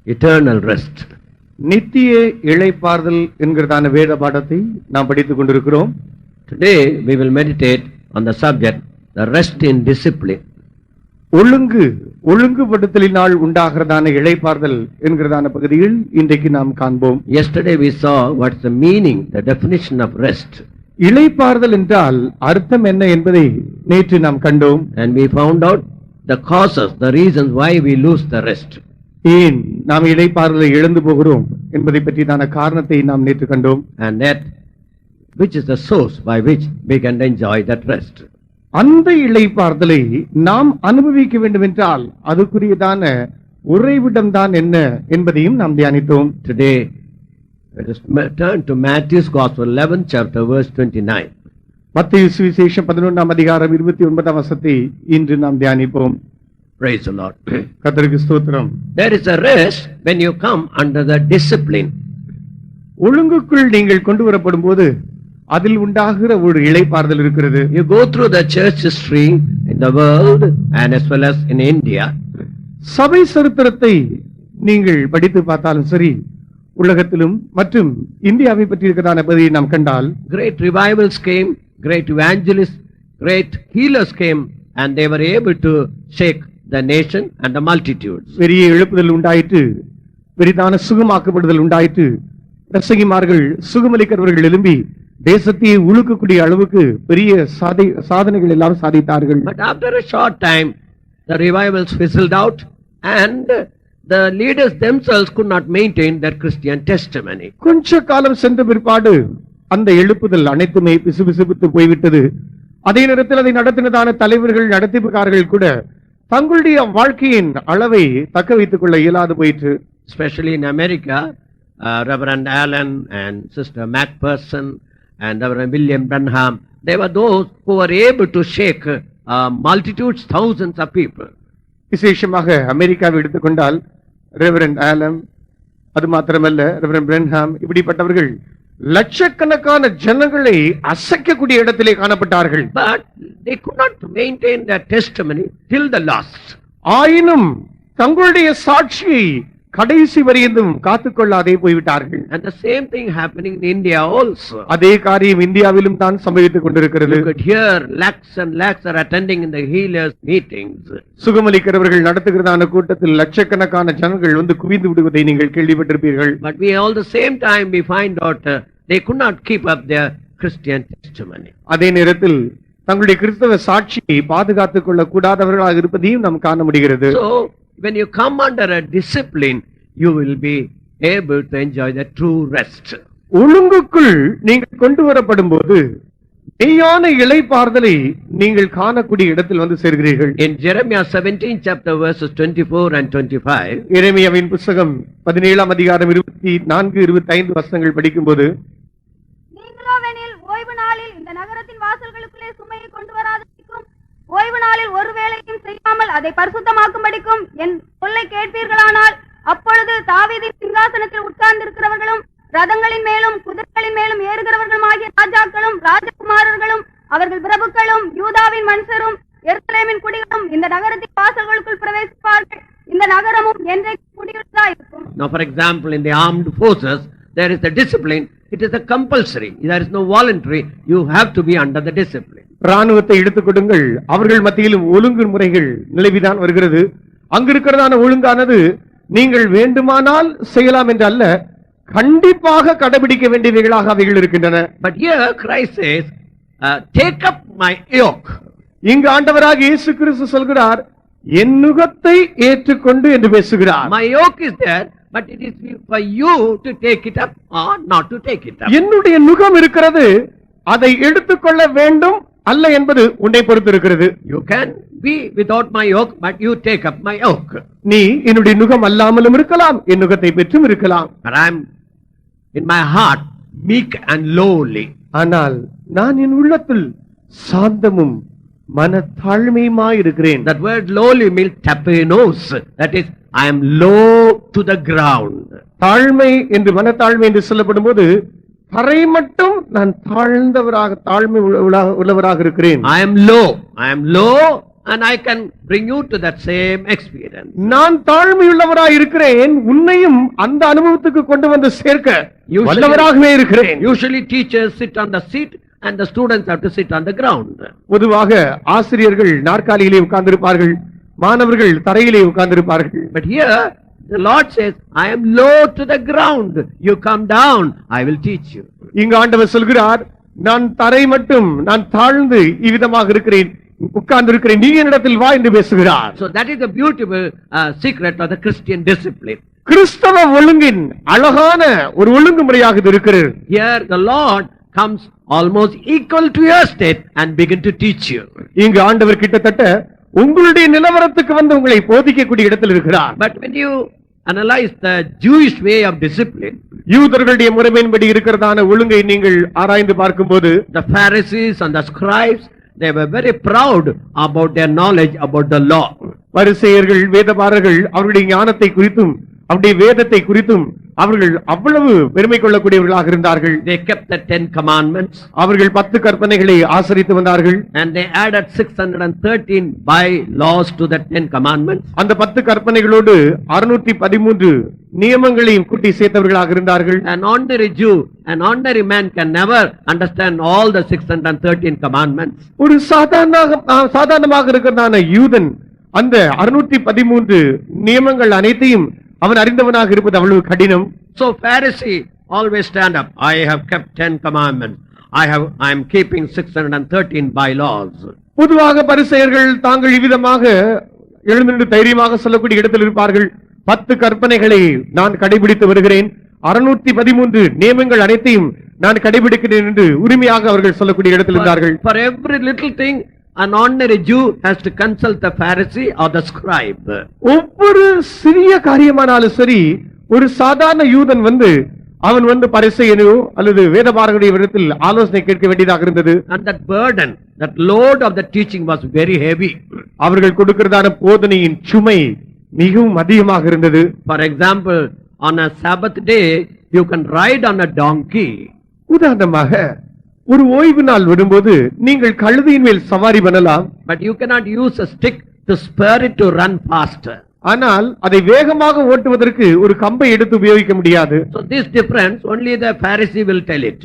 eternal rest. நித்திய இளைப்பாறுதல் என்கிறதான வேத பாடத்தை நாம் படித்துக் கொண்டிருக்கிறோம். Today we will meditate on the subject, the rest in discipline. ஒழுங்குபடுத்தலினால் உண்டாகிறதான இளைப்பாறுதல் என்கிறதான பகுதியில் இன்றைக்கு நாம் காண்போம். Yesterday we saw what's the meaning, the definition of rest. இளைப்பாறுதல் என்றால் அர்த்தம் என்ன என்பதை நேற்று நாம் கண்டோம். And we found out the causes, the reasons why we lose the rest. ஏன் நாம் இளைப்பாறுதலை இழந்து போகிறோம் என்பதை பற்றியான காரணத்தை நாம் நேற்று கண்டோம். And that which is the source by which we can enjoy that rest. அந்த இளைப்பாறுதலை நாம் அனுபவிக்க வேண்டும் என்றால் அதுக்குரியதான உறைவிடம் தான் என்ன என்பதையும் நாம் தியானித்தோம். Today let us turn to Matthew's Gospel 11th chapter verse 29. மத்தேயு சுவிசேஷம் 11ஆம் அதிகாரம் 29ஆம் வசனத்தை இன்று நாம் தியானிப்போம். Praise the Lord. கர்த்தருக்கு ஸ்தோத்திரம். There is a rest when you come under the discipline. ஒழுங்குக்குள் நீங்கள் கொண்டு வரப்படும் போது அதில் உண்டாகிற ஒரு இளைப்பாறுதல் இருக்கிறது. You go through the church history in the world and as well as in India. சபை சரித்திரத்தை நீங்கள் படித்து பார்த்தாலும் சரி, உலகத்திலும் மற்றும் இந்தியாவை பற்றி இருக்கிறதான பகுதியை நாம் கண்டால், Great revivals came, great evangelists, great healers came, and they were able to shake the nation and the multitudes. பெரிய எழுப்புதல் உண்டாயிற்று, பெரிதான சுகமாக்கப்படுதல் உண்டாயிற்று. பிரசங்கிமார்கள் சுகமளிக்கிறவர்கள் எழும்பி தேசத்தையே உழுக்கக்கூடிய அளவுக்கு பெரிய சாதனைகள் எல்லாம் சாதித்தார்கள். But after a short time the revivals fizzled out and the leaders themselves could not maintain their Christian testimony. கொஞ்ச காலம் சென்ற பிற்பாடு அந்த எழுப்புதல் அனைத்துமே பிசுபிசுபித்து போய்விட்டது. அதே நேரத்தில் அதை நடத்தினதான தலைவர்கள், நடத்திப்புக்காரர்கள் கூட தங்களுடைய வாழ்க்கையின் அளவை தக்க வைத்துக் கொள்ள இயலாது போயிற்று. Especially in America, Reverend Allen and Sister Macpherson and Reverend William Branham, they were those who were able to shake multitudes, thousands of people. விசேஷமாக அமெரிக்காவை எடுத்துக்கொண்டால் ரெவரண்ட் ஆலம், அது மாத்திரமல்ல ரெவரண்ட் பிரன்ஹாம், இப்படிப்பட்டவர்கள் லட்சக்கணக்கான ஜனங்களை அசைக்கக்கூடிய இடத்திலே காணப்பட்டார்கள். But they could not maintain their testimony till the last. ஆயினும் தங்களுடைய சாட்சியை கடைசி வரையிலும் காத்துக்கொள்ளாதே போய்விட்டார்கள். And the same thing happening in India also. அதே காரியம் இந்தியாவிலும் தான் சம்பவித்துக் கொண்டிருக்கிறது. You could hear lakhs and lakhs are attending in the healers meetings. சுகமளிக்கிறவர்கள் நடத்துகிறதான கூட்டத்தில் லட்சக்கணக்கான ஜனங்கள் வந்து குவிந்து விடுவதை நீங்கள் கேள்விப்பட்டிருப்பீர்கள். But we all the same time we find out they could not keep up their Christian testimony. அதே நேரத்தில் தங்களுடைய கிறிஸ்தவ சாட்சியை பாதுகாத்துக் கொள்ள கூடாதவர்களாக இருப்பதையும் நாம் காண முடிகிறது. So when you come under a discipline, you will be able to enjoy the true rest. ஒழுங்குக்குள் நீங்கள் கொண்டு வரப்படும் போது மெய்யான இளைப்பாறுதலை நீங்கள் காணக்கூடிய இடத்தில் வந்து சேர்கிறீர்கள். In Jeremiah 17 chapter verses 24 and 25, எரேமியாவின் புத்தகம் 17ஆம் அதிகாரம் 24, 25 வசனங்கள் படிக்கும்போது, நீங்களோவெனில் ஓய்வு நாளில் இந்த நகரத்தின் வாசல்களுக்குள்ளே சுமையை கொண்டு வராதபடிக்கும், ஓய்வு நாளில் ஒரு வேளையும் செய்யாமல் அதை பரிசுத்தமாக்கும்படிக்கும் என் சொல்லை கேட்பீர்களானால், அப்பொழுது தாவீதின் சிங்காசனத்தில் உட்கார்ந்திருக்கிறவர்களும் ரதங்களின் மேலும் குதிரைகளின் மேலும் ஏறுகிறவர்களும் ஆகிய ராஜாக்களும் ராஜகுமாரர்களும் அவர்கள் பிரபுக்களும் யூதாவின் மனுஷரும் எருசலேமின் குடிகளும் இந்த நகரத்தின் வாசல்களுக்குள் பிரவேசிப்பார்கள். இந்த நகரமும் என்றைக்கு குடியுள்ளதா இருக்கும். Now for example, in the armed forces there is the discipline. It is a compulsory. There is no voluntary. You have to be under the discipline. ராணுவத்தை எடுத்துக் கொடுங்கள், அவர்கள் மத்தியிலும் ஒழுங்கு முறைகள் நிலவிதான் வருகிறது. அங்கு இருக்கிறதான ஒழுங்கானது நீங்கள் வேண்டுமானால் செய்யலாம் என்று அல்ல, கண்டிப்பாக கடைபிடிக்க வேண்டியவைகளாக அவைகள் இருக்கின்றன. But here Christ says, take up my yoke. இங்கு ஆண்டவராக இயேசு கிறிஸ்து சொல்கிறார், என் நுகத்தை ஏற்றுக்கொண்டு என்று பேசுகிறார். My yoke is there, but it is for you to take it up or not to take it up. என்னுடைய நுகம் இருக்கிறது, அதை எடுத்துக்கொள்ள வேண்டும் அல்ல என்பது உன்னை பொறுத்து இருக்கிறது. You can be without my yoke, but you take up my yoke. நீ என்னுடைய நுகம் அல்லாமலும் இருக்கலாம், என் நுகத்தை பெற்றும் இருக்கலாம். But I am in my heart meek and lowly. ஆனால் நான் என் உள்ளத்தில் சாந்தமும் மனத்தாழ்மையுமாய் இருக்கிறேன். That word lowly means tapenos. That is, I am low to the ground. தாழ்மை என்று மனத்தாழ்மை என்று சொல்லப்படும் போது தரை மட்டும் நான் தாழ்ந்தவராக, தாழ்மை உள்ளவராக இருக்கிறேன். I am low and I can bring you to that same experience. நான் தாழ்மையுள்ளவராய் இருக்கிறேன், உன்னையும் அந்த அனுபவத்துக்கு கொண்டு வந்து சேர்க்க வல்லவராகவே இருக்கிறேன். Usually teachers sit on the seat and the students have to sit on the ground. பொதுவாக ஆசிரியர்கள் நாற்காலியிலே உட்கார்ந்திருப்பார்கள், மாணவர்கள் தரையிலே உட்கார்ந்திருப்பார்கள். But here the Lord says, I am low to the ground. You come down, I will teach you. இங்கு ஆண்டவர் சொல்கிறார், நான் தரை மட்டும், நான் தாழ்ந்து இவ்விதமாக இருக்கிறேன், உட்கார்ந்திருக்கிறேன், நீ என்னிடத்தில் வா என்று பேசுகிறார். So that is the beautiful secret of the Christian discipline. கிறிஸ்தவ ஒழுங்கின் அழகான ஒரு ஒழுங்குமுறையாக இது இருக்கிறது. Here the Lord comes almost equal to your state and begin to teach you. இங்கு ஆண்டவர் கிட்டத்தட்ட உங்களுடைய நிலவரத்துக்கு வந்து உங்களை போதிக்கக்கூடிய இடத்தில் இருக்கிறார். But when you analyze the Jewish way of discipline, யூதர்களுடைய முறைமையின்படி இருக்கிறதான ஒழுங்கை நீங்கள் ஆராய்ந்து பார்க்கும்போது, the Pharisees and the scribes, they were very proud about their knowledge about the law. பரிசேயர்கள், வேதபாரகர்கள் அவருடைய ஞானத்தை குறித்தும் அவருடைய வேதத்தை குறித்தும் அவர்கள் அவ்வளவு பெருமை கொள்ளக்கூடியவர்களாக இருந்தார்கள். They kept the 10 commandments. அவர்கள் 10 கற்பனைகளை ஆசரித்து வந்தார்கள். And they added 613 by laws to the 10 commandments. அந்த 10 கற்பனைகளோடு 613 நியமங்களையும் கூட்டி சேர்த்தவர்களாக இருந்தார்கள். An ordinary Jew, an ordinary man can never understand all the 613 commandments. ஒரு சாதாரணமாக இருக்கிறதான யூதன் அந்த 613 நியமங்கள் அனைத்தையும் அவன் அறிந்தவனாக இருப்பது அவ்வளவு கடினம். So Pharisee always stand up. I have kept 10 commandments. I am keeping 613 bylaws. பொதுவாக பரிசேயர்கள் தாங்கள் இவ்விதமாக எழுந்து தைரியமாக சொல்லக்கூடிய இடத்தில் இருப்பார்கள். 10 கற்பனைகளை நான் கடைபிடித்து வருகிறேன், 613 நியமங்கள் அனைத்தையும் நான் கடைபிடிக்கிறேன் என்று உரிமையாக அவர்கள் சொல்லக்கூடிய இடத்தில் இருந்தார்கள். For every little thing, an ordinary Jew has to consult the Pharisee or the scribe. ஒவ்வொரு சிறிய காரியமானாலும் சரி, ஒரு சாதாரண யூதன் அவன் பரிசேயனோ அல்லது வேதபாரகருடைய இடத்தில் ஆலோசனை கேட்க வேண்டியதாக இருந்தது. And that burden, that load of the teaching was very heavy. அவர்கள் கொடுக்கிறதான போதனையின் சுமை மிகவும் அதிகமாக இருந்தது. For example, on a Sabbath day, you can ride on a donkey. உதாரணமாக ஒரு ஓய்வு நாள் வரும்போது நீங்கள் கழுதையின் மேல் சவாரி பண்ணலாம். But you cannot use a stick to spur it to run faster. ஆனால் அதை வேகமாக ஓட்டுவதற்கு ஒரு கம்பை எடுத்து உபயோகிக்க முடியாது. So this difference only the Pharisee will tell it.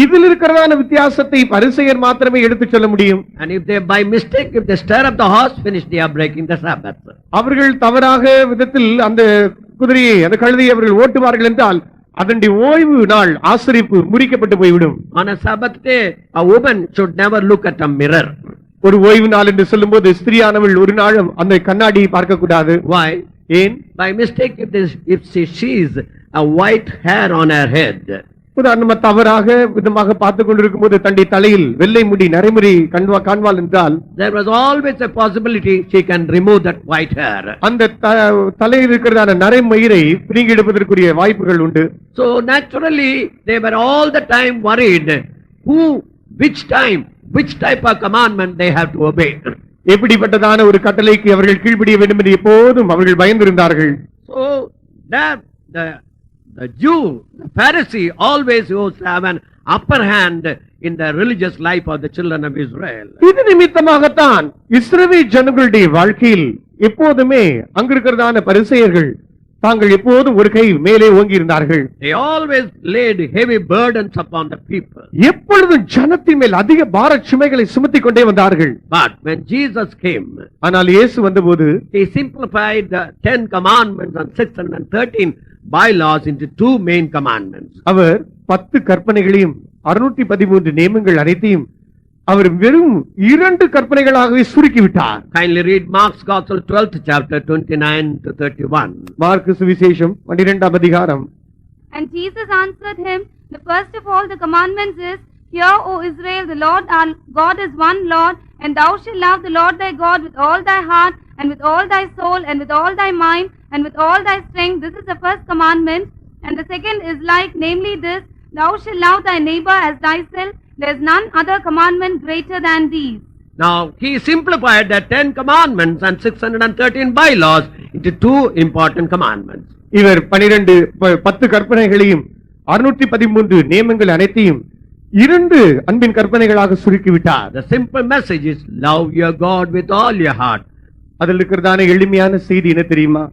இதில் இருக்கிறதான வித்தியாசத்தை பரிசேயர் மாத்திரமே எடுத்து சொல்ல முடியும். And if they by mistake, if they stir up the horse, finish, they are breaking the Sabbath. அவர்கள் தவறாக விதத்தில் அந்த குதிரையை, அந்த கழுதையை அவர்கள் ஓட்டுவார்கள் என்றால் அதனுடைய ஓய்வு நாள் ஆசரிப்பு முறிக்கப்பட்டு போய்விடும். On a Sabbath day, a woman should never look at a mirror. ஒரு ஓய்வு நாள் என்று சொல்லும்போது ஸ்திரீயானவள் ஒரு நாளும் அந்த கண்ணாடியை பார்க்க கூடாது. Why? ஏன்? By mistake, if she sees a white hair on her head, உதாரணமா தவறாக விதமாக பார்த்து கொண்டிருக்கும் போது தன்னுடைய தலையில் வெள்ளை முடி நரைமுடி காண்பாள் என்றால், there was always a possibility she can remove that white hair. அந்த தலையில் இருக்கிறதான நரைமயிரை பிடுங்கி எடுப்பதற்குரிய வாய்ப்புகள் உண்டு. So naturally they were all the time worried which type of commandment they have to obey. எப்படிப்பட்டதான ஒரு கட்டளைக்கு அவர்கள் கீழ்ப்படிய வேண்டும் என்று எப்போதும் அவர்கள் பயந்திருந்தார்கள். So that the Jew, the Pharisee always used to have an upper hand in the religious life of the children of Israel. இது நிமித்தமாகத்தான் இஸ்ரவேல் ஜனங்களுடைய வாழ்க்கையில் எப்போதுமே அங்கிருக்கிறதான பரிசேயர்கள் தாங்கள் எப்போதும் ஒரு கை மேலே ஓங்கி இருந்தார்கள். They always laid heavy burdens upon the people. எப்பொழுதும் ஜனத்தின் மேல் அதிக பார சுமைகளை சுமத்திக் கொண்டே வந்தார்கள். But when Jesus came, ஆனால் இயேசு வந்தபோது he simplified the 10 commandments and 613 bylaws into 2 main commandments. அவர் 10 கற்பனைகளையும் 613 நியமங்கள் அனைத்தையும் அவர் வெறும் 2 கற்பனைகளாகவே சுருக்கி விட்டார். Kindly read Mark's Gospel 12th chapter 29 to 31. Mark சுவிசேஷம் 12ஆம் அதிகாரம். And Jesus answered him, the first of all the commandments is, Hear, O Israel, the Lord our God is one Lord, and thou shalt love the Lord thy God with all thy heart, and with all thy soul, and with all thy mind, and with all thy strength. This is the first commandment. And the second is like, namely this, thou shalt love thy neighbor as thyself. There is none other commandment greater than these. Now he simplified the 10 commandments and 613 bylaws into 2 important commandments. இவர் 10 கற்பனைகளையும் 613 நியமங்கள் அனைத்தையும் 2 அன்பின் கற்பனைகளாக சுருக்கிவிட்டார். The simple message is love your God with all your heart. அதில் இருக்கிறதான எளிமையான செய்தி என்ன தெரியுமா?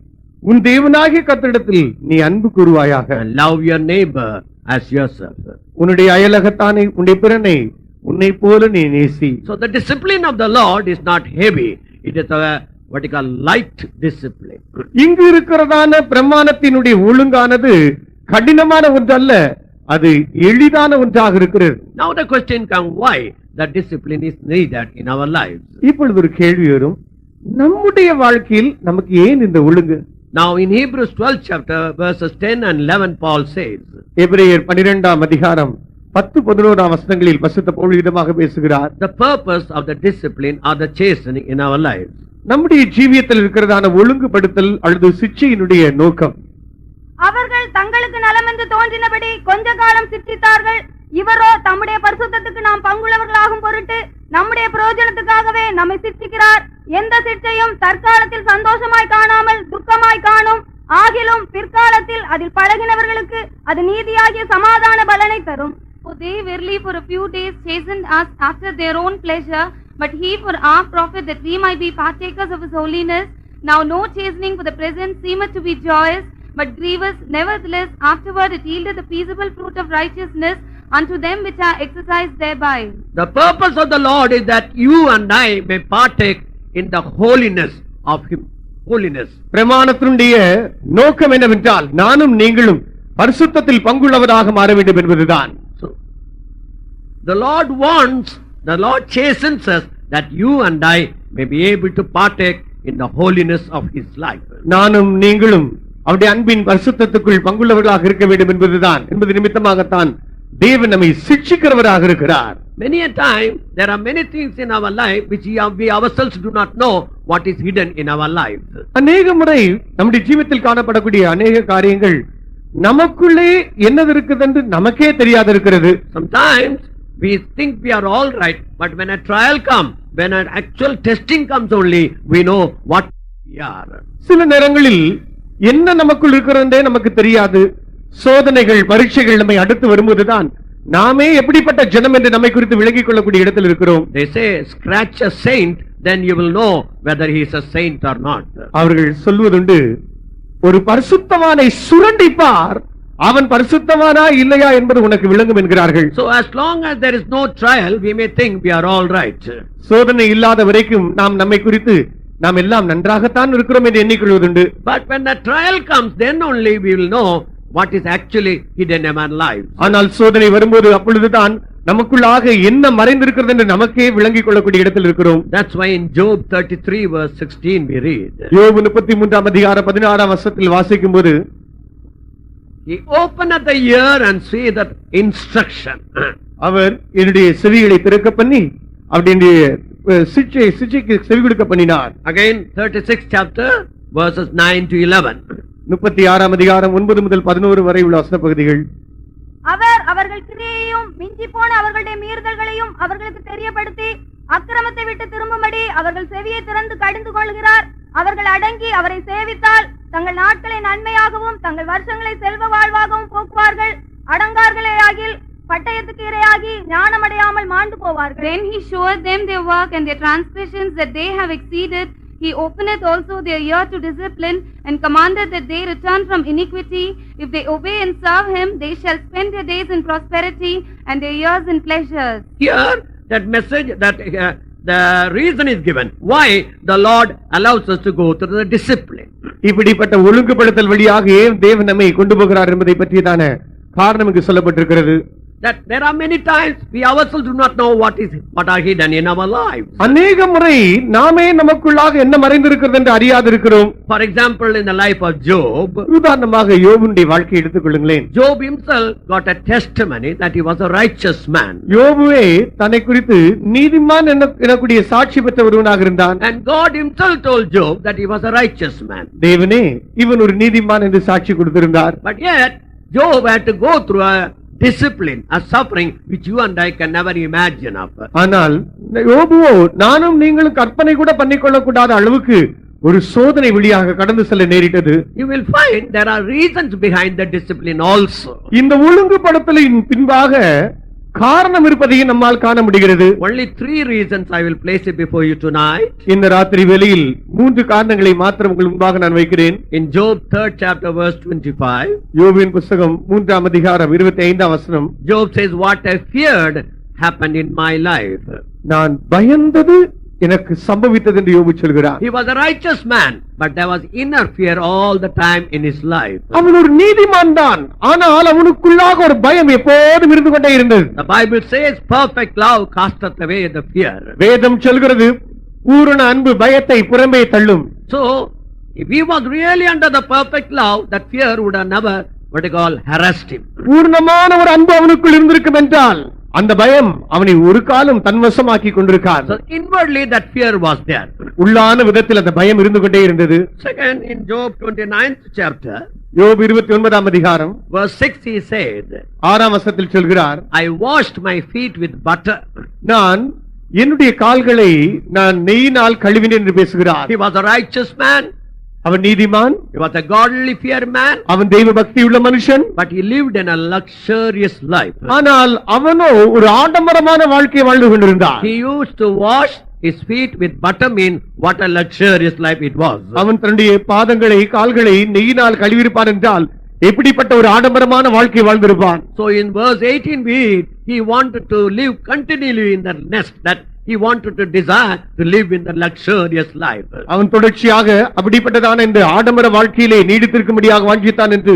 உன் தேவனாகிய கர்த்தரிடத்தில் நீ அன்பு கூறுவாயாக. And love your neighbor as yourself. உன்னுடைய அயலகத்தானை உன்னுடைய பிறனை உன்னை போல நீ நேசி. So the discipline of the Lord is not heavy. It is a what you call light discipline. இங்கு இருக்கிறதான பிரமாணத்தினுடைய ஒழுங்கானது கடினமான ஒன்றல்ல, அது எளிதான ஒன்றாக இருக்கிறது. Now the question comes, why the discipline is needed in our lives? இப்பொழுது ஒரு கேள்வி வரும், நம்முடைய வாழ்க்கையில் நமக்கு ஏன் இந்த ஒழுங்கு? Now in Hebrews 12 chapter verses 10 and 11 Paul says, எபிரேயர் 12ஆம் அதிகாரம் 10-11 வசனங்களில் பரிசுத்த பவுல் விதமாக பேசுகிறார். the purpose of the discipline are the chastening in our lives. நம்முடைய ஜீவியத்தில் இருக்கிறதான ஒழுங்குபடுத்தல் அல்லது சிட்சையினுடைய நோக்கம், அவர்கள் தங்களுக்கு நலம் என்று தோன்றினபடி கொஞ்ச காலம் சிற்றித்தார்கள். இவரோ தம்முடைய பரிசுத்தத்துக்கு நாம் பங்குள்ளவர்களாகும் பொருட்டு நம்முடைய பிரயோஜனத்துக்காகவே நம்மை சிற்றிக்கிறார். எந்த சிற்றையும் தற்காலத்தில் சந்தோஷமாய் காணாமல் துக்கமாய் காணும். ஆகிலும் பிற்காலத்தில் அதில் பழகினவர்களுக்கு அது நீதியாகிய சமாதான பலனை தரும். For they verily for a few days chastened us after their own pleasure, but he for our profit, that we might be partakers of his holiness. Now no chastening for the present seemeth to be joyous, but grievous. Nevertheless afterward it yieldeth the peaceable fruit of righteousness unto them which are exercised thereby. The purpose of the Lord is that you and I may partake in the holiness of him. Holiness. பிரமாணத்தினுடைய நோக்கம் என்னவென்றால் நானும் நீங்களும் பரிசுத்தத்தில் பங்குள்ளவராக மாற வேண்டும் என்பதுதான். So the Lord wants, the Lord chastens us that you and I may be able to partake in the holiness of his life. நானும் நீங்களும் அவருடைய அன்பின் பரிசுத்தத்துக்குள் பங்குள்ளவர்களாக இருக்க வேண்டும் என்பது நிமித்தமாகத்தான் தேவன் நம்மை சிட்சிக்கிறவராக இருக்கிறார். Many a time there are many things in our life which we ourselves do not know what is hidden in our lives. அநேக முறை நம்முடைய ஜீவிதத்தில் காணப்படக்கூடிய அநேக காரியங்கள் நமக்குள்ளே என்னது இருக்குது என்று நமக்கே தெரியாது இருக்கிறது. Sometimes we think we are all right, but when a trial comes, when an actual testing comes only, we know what we are. சில நேரங்களில் என்ன நமக்குள் இருக்கிறதே நமக்கு தெரியாது. சோதனைகள் பரீட்சைகள் நம்மை அடுத்து வரும்போதுதான் நாமே எப்படிப்பட்ட ஜனம் என்று நம்மை குறித்து விளங்கிக் கொள்ளக்கூடிய இடத்தில் இருக்கிறோம். They say scratch a saint, then you will know whether he is a saint or not. அவர்கள் சொல்வதுண்டு, ஒரு பரிசுத்தவானை சுரண்டிப்பார், அவன் பரிசுத்தவானா இல்லையா என்பது உனக்கு விளங்கும் என்கிறார்கள். So as long as there is no trial, we may think we are all right. சோதனை இல்லாத வரைக்கும் நாம் நம்மை குறித்து நாம் எல்லாம் நன்றாகத்தான் இருக்கிறோம் என்று எண்ணிக்கொள்வதுண்டு. But when the trial comes, then only we will know what is actually hidden in our lives. ஆனால் சோதனை வரும்போது அப்பொழுதுதான் நமக்குள்ளாக என்ன மறைந்திருக்கிறது என்று நமக்கே விளங்கிக் கொள்ளக்கூடிய இடத்தில் இருக்கிறோம். That's why in Job 33 verse 16 we read, யோபு 33ஆம் அதிகாரம் 16ஆம் வசனத்தில் வாசிக்கும்போது, he openeth the ear and see that instruction. அவர் என்னுடைய செவிகளை திறக்க பண்ணி அவருடைய சிட்சைக்கு செவி கொடுக்க பண்ணினார். Again 36th chapter verses 9 to 11. 36ஆம் அதிகாரம் 9 முதல் 11 வரை உள்ள வசன பகுதிகள். அவர் அவர்கள் கிரியையும் மிஞ்சி போன அவர்களுடைய மீறுதல்களையும் அவர்களுக்கு தெரியப்படுத்தி அக்கிரமத்தை விட்டு திரும்பும்படி அவர்கள் செவியை திறந்து கடிந்து கொள்கிறார். அவர்கள் அடங்கி அவரை சேவித்தால் தங்கள் நாட்களை நன்மையாகவும் தங்கள் வருஷங்களை செல்வ வாழ்வாகவும் போக்குவார்கள். அடங்கார்களேயாகில் பட்டயத்துக்கு இரையாகி ஞானமடையாமல் மாண்டு போவார்கள். Then he showeth them their work and their transgressions that they have exceeded. He openeth also their ear to discipline, and commandeth that they return from iniquity. If they obey and serve him, they shall spend their days in prosperity and their years in pleasures. Here that message, that the reason is given why the Lord allows us to go through the discipline. இப்படிப்பட்ட ஒழுங்குபடுத்தல் வழியாக ஏன் தேவன் நம்மை கொண்டு போகிறார் என்பதை பற்றியதான காரணம் இங்கு சொல்லப்பட்டிருக்கிறது. That there are many times we ourselves do not know what are hidden in our lives. அநேக முறை நாமே நமக்குள்ளாக என்ன மறைந்திருக்கிறது என்று அறியாதிருக்கிறோம். For example, in the life of Job, உதாரணமாக யோபுடைய வாழ்க்கையை எடுத்துக் கொள்ளுங்களேன். Job himself got a testimony that he was a righteous man. யோபுவே தன்னை குறித்து நீதிமான் எனக்கூடிய சாட்சி பெற்ற ஒருவனாக இருந்தான். And God himself told Job that he was a righteous man. தேவனே இவன் ஒரு நீதிமான் என்று சாட்சி கொடுத்திருந்தார். But yet Job had to go through a discipline, a suffering which you and I can never imagine of. ஆனால் யோபுவோ நானும் நீங்களும் கற்பனை கூட பண்ணிக்கொள்ள கூடாத அளவுக்கு ஒரு சோதனை வழியாக கடந்து செல்ல நேரிட்டது. You will find there are reasons behind the discipline also. இந்த ஒழுங்குபடுத்தலின் பின்பாக காரணம் இருப்பதையும் நம்மால் காண முடிகிறது. Only 3 reasons I will place it before you tonight. இந்த ராத்திரி வேளையில் 3 காரணங்களை மாத்திரம் உங்கள் முன்பாக நான் வைக்கிறேன். In Job 3rd chapter verse 25, யோபின் புத்தகம் 3ஆம் அதிகாரம் 25ஆம் வசனம், Job says, what I feared happened in my life. நான் பயந்தது எனக்கு சம்பவித்தது என்று யோபு சொல்கிறார். He was a righteous man, but there was inner fear all the time in his life. அவன் ஒரு நீதிமான் தான், ஆனால் அவனுக்குள்ளாக ஒரு பயம் எப்போதும் இருந்து கொண்டே இருந்தது. The Bible says, perfect love casteth away the fear. வேதம் சொல்கிறது, பூரண அன்பு பயத்தை புறம்பே தள்ளும். So, if he was really under the perfect love, that fear would have never, what you call, harassed him. பூர்ணமான ஒரு அன்பு அவனுக்குள் இருந்திருக்கும் என்றால் அந்த பயம் அவனை ஒரு காலம் தன்வசமாக்கி கொண்டிருக்கார். So inwardly that fear was there. உள்ளான விதத்தில் அந்த பயம் இருந்து கொண்டே இருந்தது. Second, in Job 29th chapter, யோபு 29ஆம் அதிகாரம் verse 6, he said, 6ஆம் வசனத்தில் சொல்கிறார், I washed my feet with butter. நான் என்னுடைய கால்களை நான் நெய்யினால் கழுவினேன் என்று பேசுகிறார். He was a righteous man. அவன் நீதிமான், He was a godly fear man. அவன் தெய்வ பக்தி உள்ள மனுஷன். But he lived in a luxurious life. ஆனால் அவனோ ஒரு ஆடம்பரமான வாழ்க்கையை வாழ்ந்து கொண்டிருந்தான். He used to wash his feet with butter, mean what a luxurious life it was. அவன் தன்னுடைய பாதங்களை கால்களை நெய்யினால் கழுவியிருப்பான் என்றால் எப்படிப்பட்ட ஒரு ஆடம்பரமான வாழ்க்கை வாழ்ந்திருப்பான். So in verse 18 we read, he wanted to live continually in the nest, that he wanted to desire to live in the luxurious life. அவன் தொடர்ச்சியாக அப்படிப்பட்டதான இந்த ஆடம்பர வாழ்க்கையிலே நீடித்திருக்கும்படியாக வாஞ்சித்தான் என்று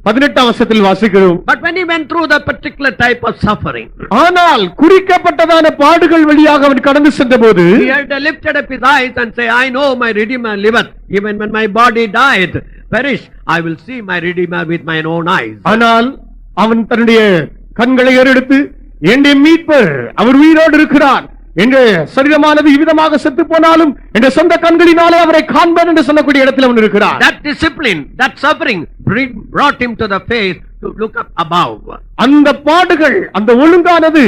18ஆம் வசனத்தில் வாசிக்கிறோம். But when he went through the particular type of suffering, ஆனால் குறிக்கப்பட்டதான பாடுகள் வழியாக அவன் கடந்து சென்றபோது he had lifted up his eyes and say, I know my Redeemer liveth, even when my body dieth, perish, I will see my Redeemer with mine own eyes. ஆனால் அவன் தன்னுடைய கண்களை ஏறெடுத்து, என்னுடைய மீட்பர் அவர் உயிரோடு இருக்கிறார், என்ற சரீரமானது இவ்விதமாக செத்து போனாலும் என்ற சொந்த கண்களினாலே அவரை காண்பேன் என்று சொல்லக்கூடிய இடத்தில் அவன் இருக்கிறார். That discipline, that suffering brought him to the face to look up above. அந்த பாடுகள், அந்த ஒழுங்கானது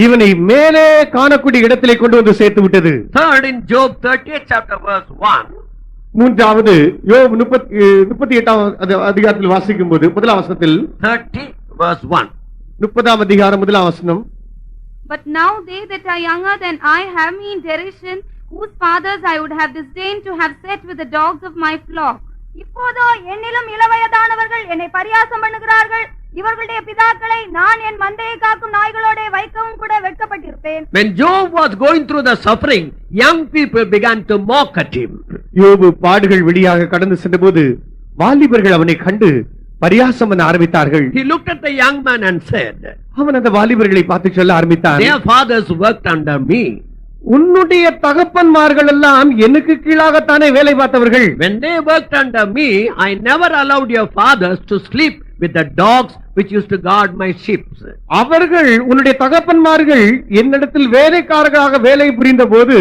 இவனை மேலே காணக்கூடிய இடத்திலே கொண்டு வந்து சேர்த்து விட்டது. Third, in Job 30th chapter verse 1, மூன்றாவது யோபு 38ஆம் அதிகாரத்தில் வாசிக்கும் போது முதலாம் வசனத்தில் 30 verse 1, 30ஆம் அதிகாரம் முதலாம் வசனம், But now they that are younger than I have me in derision, whose fathers I would have disdained to have set with the dogs of my flock. இப்போதோ என்னிலும் இளவயதானவர்கள் என்னை பரியாசம் பண்ணுகிறார்கள். இவர்களுடைய பிதாக்களை நான் என் மந்தையை காக்கும் நாய்களோட வைக்கவும் கூட வெட்கப்பட்டிருப்பேன். when Job was going through the suffering, young people began to mock at him. யோபு பாடுகள் வழியாக கடந்து சென்றபோது வாலிபர்கள் அவனை கண்டு பரியாசம் பண்ண ஆரம்பித்தார்கள். He looked at the young man and said, அவன் அந்த வாலிபர்களை பார்த்து சொல்ல ஆரம்பித்தான், their fathers worked under me. உன்னுடைய தகப்பன்மார்கள் எல்லாம் எனக்கு கீழாகத்தானே வேலை பார்த்தவர்கள். When they worked under me, I never allowed your fathers to sleep with the dogs which used to guard my sheep. அவர்கள், உன்னுடைய தகப்பன்மார்கள் என்னிடத்தில் வேலைக்காரர்களாக வேலை புரிந்த போது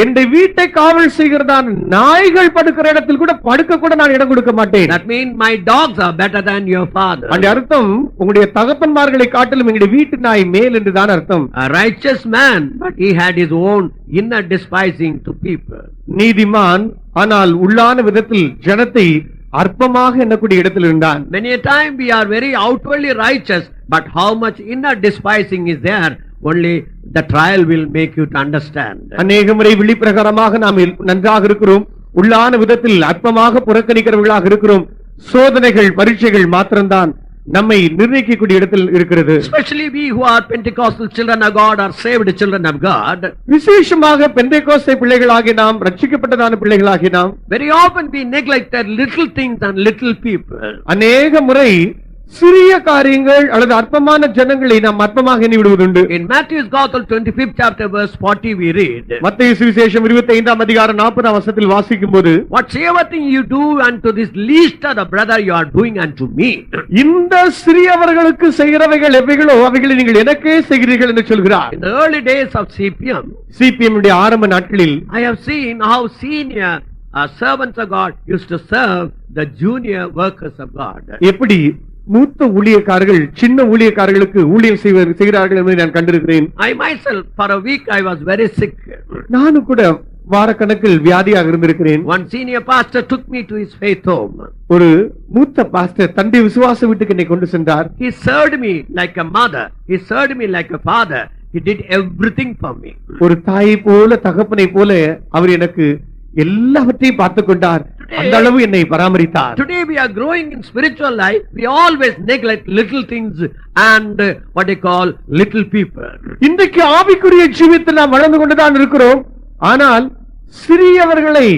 என்னுடைய வீட்டை காவல் செய்கிறதான நாய்கள் படுக்கிற இடத்தில் கூட படுக்க கூட நான் இடம் கொடுக்க மாட்டேன். That means my dogs are better than your father. அந்த அர்த்தம் உங்களுடைய தகப்பன்மார்களை காட்டிலும் எங்களுடைய வீட்டு நாய் மேல் என்றுதான் அர்த்தம். A righteous man, but he had his own inner despising to people. நீதிமான், ஆனால் உள்ளான விதத்தில் ஜனத்தை அற்பமாக எண்ணக்கூடிய இடத்தில் இருந்தான். Many a time we are very outwardly righteous, but how much inner despising is there, only the trial will make you to understand. அநேக முறை வெளிப்பிரகாரமாக நாம் நன்றாக இருக்கிறோம், உள்ளான விதத்தில் அற்பமாக புறக்கணிக்கிறவர்களாக இருக்கிறோம். சோதனைகள், பரீட்சைகள் மாத்திரம்தான் நம்மை நிர்ணயிக்கக்கூடிய இடத்தில் இருக்கிறது. Especially we who are Pentecostal children of God, or saved children of God, விசேஷமாக பெந்தேகோஸ்தே பிள்ளைகளாகி நாம், ரட்சிக்கப்பட்டதான பிள்ளைகளாகி நாம், very often we neglected little things and little people. அநேக முறை சிறிய காரியங்கள் அல்லது அற்பமான ஜனங்களை நாம் அற்பமாக எண்ணி விடுவதுண்டு. In Matthew's Gospel 25th chapter verse 40 we read, மத்தேயு சுவிசேஷம் 25ஆம் அதிகாரம் 40ஆம் வசனத்தில் வாசிக்கும் போது, whatsoever thing you do unto this least of the brother, you are doing unto me. இந்த சிறியவர்களுக்கு செய்கிறவைகள் எவைகளோ அவைகளை நீங்கள் எனக்கே செய்கிறீர்கள் என்று சொல்கிறார். In the early days of CPM, CPM உடைய ஆரம்ப நாட்களில் I have seen how senior servants of God used to serve the junior workers of God. எப்படி மூத்த ஊழியக்காரர்கள் சின்ன ஊழியக்காரர்களுக்கு ஊழியம் செய்கிறார்கள் என்பதை நான் கண்டிருக்கிறேன். I myself, for a week, I was very sick. நானும் கூட வாரக்கணக்கில் வியாதியாக இருந்திருக்கிறேன். One senior pastor took me to his faith home. ஒரு மூத்த பாஸ்டர் தன்னுடைய விசுவாச வீட்டுக்கு என்னை கொண்டு சென்றார். He served me like a mother. He served me like a father. He did everything for me. ஒரு தாயை போல தகப்பனை போல அவர் எனக்கு எல்லாவற்றையும் பார்த்துக் கொண்டார். அந்த அளவு என்னை பராமரித்தார். Today we are growing in spiritual life. We always neglect little things and what they call little people. இன்றைக்கு ஆவிக்குரிய ஜீவியத்தில் நாம் வளர்ந்து கொண்டுதான் இருக்கிறோம். ஆனால் சிறியவர்களை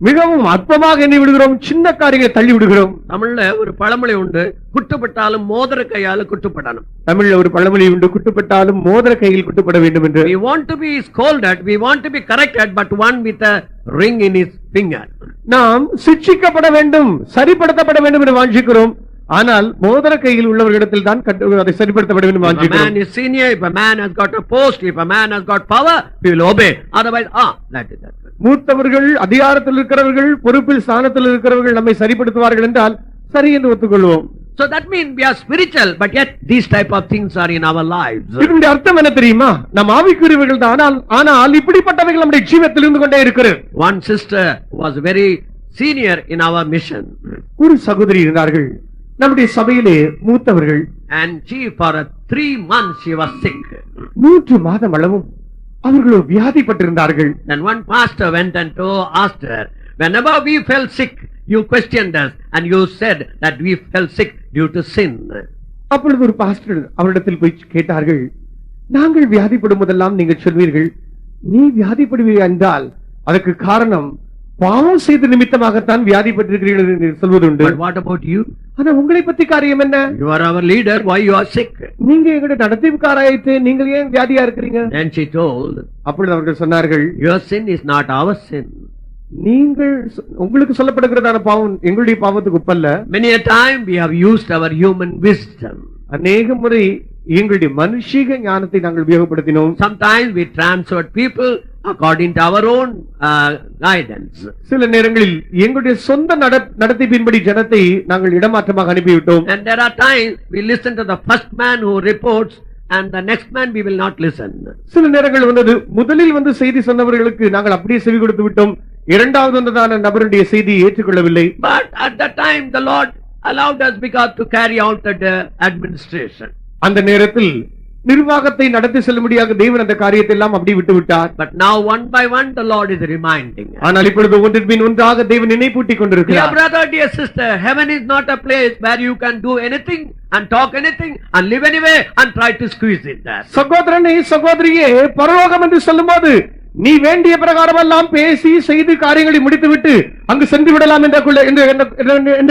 மிகவும் அற்பமாக எண்ணி விடுகிறோம். சின்ன காரியங்களை தள்ளி விடுகிறோம். தமிழ்ல ஒரு பழமொழி உண்டு, குட்டுப்பட்டாலும் மோதிர கையால குட்டுப்படணும். தமிழ்ல ஒரு பழமொழி உண்டு, குட்டுப்பட்டாலும் மோதிர கையில் குட்டுப்பட வேண்டும் என்று. We want to be scolded, we want to be corrected, but one with a ring in his finger. நாம் சிட்சிக்கப்பட வேண்டும், சரிப்படுத்தப்பட வேண்டும் என்று வாஞ்சிக்கிறோம். ஆனால் மோதிர கையில் உள்ளவர்களிடத்தில் தான் அதை சரிப்படுத்தப்பட வேண்டும் If a man is senior, if a man has got a post, if a man has got power, he will obey. Otherwise, that is that. மூத்தவர்கள், அதிகாரத்தில் இருக்கிறவர்கள், பொறுப்பில் ஸ்தானத்தில் இருக்கிறவர்கள் நம்மை சரிப்படுத்துவார்கள் என்றால் சரி என்று ஒத்துக்கொள்வோம். So that means we are spiritual, but yet these type of things are in our lives. இதனுடைய அர்த்தம் என்ன தெரியுமா? நாம் ஆவிக்குரியவர்கள் தான், ஆனால் இப்படிப்பட்டவைகள் நம்முடைய ஜீவியத்தில் இருந்து கொண்டே இருக்கிறது. One sister was very senior in our mission. ஒரு சகோதரி இருந்தார்கள் நம்முடைய சபையிலே மூத்தவர்கள். And she for 3 months she was sick. 3 மாதம் அளவும் அவர்கள் வியாதிப்பட்டிருந்தார்கள். Then one pastor went and asked her, whenever we fell sick, you questioned us and you said that we fell sick due to sin. அப்பொழுது ஒரு pastor அவரிடத்தில் போய் கேட்டார்கள், நாங்கள் வியாதிப்படும் போதெல்லாம் நீங்கள் சொல்வீர்கள், நீ வியாதிப்படுவீர்கள் என்றால் அதற்கு காரணம் பாவம் செய்த நிமித்தமாகத்தான் வியாதிப்பட்டிருக்கிறீர்கள் என்று சொல்வதுண்டு. But what about you? ஆனா உங்களை பத்தி காரியம் என்ன? You are our leader, why you are sick? நீங்க எங்களுடைய நடத்திப்புக்காராயிட்டு நீங்கள் ஏன் வியாதியா இருக்கிறீங்க? Then she told, அப்பொழுது அவர்கள் சொன்னார்கள், your sin is not our sin. நீங்கள் உங்களுக்கு சொல்லப்படுகிறதான பாவம் எங்களுடைய பாவத்துக்கு ஒப்பல்ல. Many a time we have used our human wisdom. அநேக முறை எங்களுடைய மனுஷீக ஞானத்தை நாங்கள் உபயோகப்படுத்தினோம். Sometimes we transferred people according to our own guidance. சில நேரங்களில் எங்களுடைய சொந்த நடத்திப்பின்படி ஜனத்தை நாங்கள் இடமாற்றமாக அனுப்பிவிட்டோம். And there are times we listen to the first man who reports and the next man we will not listen. சில நேரங்கள் வந்தது, முதலில் வந்து செய்தி சொன்னவர்களுக்கு நாங்கள் அப்படியே செவி கொடுத்து விட்டோம், இரண்டாவது வந்ததான நபருடைய செய்தியை ஏற்றுக்கொள்ளவில்லை. But at that time the Lord allowed us because to carry out the administration. அந்த நேரத்தில் நிர்வாகத்தை நடத்தி செல்லும்படியாக தேவன் அந்த காரியத்தை எல்லாம் அப்படி விட்டு விட்டார். But now one by one the Lord is reminding. ஆனால் இப்பொழுது ஒன்றின் பின் ஒன்றாக தேவன் நினைப்பூட்டிக் Dear கொண்டிருக்கிறார். brother, dear sister, heaven is not a place where you can do anything and talk anything and live anyway and try to squeeze it there. சகோதரனே சகோதரியே, பரலோகம் என்று சொல்லும்போது நீ வேண்டிய பிரகாரம் எல்லாம் பேசி செய்து காரியங்களை முடித்துவிட்டு அங்கு சென்று விடலாம் என்று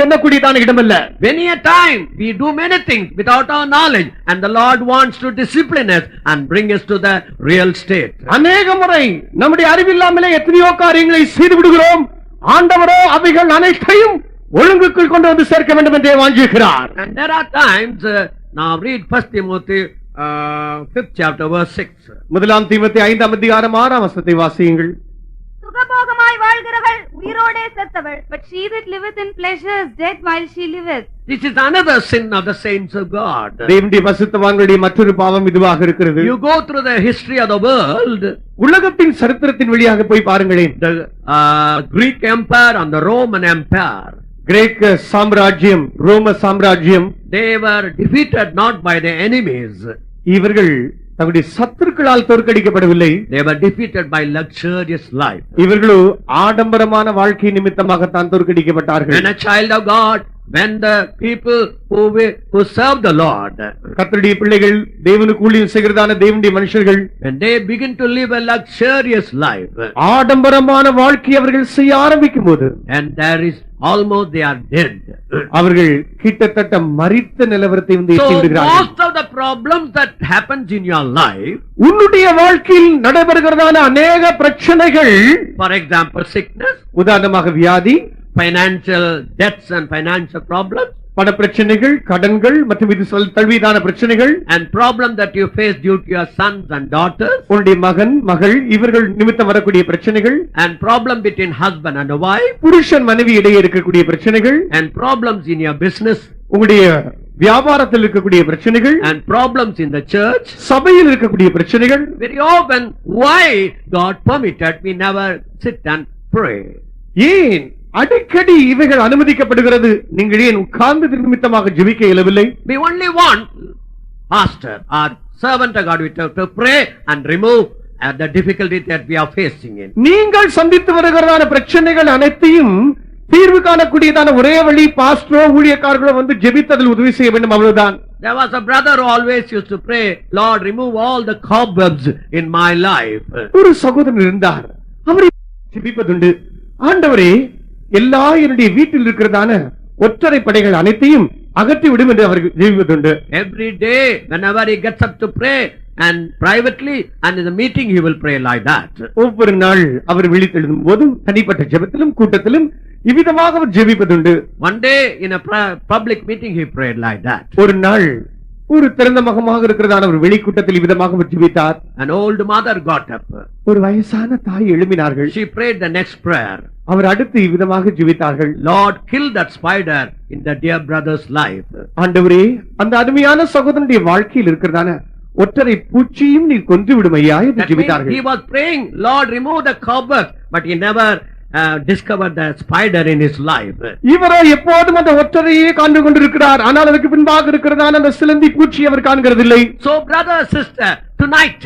எண்ணக்கூடியதான இடமல்ல. Many a time we do many things without our knowledge and the Lord wants to discipline us and bring us to the real state. அநேக முறை நம்முடைய அறிவில்லாமலே எத்தனையோ காரியங்களை செய்து விடுகிறோம். ஆண்டவரோ அவைகள் அனைத்தையும் ஒழுங்குக்குள் கொண்டு வந்து சேர்க்க வேண்டும் என்றே வாஞ்சிக்கிறார். And there are times, now read 1 Timothy 5th chapter verse 6. முதலாம் தீமோத்தேயு 5ஆம் அதிகாரம் 6ஆம் வசனத்தை வாசியுங்கள். சுகபோகமாய் வாழ்கிறவள் உயிரோடே செத்தவள். But she that liveth in pleasure is dead while she liveth. This is another sin of the saints of God. தேவனுடைய பரிசுத்தவான்களுடைய மற்றொரு பாவம் இதுவாக இருக்கிறது. You go through the history of the world. உலகத்தின் சரித்திரத்தின் வழியாக போய் பாருங்களேன். The Greek Empire and the Roman Empire. கிரேக்க சாம்ராஜ்யம், ரோம சாம்ராஜ்யம், they were defeated not by the enemies. இவர்கள் தங்களுடைய சத்துருக்களால் தோற்கடிக்கப்படவில்லை. They were defeated by luxurious life. இவர்களோ ஆடம்பரமான வாழ்க்கை நிமித்தமாகத்தான் தோற்கடிக்கப்பட்டார்கள். When a child of God, when the people who serve the Lord, கர்த்தருடைய பிள்ளைகள், தேவனுக்கு ஊழியம் செய்கிறதான தேவனுடைய மனுஷர்கள், when they begin to live a luxurious life, ஆடம்பரமான வாழ்க்கை அவர்கள் செய்ய ஆரம்பிக்கும் போது, and there is almost they are dead. அவர்கள் கிட்டத்தட்ட மரித்த நிலவரத்தை வந்து எட்டி So விடுகிறார்கள். most of the problems that happens in your life, உன்னுடைய வாழ்க்கையில் நடைபெறுகிறதான அநேக பிரச்சனைகள், for example sickness, உதாரணமாக வியாதி, financial debts and financial problems, பண பிரச்சனைகள், கடன்கள் மற்றும் இது தழுவிதான பிரச்சனைகள், and problem that you face due to your sons and daughters, உன்னுடைய மகன் மகள் இவர்கள் நிமித்தம் வரக்கூடிய பிரச்சனைகள், and problem between husband and a wife, புருஷன் மனைவி இடையே இருக்கக்கூடிய பிரச்சனைகள், and problems in your business, உங்களுடைய வியாபாரத்தில் இருக்கக்கூடிய பிரச்சனைகள், and problems in the church. சபையில் இருக்கக்கூடிய பிரச்சனைகள். Very often, why God permitted we never sit and pray? ஏன் அடிக்கடி இவைகள் அனுமதிக்கப்படுகிறது? நீங்கள் ஏன் உட்கார்ந்து நிமித்தமாக ஜெபிக்க இயலவில்லை? We only want pastor or servant of God to pray and remove the difficulty that we are facing in. நீங்கள் சந்தித்து வருகிறதான பிரச்சனைகள் அனைத்தையும் தீர்வு காணக்கூடியதான ஒரே வழி பாஸ்டரோ ஊழியக்காரர்களோ வந்து ஜெபித்ததில் உதவி செய்ய வேண்டும், அவ்வளவுதான். There was a brother who always used to pray, Lord, remove all the cobwebs in my life. ஒரு சகோதரன் இருந்தார், அவரை ஜெபிப்பதுண்டு. ஆண்டவரே, எல்லா என்னுடைய வீட்டில் இருக்கிறதான ஒற்றரை படைகள் அனைத்தையும் அகற்றி விடும் என்று அவர் ஜெபிப்பதுண்டு. Every day, whenever he gets up to pray, and privately and in the meeting he will pray like that. ஒவ்வொரு நாள் அவர் விழித்தெழுதும் போதும் தனிப்பட்ட ஜெபத்திலும் கூட்டத்திலும் இவ்விதமாக அவர் ஜெபிப்பதுண்டு. One day in a public meeting he prayed like that. ஒரு நாள் ஒரு திறந்த முகமாக இருக்கிறதான ஒரு வெளிக்கூட்டத்தில் இவ்விதமாக அவர் ஜெபித்தார். An old mother got up. ஒரு வயசான தாய் எழும்பினார்கள். She prayed the next prayer. அவர் அடுத்து இவ்விதமாக ஜெபித்தார்கள். Lord, kill that spider in the dear brother's life. ஆண்டவரே, அந்த அருமையான சகோதரனுடைய வாழ்க்கையில் இருக்கிறதான ஒற்றரை பூச்சியும் நீ கொன்று விடும் ஐயா என்று ஜெபித்தார்கள். He was praying, Lord, remove the cobweb, but he never discovered the spider in his life. இவரோ எப்போதும் அந்த ஒற்றரையே காண்டு கொண்டிருக்கிறார், ஆனால் அதுக்கு பின்பாக இருக்கிறதான அந்த சிலந்தி பூச்சி அவர் காண்கிறதில்லை. So brother, sister, tonight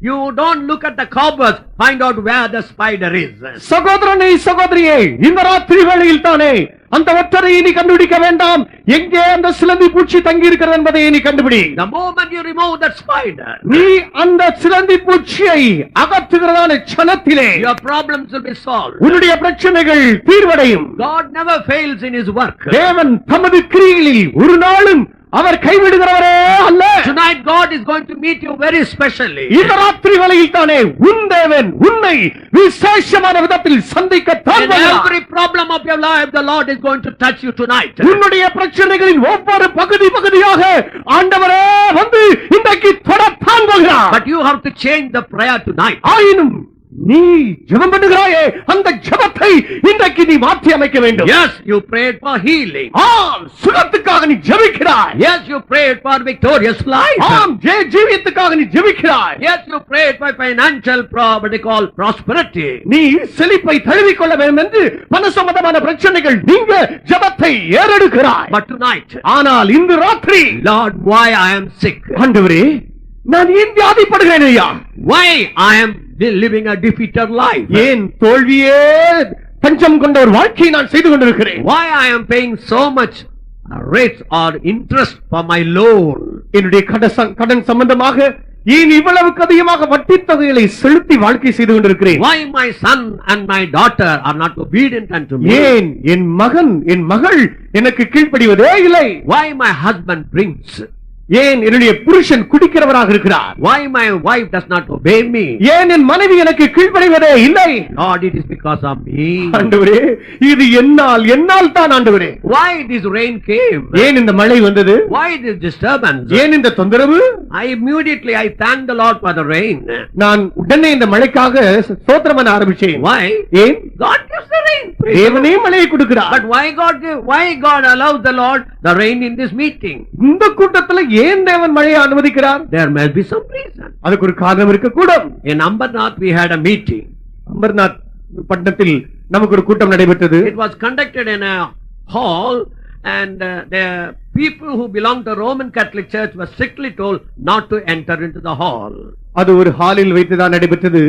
you don't look at the cobwebs, find out where the spider is. சகோதரனே, சகோதரியே, இந்த ராத்திரி வேளையில் தானே அந்த ஒற்றரை நீ கண்டுபிடிக்க வேண்டாம், எங்கே அந்த சிலந்தி பூச்சி தங்கி இருக்கிறது என்பதை நீ கண்டுபிடி. The moment you remove that spider, நீ அந்த சிலந்தி பூச்சியை அகற்றுகிறதான க்ஷணத்திலே your problems will be solved. உன்னுடைய பிரச்சனைகள் தீர்வடையும். God never fails in his work. தேவன் தமது கிரியைகளில் ஒரு நாளும் அவர் கைவிடுகிறவரே அல்ல. Tonight God is going to meet you very specially. இந்த ராத்திரி வேளையில் தானே உன் தேவன் உன்னை விசேஷமான விதத்தில் சந்திக்க In every problem of your life, the Lord is going to touch you tonight. உன்னுடைய பிரச்சனைகளின் ஒவ்வொரு பகுதியாக ஆண்டவரே வந்து இன்றைக்கு தொடத்தான் போகிறார். But you have to change the prayer tonight. ஆயினும் நீ ஜெபம் பண்ணுகிறாயே, அந்த ஜெபத்தை இன்றைக்கு நீ மாற்றி அமைக்க வேண்டும். Yes, you prayed for healing. ஆம், சுகத்துக்காக நீ ஜெபிக்கிறாய். Yes, you prayed for victorious life. ஆம், ஜீவியத்துக்காக நீ ஜெபிக்கிறாய். Yes, you prayed for financial prosperity. நீ செழிப்பை தழுவிக் கொள்ள வேண்டும் என்று பண சம்பந்தமான பிரச்சனைகள் நீங்க ஜெபத்தை ஏறெடுக்கிறாய். But tonight, ஆனால் இந்த ராத்திரி, Lord, why I am sick? ஆண்டவரே, நான் ஏன் வியாதிப்படுகிறேன் ஐயா? Why I am living a defeated life? ஏன் தோல்வியே பஞ்சம் கொண்ட ஒரு வாழ்க்கையை நான் செய்து கொண்டிருக்கிறேன்? Why I am paying so much rates or interest for my loan? என்னுடைய கடன் சம்பந்தமாக ஏன் இவ்வளவுக்கு அதிகமாக வட்டி தொகைகளை செலுத்தி வாழ்க்கை செய்து கொண்டிருக்கிறேன்? Why my son and my daughter are not obedient unto me? ஏன் என் மகன் என் மகள் எனக்கு கீழ்ப்படிவதே இல்லை? Why my husband drinks? ஏன் என்னுடைய புருஷன் குடிக்கிறவராக இருக்கிறார்? Why my wife does not obey me? ஏன் என் மனைவி எனக்கு கீழ்ப்படிவதே இல்லை? Lord, it is because of me. ஆண்டவரே, இது என்னால் தான் ஆண்டவரே. Why this rain came? ஏன் இந்த மழை வந்தது? Why this disturbance? ஏன் இந்த தொந்தரவு? I thank the Lord for the rain. நான் உடனே இந்த மழைக்காக ஸ்தோத்திரம் பண்ண ஆரம்பிச்சேன். Why? ஏன்? God gives the rain. தேவனே மழையை கொடுக்கிறார். But why God allows the Lord the rain in this meeting? இந்த கூட்டத்தில் ஏன் தேவன் மழையை அனுமதிக்கிறார்? There must be some reason. அதுக்கு ஒரு காரணம் இருக்கக்கூடும். In Ambernath we had a meeting. Amarnath பட்டணத்தில் நமக்கு ஒரு கூட்டம் நடைபெற்றது. It was conducted in a hall, and the people who belonged to the Roman Catholic Church were strictly told not to enter into the hall. அது ஒரு ஹாலில் வைத்துதான் நடைபெற்றது.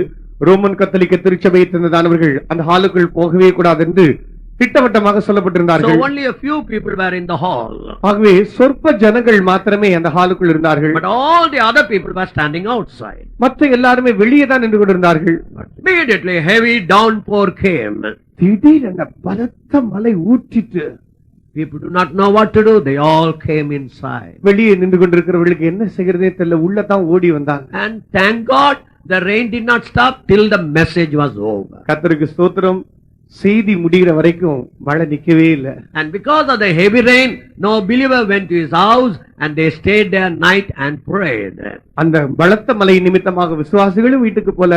ரோமன் கத்தோலிக்க திருச்சபையை சேர்ந்தவர்கள் அந்த ஹாலுக்குள் போகவே கூடாது என்று திட்டவட்டமாக சொல்லப்பட்டிருந்தார்கள். So only a few people were in the hall. ஆகவே சொற்ப ஜனங்கள் மாத்திரமே அந்த ஹாலுக்குள் இருந்தார்கள். But all the other people were standing outside. மற்ற எல்லாருமே வெளியே தான் நின்று கொண்டிருந்தார்கள். Immediately heavy downpour came. திடீரென பலத்த மழை ஊற்றிட்டு People do not know what to do. They all came inside. வெளியே நின்று கொண்டிருக்கிறவர்களுக்கு என்ன செய்கிறதே தெரியல, உள்ளதான் ஓடி வந்தாங்க. And thank God the rain did not stop till the message was over. கர்த்தருக்கு ஸ்தோத்திரம், செய்தி முடிகிற வரைக்கும் மழை நிக்கவே இல்ல. And because of the heavy rain, no believer went to his house and they stayed there night and prayed. அந்த பலத்த மழை நிமித்தமாக விசுவாசிகளும் வீட்டுக்கு போல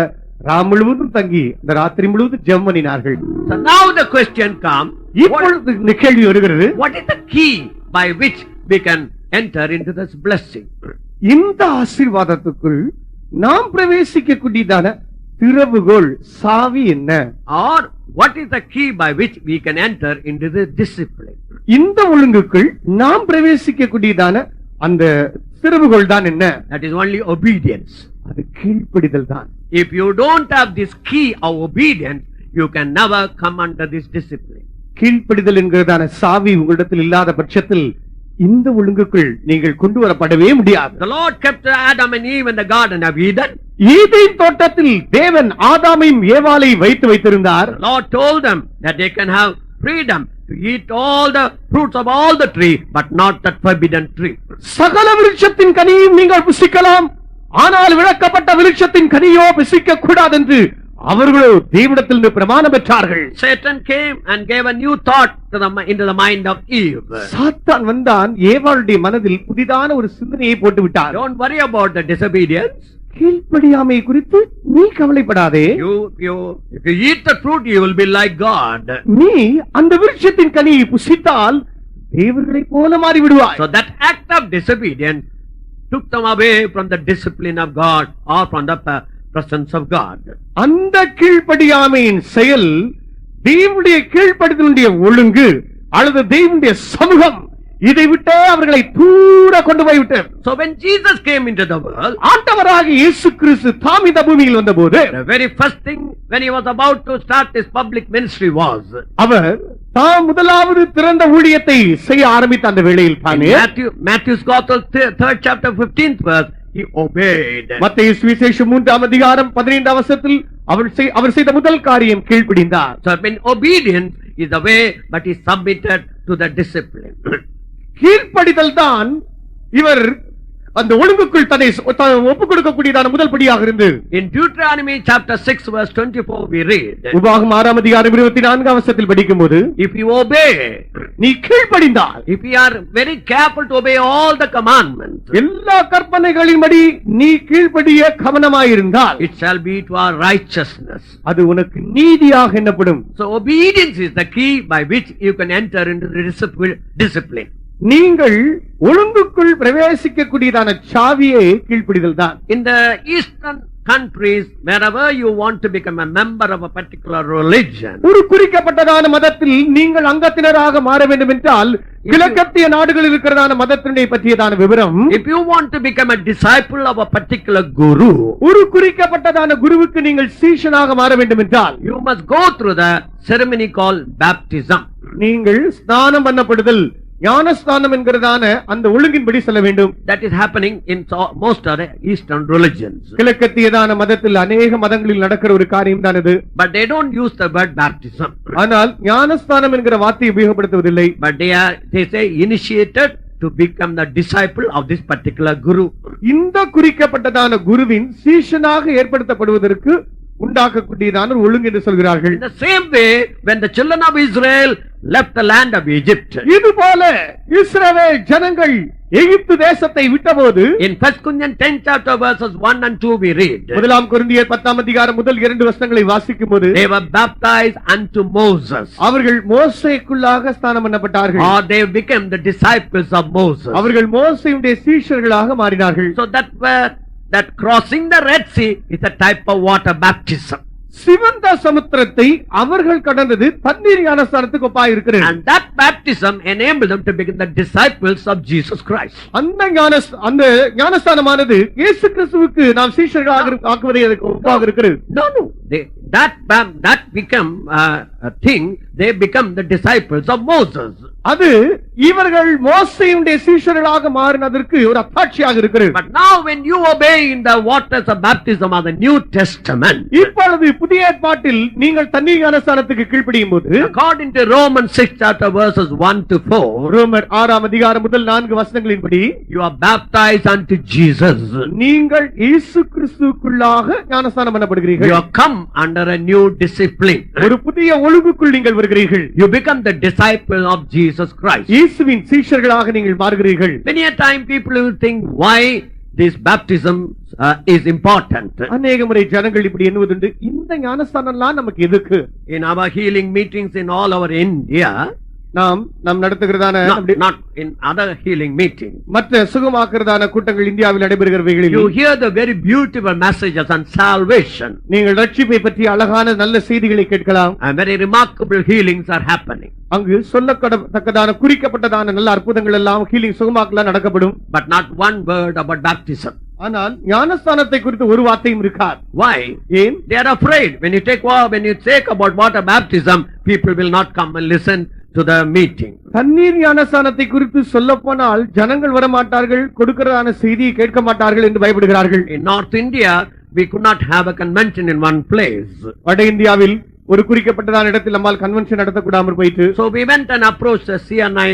முழுவதும் தங்கி அந்த ராத்திரி முழுவதும் ஜெபம் பண்ணினார்கள். So now the question comes, இப்பொழுது இந்த கேள்வி வருகிறது, what is the key by which we can enter into this blessing? இந்த ஆசீர்வாதத்துக்குள் நாம் பிரவேசிக்க கூடியதான திறவுகோல் சாவி என்ன? Or what is the key by which we can enter into the discipline? இந்த ஒழுங்குக்குள் நாம் பிரவேசிக்க கூடியதான அந்த திறவுகோல் தான் என்ன? That is only obedience. அது கீழ்ப்படிதல் தான். If you don't have this key of obedience, you can never come under this discipline. கீழ்ப்படிதல் என்கிறதான சாவி உங்களிடத்தில் இல்லாத பட்சத்தில் இந்த ஒழுங்குக்குள் நீங்கள் கொண்டு வரப்படவே முடியாது. The Lord kept Adam and Eve in the garden of Eden. ஈதேன் தோட்டத்தில் தேவன் ஆதாமையும் ஏவாளையும் வைத்திருந்தார். The Lord told them that they can have freedom to eat all the fruits of all the tree, but not that forbidden tree. சகல விருட்சத்தின் கனியும் நீங்கள் புசிக்கலாம், ஆனால் விளக்கப்பட்ட விருட்சத்தின் கனியோ புசிக்க கூடாது என்று அவர்களோ தேவனிடத்தில் பிரமாணம் பெற்றார்கள். Satan came and gave a new thought into the mind of Eve. சாத்தான் வந்தான், ஏவாளுடைய மனதில் புதிதான ஒரு சிந்தனையை போட்டு விட்டார். Don't worry about the disobedience. கீழ்ப்படியாமை குறித்து நீ கவலைப்படாதே. If you eat the fruit, you will be like God. நீ அந்த விருட்சத்தின் கனியை புசித்தால் தேவர்களை போல மாறி விடுவாய். So that act of disobedience took them away from the discipline of God or from the presence of God. அந்த கீழ்ப்படியாமையின் செயல் தேவனுடைய கீழ்ப்படிதலுடைய ஒழுங்கு அல்லது தேவனுடைய சமூகம் இதை விட்டே அவர்களை தூர கொண்டு போய் விட்டார். So when Jesus came into the world, ஆண்டவராகிய இயேசு கிறிஸ்து தாம் இந்த பூமியில் வந்தபோது the very first thing when he was about to start his public ministry was, அவர் தாம் முதலாவது திறந்த ஊழியத்தை செய்ய ஆரம்பித்த அந்த வேளையில் தானே Matthew's Gospel 3rd chapter 15th verse, he obeyed. மத்தேயு சுவிசேஷம் 3ஆம் அதிகாரம் 15ஆம் வசனத்தில் அவர் செய்த முதல் காரியம் கீழ்ப்படிந்தார். So when obedience is the way, but he submitted to the discipline. கீழ்ப்படிதல் தான் இவர் அந்த ஒழுங்குக்குள் தன்னை ஒப்புக் கொடுக்கக்கூடியதான முதல் படியாக இருந்தது. In Deuteronomy chapter 6 verse 24 we read, உபாகமம் 6ஆம் அதிகாரம் 24ஆம் வசனத்தில் படிக்கும்போது, if you obey, நீ கீழ்ப்படிந்தால், if you are very careful to obey all the commandments, எல்லா கற்பனைகளின்படி நீ கீழ்ப்படிய கவனமாயிருந்தால், it shall be to our righteousness. அது உனக்கு நீதியாக எண்ணப்படும். So obedience is the key by which you can enter into the discipline. நீங்கள் ஒழுங்குக்குள் பிரவேசிக்க கூடியதான சாவியே கீழ்ப்படிதல் தான். In the eastern countries, wherever you want to become a member of a particular religion, ஒரு குறிக்கப்பட்டதான மதத்தில் நீங்கள் அங்கத்தினராக மாற வேண்டும் என்றால் கிழக்கத்திய நாடுகளில் இருக்கிறதான மதத்தினை பற்றியதான விவரம், if you want to become a disciple of a particular guru, ஒரு குறிக்கப்பட்டதான குருவுக்கு நீங்கள் சீஷனாக மாற வேண்டும் என்றால் you must go through the ceremony called baptism. நீங்கள் ஸ்நானம் பண்ணப்படுதல், ஞானஸ்நானம் என்கிறதான அந்த ஒழுங்கின்படி செல்ல வேண்டும். That is happening in most of the eastern religions. கிழக்கத்தியதான மதத்தில் அநேக மதங்களில் நடக்கிற ஒரு காரியம் தான் இது. But they don't use the word baptism. ஆனால் ஞானஸ்நானம் என்கிற வார்த்தையை உபயோகப்படுத்துவதில்லை. But they say initiated to become the disciple of this particular guru. இந்த குறிக்கப்பட்டதான குருவின் சீஷனாக ஏற்படுத்தப்படுவதற்கு உண்டாக்கக்கூடியதான ஒரு ஒழுங்கு என்று சொல்கிறார்கள். In the same way, when the children of Israel left the land of Egypt, இதுபோல இஸ்ரவேல் ஜனங்கள் எகிப்து தேசத்தை விட்டபோது, in 1 Corinthians 10 chapter verses 1 and 2 we read, முதலாம் கொரிந்தியர் 10ஆம் அதிகாரம் முதல் 2 வசனங்களை வாசிக்கும்போது, they were baptized unto Moses, அவர்கள் மோசேக்குள்ளாக ஸ்நானம் பண்ணப்பட்டார்கள், or they became the disciples of Moses. அவர்கள் மோசேயுடைய சீஷர்களாக மாறினார்கள். So that crossing the Red Sea is a type of water baptism. சிவந்த சமுத்திரத்தை அவர்கள் கடந்தது தண்ணீர் ஞானஸ்நானத்துக்கு ஒப்பாய் இருக்கிறது. And that baptism enabled them to become the disciples of Jesus Christ. அந்த ஞானஸ்நானமானது இயேசு கிறிஸ்துவுக்கு நாம் சீஷர்களாக ஆக்குவதை ஒப்பாக இருக்கிறது. No, that become a thing. They become the disciples of Moses. அது இவர்கள் மோசேயுடைய சீஷர்களாக மாறினதற்கு ஒரு அத்தாட்சியாக இருக்கிறது. But now when you obey in the waters of baptism of the New Testament, இப்பொழுது புதிய ஏற்பாட்டில் நீங்கள் தண்ணீர் ஞானஸ்நானத்துக்கு கீழ்ப்படியும் போது, according to Romans 6 chapter verses 1 to 4, ரோமர் 6 அதிகாரம் முதல் 4 வசனங்களின்படி, you are baptized unto Jesus. நீங்கள் இயேசு கிறிஸ்துவுக்குள்ளாக ஞானஸ்நானம் பண்ணப்படுகிறீர்கள். You have come under a new discipline. ஒரு புதிய ஒழுங்குக்குள் நீங்கள் வருகிறீர்கள். You become the disciple of Jesus Christ. இயேசுவின் சீஷர்களாக நீங்கள் மாறுகிறீர்கள். Many a time people will think why this baptism is important. அநேக முறை ஜனங்கள் இப்படி எண்ணுவதுண்டு, இந்த ஞானஸ்நானம்லாம் நமக்கு எதுக்கு? In our healing meetings in all over India, நாம் நடத்துகிறதான not in other healing meetings, மற்ற சுகமாக்குறதான கூட்டங்கள் இந்தியாவில் நடைபெறுகிறவைகளில் you hear the very beautiful messages on salvation, நீங்கள் ரட்சிப்பை பற்றி அழகான நல்ல செய்திகளை கேட்கலாம். and very remarkable healings are happening, அங்கு சொல்லத்தக்கதான குறிக்கப்பட்டதான நல்ல அற்புதங்கள் எல்லாம் healing சுகமாக்கலாம் நடக்கப்படும். but not one word about baptism. ஆனால் ஞானஸ்தானத்தை குறித்து ஒரு வார்த்தையும் இருக்காது. Why? ஏன்? They are afraid when you take about water baptism, people will not come and listen to the meeting. தண்ணீர் ஞானஸ்தானத்தை குறித்து சொல்ல போனால் ஜனங்கள் வரமாட்டார்கள், கொடுக்கிறதான செய்தியை கேட்க மாட்டார்கள் என்று பயப்படுகிறார்கள். In North India, we could not have a convention in one place. வட இந்தியாவில் ஒரு குறிக்கப்பட்டதான இடத்தில் நம்மால் கன்வென்ஷன் நடத்தக்கூடாமல் போயிட்டு, So we went and approached the CNI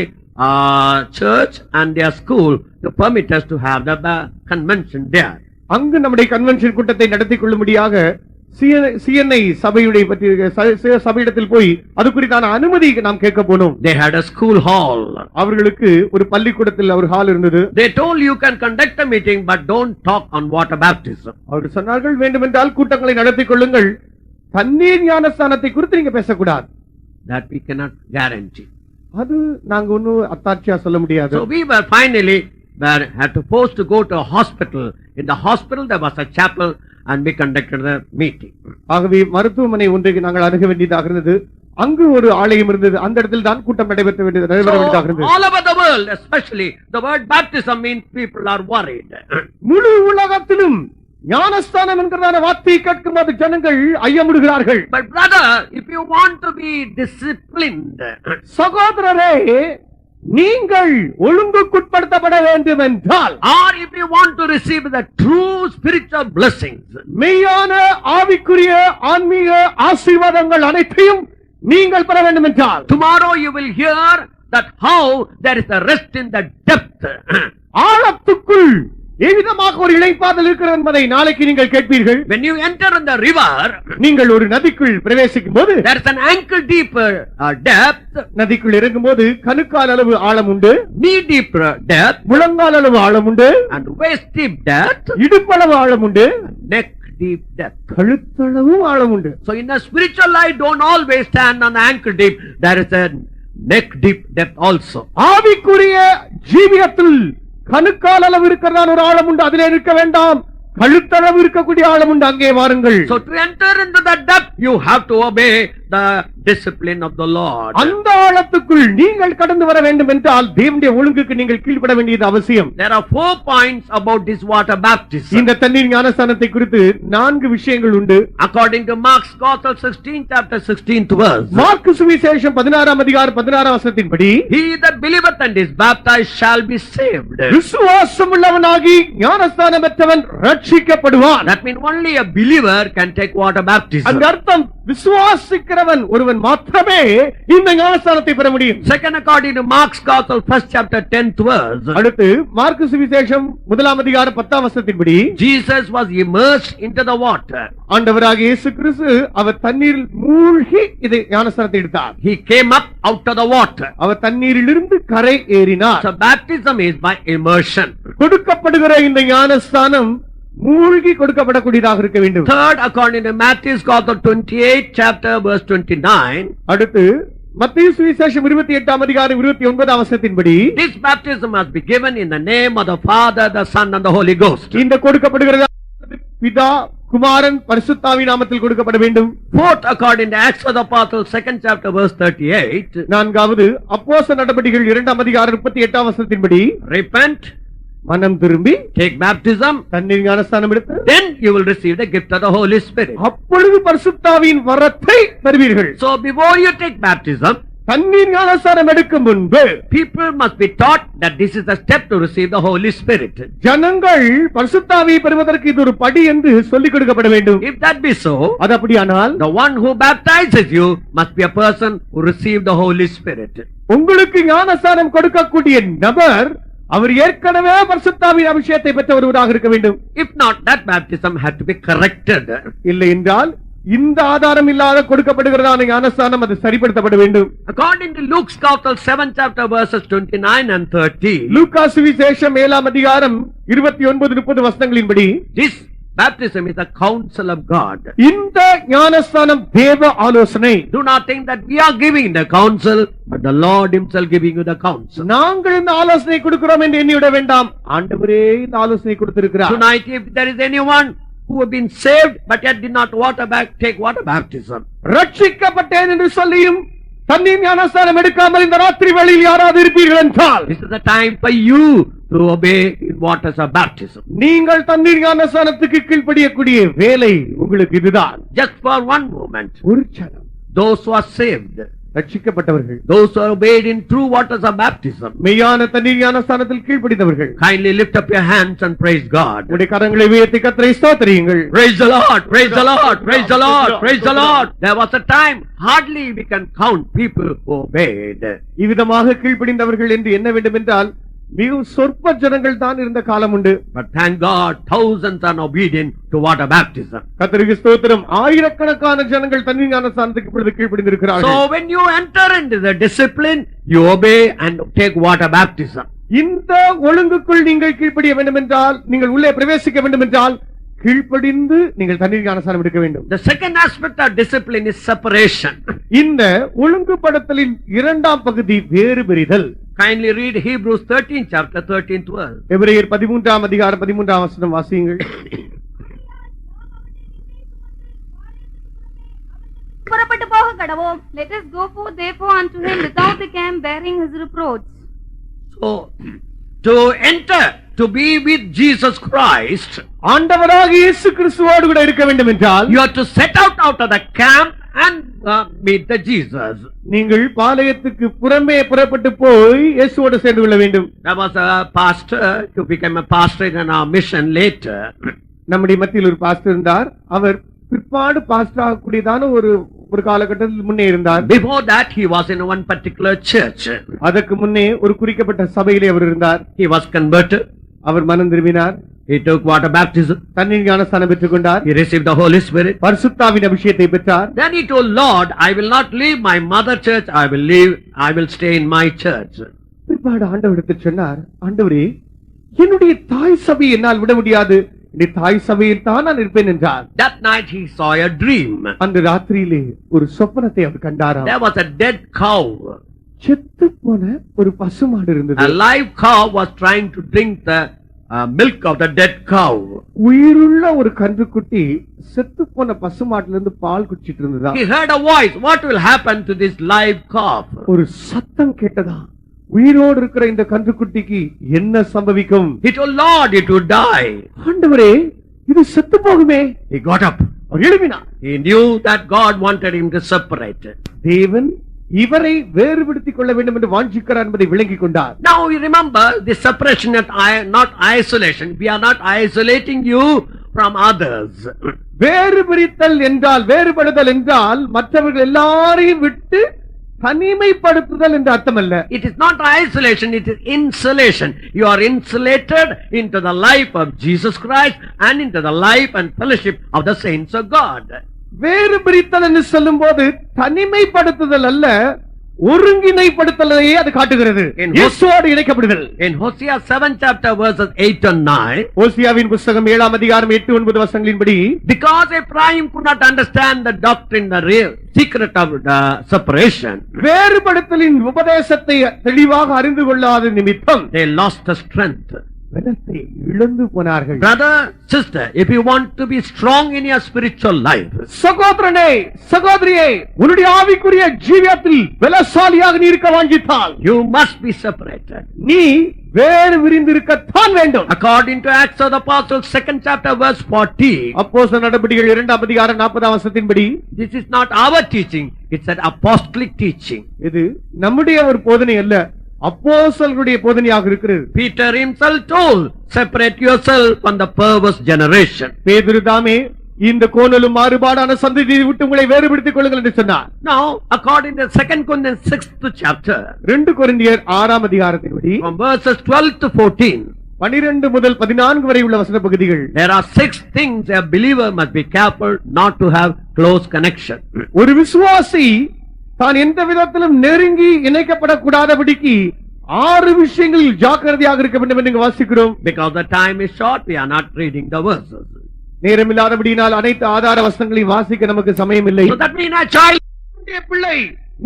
church and their school to permit us to have the convention there. அங்கு நம்முடைய convention கூட்டத்தை நடத்தி கொள்ளும்படியாக சிஎன்ஐ சபையுடைய பற்றி சபையிடத்தில் போய் அது குறித்தான அனுமதி நாம் கேட்க போனோம். They had a school hall. அவர்களுக்கு ஒரு பள்ளிக்கூடத்தில் ஒரு ஹால் இருந்தது. They told you can conduct a meeting but don't talk on water baptism. அவர்கள் சொன்னார்கள், வேண்டுமென்றால் கூட்டங்களை நடத்திக் கொள்ளுங்கள், தண்ணீர் ஞானஸ்தானத்தை குறித்து நீங்க பேசக்கூடாது. That we cannot guarantee. அது நாங்க ஒன்னும் அத்தாட்சியா சொல்ல முடியாது. So we were finally had to forced to go to a hospital. In the hospital there was a chapel and we conducted the meeting. ஆகவே மருத்துவமனை ஒன்றுக்கு நாங்கள் அணுக வேண்டியதாக இருந்தது. அங்கு ஒரு ஆலயம் இருந்தது. அந்த இடத்தில் தான் கூட்டம் நடைபெற வேண்டியதாக இருந்தது. All over the world, especially the word baptism means people are worried. முழு உலகத்திலும் ஞானஸ்தானம் என்கிறதான வார்த்தையை கேட்கும் போது ஜனங்கள் ஐயமுடுகிறார்கள். But brother, if you want to be disciplined, சகோதரரே, நீங்கள் ஒழுங்குக்குட்படுத்தப்பட வேண்டும் என்றால், or if you want to receive the true spiritual blessings, மெய்யான ஆவிக்குரிய ஆன்மீக ஆசீர்வாதங்கள் அனைத்தையும் நீங்கள் பெற வேண்டும் என்றால், tomorrow you will hear that how there is a rest in the depth. ஆழத்துக்குள் எவ்விதமாக ஒரு இளைப்பாறுதல் இருக்கிறது என்பதை நாளைக்கு நீங்கள் கேட்பீர்கள். When you enter in the river, நீங்கள் ஒரு நதிக்குள் பிரவேசிக்கும் போது there is an ankle deep depth, நதிக்குள் இறங்கும் போது கணுக்கால் அளவு ஆழம் உண்டு, knee deep depth, முழங்கால் அளவு ஆழம் உண்டு, and waist deep depth, இடுப்பளவு ஆழம் உண்டு, neck deep depth. கழுத்தளவும் ஆழம் உண்டு. So in the spiritual life, don't always stand on the ankle deep. There is a neck deep depth also. ஆவிக்குரிய ஜீவியத்தில் கணுக்கால் அளவு இருக்கிறதான ஒரு ஆழம் உண்டு, அதிலே இருக்க வேண்டாம். கழுத்தளவு இருக்கக்கூடிய ஆழம் உண்டு, அங்கே வாருங்கள். So to enter into that depth, you have to obey the discipline of the Lord. அந்த ஆழத்துக்குள் நீங்கள் கடந்து வர வேண்டும் என்றால் தேவனுடைய ஒழுங்குக்கு நீங்கள் கீழ்ப்பட வேண்டியது அவசியம். There are 4 points about this water baptism. இந்த தண்ணீர் ஞானஸ்தானத்தை குறித்து 4 விஷயங்கள் உண்டு. According to Mark's Gospel 16 chapter 16th verse, mark சுவிசேஷம் 16 அதிகாரம் 16 வசனத்தின்படி, he that believeth and is baptized shall be saved. விசுவாசம் உள்ளவனாகி ஞானஸ்தானம் பெற்றவன் ரட்சிக்கப்படுவான். That means only a believer can take water baptism. அந்த அர்த்தம் விசுவாசிக்கிறவன் ஒருவன் மாத்திரமே இந்த ஞானஸ்தானத்தை பெற முடியும். Second, according to Mark's Gospel 1st chapter 10th verse, அடுத்து மார்க்கு சுவிசேஷம் 1 அதிகாரம் 10 வசனத்தின்படி, Jesus was immersed into the water. ஆண்டவராகிய இயேசு கிறிஸ்து அவர் தண்ணீரில் மூழ்கி இது ஞானஸ்தானத்தை எடுத்தார். He came up out of the water. அவர் தண்ணீரிலிருந்து கரை ஏறினார். So baptism is by immersion. கொடுக்கப்படுகிற இந்த ஞானஸ்தானம் மூழ்கி கொடுக்கப்படக்கூடியதாக இருக்க வேண்டும். Third, according to Matthew's Gospel 28 chapter verse 29, அடுத்து மத்தேயு சுவிசேஷம் 28 அதிகாரம் 29 வசனத்தின்படி, this baptism must be given in the name of the Father, the Son and the Holy Ghost. இந்த கொடுக்கப்படுகிறது பிதா, குமாரன், பரிசுத்தாவி நாமத்தில் கொடுக்கப்பட வேண்டும். Fourth, according to Acts of the Apostles 2nd chapter verse 38, நான்காவது அப்போஸ்தலர் நடபடிகள் 2 அதிகாரம் 38 வசனத்தின்படி, repent, மனம் திரும்பி take baptism, தண்ணீர் ஞானஸ்தானம் எடுத்து then you will receive the gift of the Holy Spirit. அப்பொழுது பரிசுத்தாவியின் வரத்தை பெறுவீர்கள். So before you take baptism, தண்ணீர் ஞானஸ்நானம் எடுக்கும் முன்பு people must be taught that this is the step to receive the Holy Spirit. ஜனங்கள் பரிசுத்த ஆவியை பெறுவதற்கு இது ஒரு படி என்று சொல்லிக் கொடுக்கப்பட வேண்டும். If that be so, அது அப்படியானால் the one who baptizes you must be a person who received the Holy Spirit. உங்களுக்கு ஞானஸ்நானம் கொடுக்கக்கூடிய நபர் அவர் ஏற்கனவே பரிசுத்த ஆவியின் அபிஷேகத்தை பெற்ற ஒருவராக இருக்க வேண்டும். If not, that baptism had to be corrected. இல்லை என்றால் இந்த ஆதாரம் இல்லாத கொடுக்கப்படுகிறதான ஞானஸ்நானம் அது சரிப்படுத்தப்பட வேண்டும். According to Luke's Gospel 7th chapter verses 29 and 30, லூக்கா சுவிசேஷம் 7ஆம் அதிகாரம் 29-30 வசனங்களின்படி this baptism is the counsel of God. இந்த ஞானஸ்நானம் தேவ ஆலோசனை. Do not think that we are giving the counsel, but the Lord himself giving you the counsel. நாங்கள் இந்த ஆலோசனை கொடுக்கிறோம் என்று எண்ணிவிட வேண்டாம். ஆண்டவரே இந்த ஆலோசனை கொடுத்திருக்கிறார். Tonight, if there is anyone who have been saved but yet did not take water baptism, ரட்சிக்கப்பட்டேன் என்று சொல்லியும் தண்ணீர் ஞானஸ்நானம் எடுக்காமல் இந்த ராத்திரி வேளையில் யாராவது இருப்பீர்கள் என்றால், this is the time for you to obey in waters of baptism. நீங்கள் தண்ணீர் ஞானஸ்நானத்துக்கு கீழ்ப்படியக்கூடிய வேலை உங்களுக்கு இதுதான். Just for one moment, ஒரு க்ஷணம். those who are saved, ரட்சிக்கப்பட்டவர்கள், those who are obeyed in true waters of baptism, மெய்யான தண்ணீர் ஞானஸ்நானத்தில் கீழ்ப்படிந்தவர்கள், kindly lift up your hands and praise God. உங்களுடைய கரங்களை உயர்த்தி கர்த்தரை ஸ்தோத்திரியுங்கள். Praise the Lord, praise the Lord, praise the Lord, praise the Lord. There was a time hardly we can count people who obeyed. இவ்விதமாக கீழ்ப்படிந்தவர்கள் என்று என்ன வேண்டும் என்றால் மிகவும் சொற்ப ஜனங்கள் தான் இருந்த காலம் உண்டு. But thank God, thousands are obedient to water baptism. கர்த்தருக்கு ஸ்தோத்திரம். ஆயிரக்கணக்கான ஜனங்கள் தண்ணீர் ஞானஸ்நானத்துக்கு இப்பொழுது கீழ்ப்படிந்திருக்கிறார்கள். So when you enter into the discipline, you obey and take water baptism. இந்த ஒழுங்குக்குள் நீங்கள் கீழ்ப்படிய வேண்டும் என்றால், நீங்கள் உள்ளே பிரவேசிக்க வேண்டும் என்றால் கீழ்ப்படிந்து நீங்கள் தண்ணீர் ஞானஸ்நானம் எடுக்க வேண்டும். The second aspect of discipline is separation. இந்த ஒழுங்குபடுத்தலின் இரண்டாம் பகுதி வேறுபிரிதல். Kindly read Hebrews 13 chapter 13-12. எபிரேயர் 13ஆம் அதிகாரம் 13ஆம் வசனம் வாசியுங்கள். புறப்பட்டு போக கடவோம். Let us go forth therefore unto him without the camp, bearing his reproach. So to enter, to be with Jesus Christ, ஆண்டவராக இயேசு கிறிஸ்துவோடு கூட இருக்க வேண்டும் என்றால் you have to set out of the camp and meet the Jesus. நீங்கள் பாளையத்துக்கு புறமே புறப்பட்டு போய் இயேசுவோடு சேர்ந்து கொள்ள வேண்டும். There was a pastor who became a pastor in our mission later. நம்முடைய மத்தியில் ஒரு பாஸ்டர் இருந்தார். அவர் பிற்பாடு பாஸ்டர் ஆகக்கூடியதான ஒரு காலகட்டத்தில் முன்னே இருந்தார். Before that he was in one particular church. அதற்கு முன்னே ஒரு குறிக்கப்பட்ட சபையிலே அவர் இருந்தார். He was converted. அவர் மனம் திரும்பினார். He took water baptism. தண்ணீர் ஞானஸ்நானம் பெற்றுக் கொண்டார். He received the Holy Spirit. பரிசுத்த ஆவியின் அபிஷேகத்தை பெற்றார். Then he told Lord, I will not leave my mother church. I will stay in my church. பிற்பாடு ஆண்டவரிடத்தில் சொன்னார், ஆண்டவரே, என்னுடைய தாய் சபையை என்னால் விட முடியாது. இந்த தாய் சபையில் தான் நான் இருப்பேன் என்றார். That night he saw a dream. அந்த ராத்திரியிலே ஒரு சொப்பனத்தை அவர் கண்டாராம். There was a dead cow. செத்து போன ஒரு பசுமாடு இருந்தது. A live cow was trying to drink the milk of the dead cow. உயிருள்ள ஒரு கன்றுக்குட்டி செத்து போன பசுமாட்டிலிருந்து பால் குடிச்சிட்டு இருந்ததா. He heard a voice. What will happen to this live calf? ஒரு சத்தம் கேட்டதா. உயிரோடு இருக்கிற இந்த கன்றுக்குட்டிக்கு என்ன சம்பவிக்கும்? He told Lord it would die. ஆண்டவரே, இது செத்து போகுமே. He got up. Our எழும்பினார். He knew that God wanted him to separate. தேவன் இவரை வேறுபடுத்திக் கொள்ள வேண்டும் என்று வாஞ்சிக்கிறார் என்பதை விளங்கிக் கொண்டார். Now you remember the separation, not isolation. We are not isolating you from others. வேறுபிரித்தல் என்றால், வேறுபடுதல் என்றால் மற்றவர்கள் எல்லாரையும் விட்டு தனிமைப்படுத்துதல் என்று அர்த்தமல்ல. It is not isolation, it is insulation. You are insulated into the life of Jesus Christ and into the life and fellowship of the saints of God. வேறுபிரித்தல் என்று சொல்லும் போது தனிமைப்படுத்துதல் அல்ல, ஒருங்கிணைப்படுத்தலையே அது காட்டுகிறது. இயேசுவோடு இணைக்கப்படுதல். In Hosea 7 chapter verses 8 and 9, ஓசியாவின் புத்தகம் 7ஆம் அதிகாரம் 8-9 வசனங்களின்படி, because Ephraim could not understand the doctrine, the real secret of the separation, வேறுபடுத்தலின் உபதேசத்தை தெளிவாக அறிந்து கொள்ளாத நிமித்தம் they lost the strength. பலத்தை இழந்து போனார்கள். Brother, sister, if you want to be strong in your spiritual life, சகோதரனே சகோதரியே, உன்னுடைய ஆவிக்குரிய ஜீவியத்தில் பலசாலியாக நீ இருக்க வாஞ்சித்தால் you must be separated. நீ வேறு விரிந்திருக்கத்தான் வேண்டும். According to Acts of the Apostles, 2nd chapter, verse 40, அப்போஸ்தலர் நடபடிகள் 2ஆம் அதிகாரம் 40ஆம் வசனத்தின்படி, this is not our teaching, it's an apostolic teaching. இது நம்முடைய ஒரு போதனை அல்ல, அப்போஸ்தலர்களுடைய போதனையாக இருக்கிறது. Peter himself told, separate yourself from the perverse generation. பேதுரு தாமே இந்த கோணலும் மாறுபாடான சந்ததியை விட்டு உங்களை வேறுபடுத்திக் கொள்ளுங்கள் என்று சொன்னார். Now, according to 2 Corinthians 6th chapter, 2 கொரிந்தியர் 6ஆம் அதிகாரத்தின்படி from verses 12 to 14, 12 முதல் 14 வரை உள்ள வசன பகுதிகள், there are 6 things a believer must be careful not to have close connection. ஒரு விசுவாசி தான் எந்த விதத்திலும் நெருங்கி இணைக்கப்படக்கூடாதபடிக்கு 6 விஷயங்களில் ஜாக்கிரதையாக இருக்க வேண்டும் என்று வாசிக்கிறோம். Because the time is short, we are not reading the verses. நேரமில்லாதபடியினால் அனைத்து ஆதார வசனங்களையும் வாசிக்க நமக்கு சமயம் இல்லை. So that means a child, பிள்ளை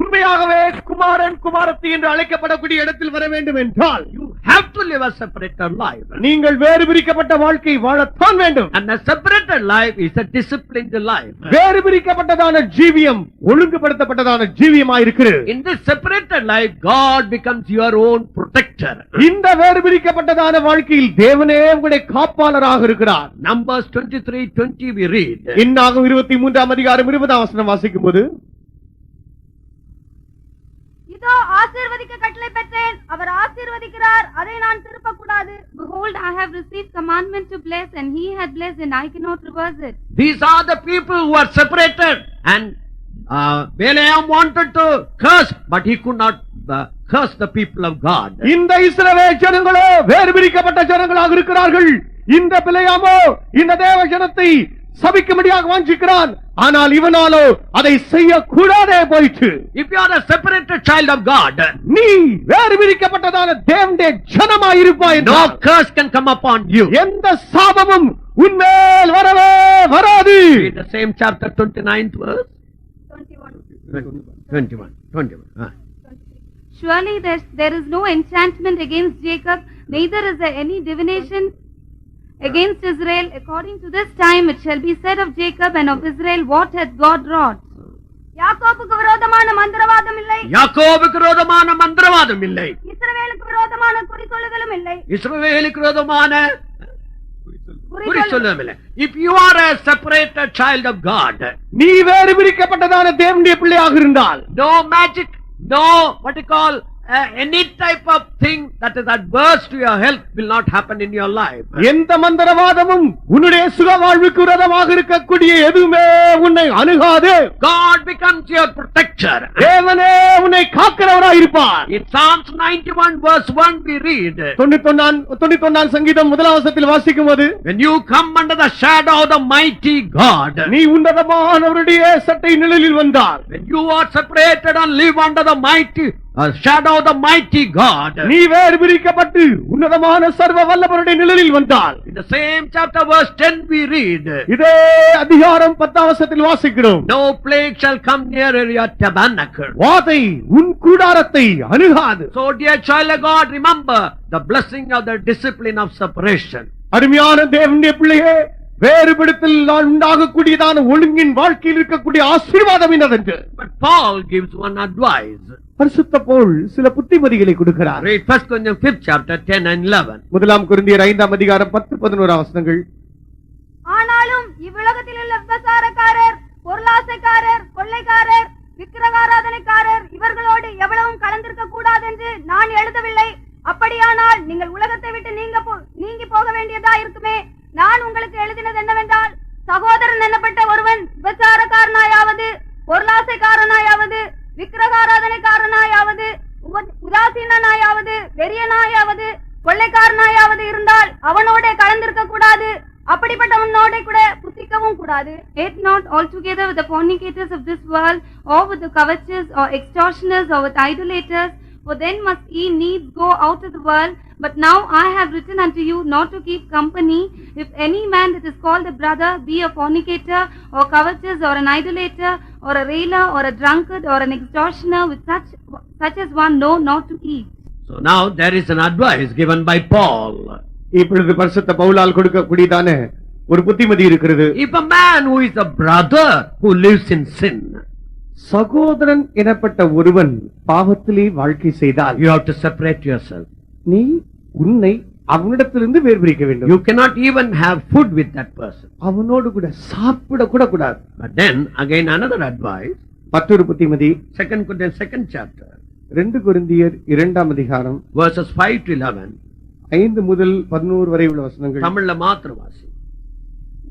உண்மையாகவே குமாரன் குமாரத்தி என்று அழைக்கப்படக்கூடிய இடத்தில் வர வேண்டும் என்றால் you have to live a separated life. நீங்கள் வேறு பிரிக்கப்பட்ட வாழ்க்கை வாழத்தான் வேண்டும். And a separated life is a disciplined life. வேறு பிரிக்கப்பட்டதான ஜீவியம் ஒழுங்குபடுத்தப்பட்டதான ஜீவியமாய் இருக்கிறது. In this separated life, God becomes your own protector. இந்த வேறு பிரிக்கப்பட்டதான வாழ்க்கையில் தேவனே உங்களுடைய காப்பாளராக இருக்கிறார். Numbers 23:20 we read. என்னாகும் 23ஆம் அதிகாரம் 20ஆம் வசனம் வாசிக்கும் போது, இதோ ஆசீர்வதிக்க கட்டளை பெற்றேன், அவர் ஆசீர்வதிக்கிறார், அதை நான் திருப்ப கூடாது. Behold, I have received commandment to bless, and he had blessed, and I cannot reverse it. These are the people who are separated, and Balaam wanted to curse, but he could not curse the people of God. இந்த இஸ்ரவேல் ஜனங்களோ வேறு பிரிக்கப்பட்ட ஜனங்களாக இருக்கிறார்கள். இந்த பிலேயாமோ இந்த தேவ ஜனத்தை சபிக்கும்படியாக வாஞ்சிக்கிறான், ஆனால் இவனாலோ அதை செய்யக்கூடாதே போயிற்று. If you are a separated child of God, நீ வேறு பிரிக்கப்பட்டதான தேவனுடைய ஜனமாய் இருப்பாய். no curse can come upon you. எந்த சாபமும் உன்மேல் வரவே வராது. Read the same chapter 29th verse. 21. Surely there is no enchantment against Jacob, neither is there any divination against Israel. According to this time it shall be said of Jacob and of Israel, what hath God wrought? யாக்கோபுக்கு விரோதமான மந்திரவாதம் இல்லை, யாக்கோபுக்கு விரோதமான மந்திரவாதம் இல்லை, இஸ்ரவேலுக்கு விரோதமான குறிசொல்லுதலும் இல்லை, இஸ்ரவேலுக்கு விரோதமான குறிசொல்லுதலும் இல்லை. If you are a separated child of God, நீ வேறு பிரிக்கப்பட்டதான தேவனுடைய பிள்ளையாக இருந்தால், no magic, no what you call any type of thing that is adverse to your health will not happen in your life. எந்த மந்திரவாதமும் உன்னுடைய சுக வாழ்வுக்கு விரோதமாக இருக்கக்கூடிய எதுவுமே உன்னை அணுகாது. God becomes your protector. தேவனே உன்னை காக்கிறவராய் இருப்பார். In Psalms 91 verse 1 we read, 91 சங்கீதம் 1ஆம் வசனத்தில் வாசிக்கும் போது, when you come under the shadow of the mighty God, நீ உன்னதமானவருடைய சட்டை நிழலில் வந்தால், when you are separated and live under the mighty shadow of the mighty God, நீ வேறு பிரிக்கப்பட்டு உன்னதமான சர்வ வல்லவருடைய நிழலில் வந்தால், in the same chapter verse 10 we read, இதே அதிகாரம் 10ஆம் வசனத்தில் வாசிக்கிறோம், no plague shall come near your tabernacle. வாதை உன் கூடாரத்தை அணுகாது. So dear child of God, remember the blessing of the discipline of separation. அருமையான தேவனுடைய பிள்ளையே, வேறுபடுத்தல் உண்டாகக்கூடியதான ஒழுங்கின் வாழ்க்கையில் இருக்கக்கூடிய ஆசீர்வாதம் என்னதென்று But Paul gives one advice. பரிசுத்த பவுல் சில புத்திமதிகளை கொடுக்கிறார். Read 1 Corinthians 5th chapter 10 and 11. 1 கொரிந்தியர் 5ஆம் அதிகாரம் 10-11 வசனங்கள். ஆனாலும் இவ்வுலகத்தில் உள்ள விபசாரக்காரர், பொருளாசைக்காரர், கொள்ளைக்காரர், விக்கிரகாராதனைக்காரர் இவர்களோடு எவ்வளவும் கலந்திருக்க கூடாது என்று நான் எழுதவில்லை. அப்படியானால் நீங்கள் உலகத்தை விட்டு நீங்கி போக வேண்டியதா இருக்குமே. நான் உங்களுக்கு எழுதினது என்னவென்றால், சகோதரன் என்னப்பட்ட ஒருவன் விபசாரக்காரனாயாவது, பொருளாசைக்காரனாயாவது, விக்கிரகாராதனைக்காரனாயாவது, உதாசீனாயாவது, வெறியனாயாவது, கொள்ளைக்காரனாயாவது இருந்தால் அவனோட கலந்திருக்க கூடாது. அப்படிப்பட்டவனோட கூட புத்திக்கவும் கூடாது. Yet not altogether with the fornicators of this world, or with the covetous, or extortioners, or with idolaters, for then must ye needs go out of the world. But now I have written unto you not to keep company, if any man that is called a brother be a fornicator, or covetous, or an idolater, or a railer, or a drunkard, or an extortioner, with such as one know not to eat. So now there is an advice given by Paul. இப்பொழுது பரிசுத்த பவுலால் கொடுக்கக்கூடியதான ஒரு புத்திமதி இருக்கிறது. If a man who is a brother who lives in sin, சகோதரன் எனப்பட்ட ஒருவன் பாவத்திலே வாழ்க்கை செய்தால், you have to separate yourself. நீ உன்னை அவனிடத்திலிருந்து வேறுபிரிக்க வேண்டும். You cannot even have food with that person. அவனோடு கூட சாப்பிட கூட கூடாது. But then again another advice, மற்றொரு புத்திமதி 2 Corinthians 2nd chapter, 2 கொரிந்தியர் 2ஆம் அதிகாரம் verses 5 to 11. 5 முதல் 11 வரை உள்ள வசனங்கள். தமிழ்ல மாத்திரம் வாசி.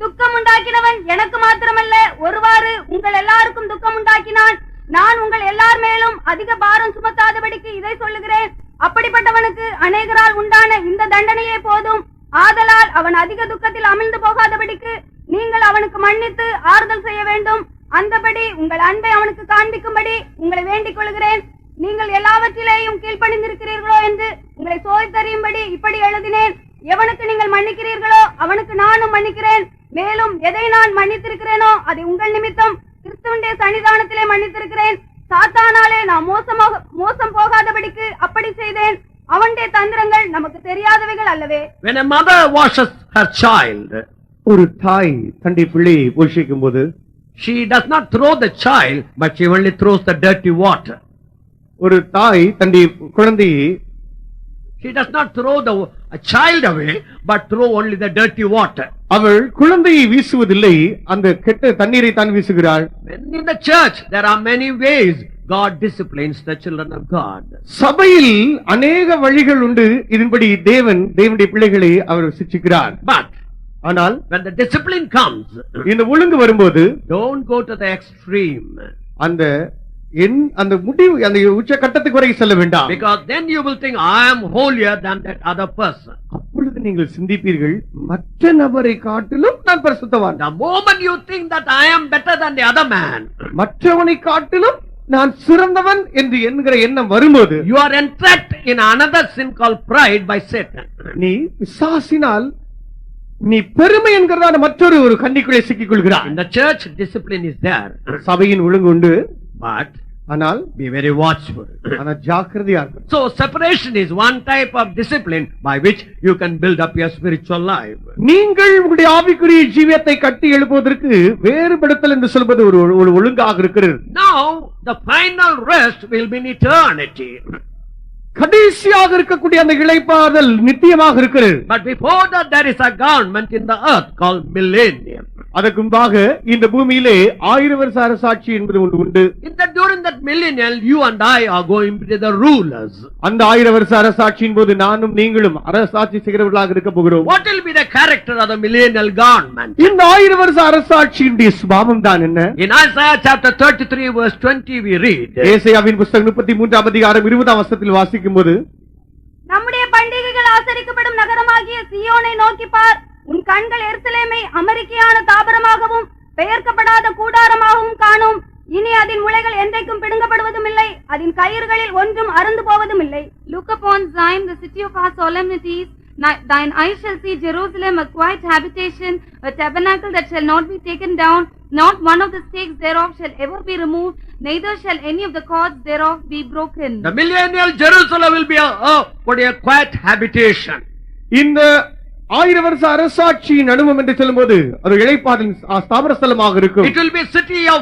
துக்கம் உண்டாக்கினவன் எனக்கு மாத்திரமல்ல, ஒருவாறு உங்கள் எல்லாருக்கும் துக்கம் உண்டாக்கினான். நான் உங்கள் எல்லார் மேலும் அதிக பாரம் சுமத்தாதபடிக்கு இதை சொல்லுகிறேன். அப்படிப்பட்டவனுக்கு அநேகரால் உண்டான இந்த தண்டனையே போதும். ஆதலால் அவன் அதிக துக்கத்தில் அமிழ்ந்து போகாதபடிக்கு நீங்கள் அவனுக்கு மன்னித்து ஆறுதல் செய்ய வேண்டும். அந்தபடி உங்கள் அன்பை அவனுக்கு காண்பிக்கும்படி உங்களை வேண்டிக் கொள்கிறேன். நீங்கள் எல்லாவற்றிலேயும் கீழ்ப்படிந்திருக்கிறீர்களோ என்று உங்களை சோதித்தறியும்படி இப்படி எழுதினேன். எவனுக்கு நீங்கள் மன்னிக்கிறீர்களோ அவனுக்கு நானும் மன்னிக்கிறேன். மேலும் எதை நான் மன்னித்திருக்கிறேனோ அதை உங்கள் நிமித்தம் கிறிஸ்துவின் சன்னிதானத்திலே மன்னித்திருக்கிறேன். சாத்தானாலே நான் மோசம் போகாதபடிக்கு அப்படி செய்தேன். அவனுடைய தந்திரங்கள் நமக்கு தெரியாதவைகள் அல்லவே. When a mother washes her child, ஒரு தாய் தன்னுடைய பிள்ளையை போஷிக்கும் போது, she does not throw the child, but she only throws the dirty water. ஒரு தாய் தன்னுடைய குழந்தையை, She does not throw a child away, but throw only the dirty water. அவள் குழந்தையை வீசுவதில்லை, அந்த கெட்ட தண்ணீரை தான் வீசுகிறாள். In the church, there are many ways God disciplines the children of God. சபையில் அநேக வழிகள் உண்டு. இதன்படி தேவனுடைய பிள்ளைகளை அவர் சிட்சிக்கிறார். But ஆனால் when the discipline comes, இந்த ஒழுங்கு வரும்போது, don't go to the extreme. அந்த முடிவு, அந்த உச்ச கட்டத்துக்கு வரை செல்ல வேண்டாம். Because then you will think, I am holier than that other person. அப்பொழுது நீங்கள் சிந்திப்பீர்கள், மற்ற நபரை காட்டிலும் நான் பரிசுத்தவான். The moment you think that I am better than the other man, மற்றவனை காட்டிலும் நான் சிறந்தவன் என்று என்கிற எண்ணம் வரும்போது, you are entrapped in another sin called pride by Satan. நீ பிசாசினால் நீ பெருமை என்கிறதான மற்றொரு கண்ணிக்குள்ளே சிக்கிக் கொள்கிறாய். In the church, discipline is there. சபையின் ஒழுங்கு உண்டு. But ஆனால் be very watchful. ஆனால் ஜாக்கிரதையா இரு. So separation is one type of discipline by which you can build up your spiritual life. நீங்கள் உங்களுடைய ஆவிக்குரிய ஜீவியத்தை கட்டி எழுப்புவதற்கு வேறுபடுத்தல் என்று சொல்வது ஒரு ஒழுங்காக இருக்கிறது. Now the final rest will be in eternity. கடைசியாக இருக்கக்கூடிய அந்த இளைப்பாறுதல் நித்தியமாக இருக்கிறது. But before that there is a government in the earth called millennium. அதற்கு முன்பாக இந்த பூமியிலே 1000 வருஷ அரசாட்சி என்பது ஒன்று உண்டு. During that millennial, you and I are going to be the rulers. அந்த 1000 வருஷ அரசாட்சியின் போது நானும் நீங்களும் அரசாட்சி செய்கிறவர்களாக இருக்க போகிறோம். What will be the character of the millennial government? இந்த 1000 வருஷ அரசாட்சியினுடைய சுபாவம் தான் என்ன? In Isaiah chapter 33 verse 20 we read. ஏசாயாவின் புத்தகம் 33ஆம் அதிகாரம் 20ஆம் வசனத்தில் வாசிக்கும்போது, நம்முடைய பண்டிகைகள் ஆசரிக்கப்படும் நகரமாகிய சீயோனை நோக்கி பார். உன் கண்கள் எருசலேமை அமெரிக்கையான தாபரமாகவும் பெயர்க்கப்படாத கூடாரமாகவும் காணும். இனி அதன் முளைகள் என்றைக்கும் பிடுங்கப்படுவதும் இல்லை, அதன் கயிறுகளில் ஒன்றும் அறுந்து போவதும் இல்லை. Look upon Zion, the city of our solemnities. Thine eyes shall see Jerusalem, a quiet habitation, a tabernacle that shall not be taken down. Not one of the stakes thereof shall ever be removed, neither shall any of the cords thereof be broken. The millennial Jerusalem will be a quiet habitation. இந்த 1000 வருஷ அரசாட்சியின் அனுபவம் என்று சொல்லும்போது அது இளைப்பாறுதலின் ஸ்தாபன ஸ்தலமாக இருக்கும். It will be a city of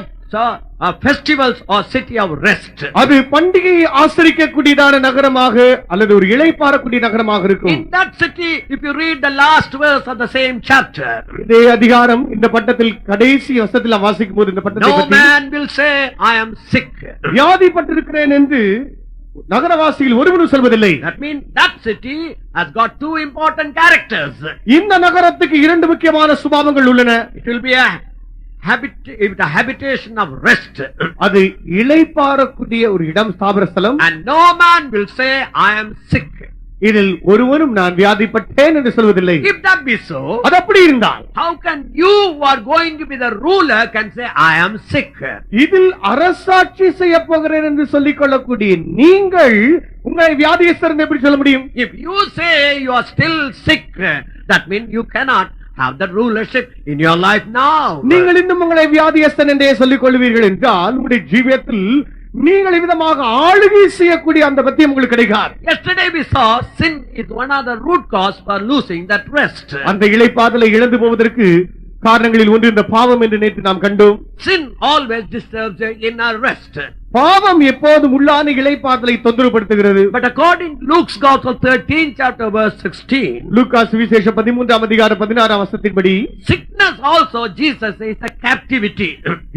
festivals or city of rest. அது பண்டிகையை ஆசரிக்கக்கூடியதான நகரமாக அல்லது ஒரு இளைப்பாறக்கூடிய நகரமாக இருக்கும். In that city, if you read the last verse of the same chapter, இதே அதிகாரம் இந்த பட்டத்தில் கடைசி வசனத்தில் வாசிக்கும் போது இந்த பட்டத்தை no பற்றி, man will say I am sick. வியாதிப்பட்டிருக்கிறேன் என்று நகரவாசிகள் ஒருவரும் சொல்வதில்லை. That means that city has got two important characters. இந்த நகரத்துக்கு 2 முக்கியமான சுபாவங்கள் உள்ளன. It will be a habitation of rest. அது இளைப்பாறக்கூடிய ஒரு இடம், ஸ்தாபன ஸ்தலம். And no man will say I am sick. இதில் ஒருவரும் நான் வியாதிப்பட்டேன் என்று சொல்வதில்லை. If that be so, அது அப்படி இருந்தால் how can you who are going to be the ruler can say I am sick? இதில் அரசாட்சி செய்ய போகிறேன் என்று சொல்லிக் கொள்ளக்கூடிய நீங்கள் உங்களை வியாதியஸ்தர் எப்படி சொல்ல முடியும்? If you say you are still sick, that means you cannot have the rulership in your life now. நீங்கள் இன்னும் உங்களை வியாதியஸ்தன் என்றே சொல்லிக் கொள்வீர்கள் என்றால் உங்களுடைய ஜீவியத்தில் நீங்கள் விதமாக ஆளுகை செய்யக்கூடிய அந்த பத்தியம் உங்களுக்கு கிடைக்காது. Yesterday we saw sin is one of the root cause for losing that rest. அந்த இளைப்பாறுதலை இழந்து போவதற்கு காரணங்களில் ஒன்று இந்த பாவம் என்று நேற்று நாம் கண்டோம். Sin always disturbs the inner rest. பாவம் எப்போதும் உள்ளான இளைப்பாறுதலை தொந்தரவுபடுத்துகிறது. But according to Luke's Gospel 13 chapter verse 16, லூக்கா சுவிசேஷம் 13ஆம் அதிகாரம் 16ஆம் வசனத்தின்படி, sickness also Jesus is a captivity.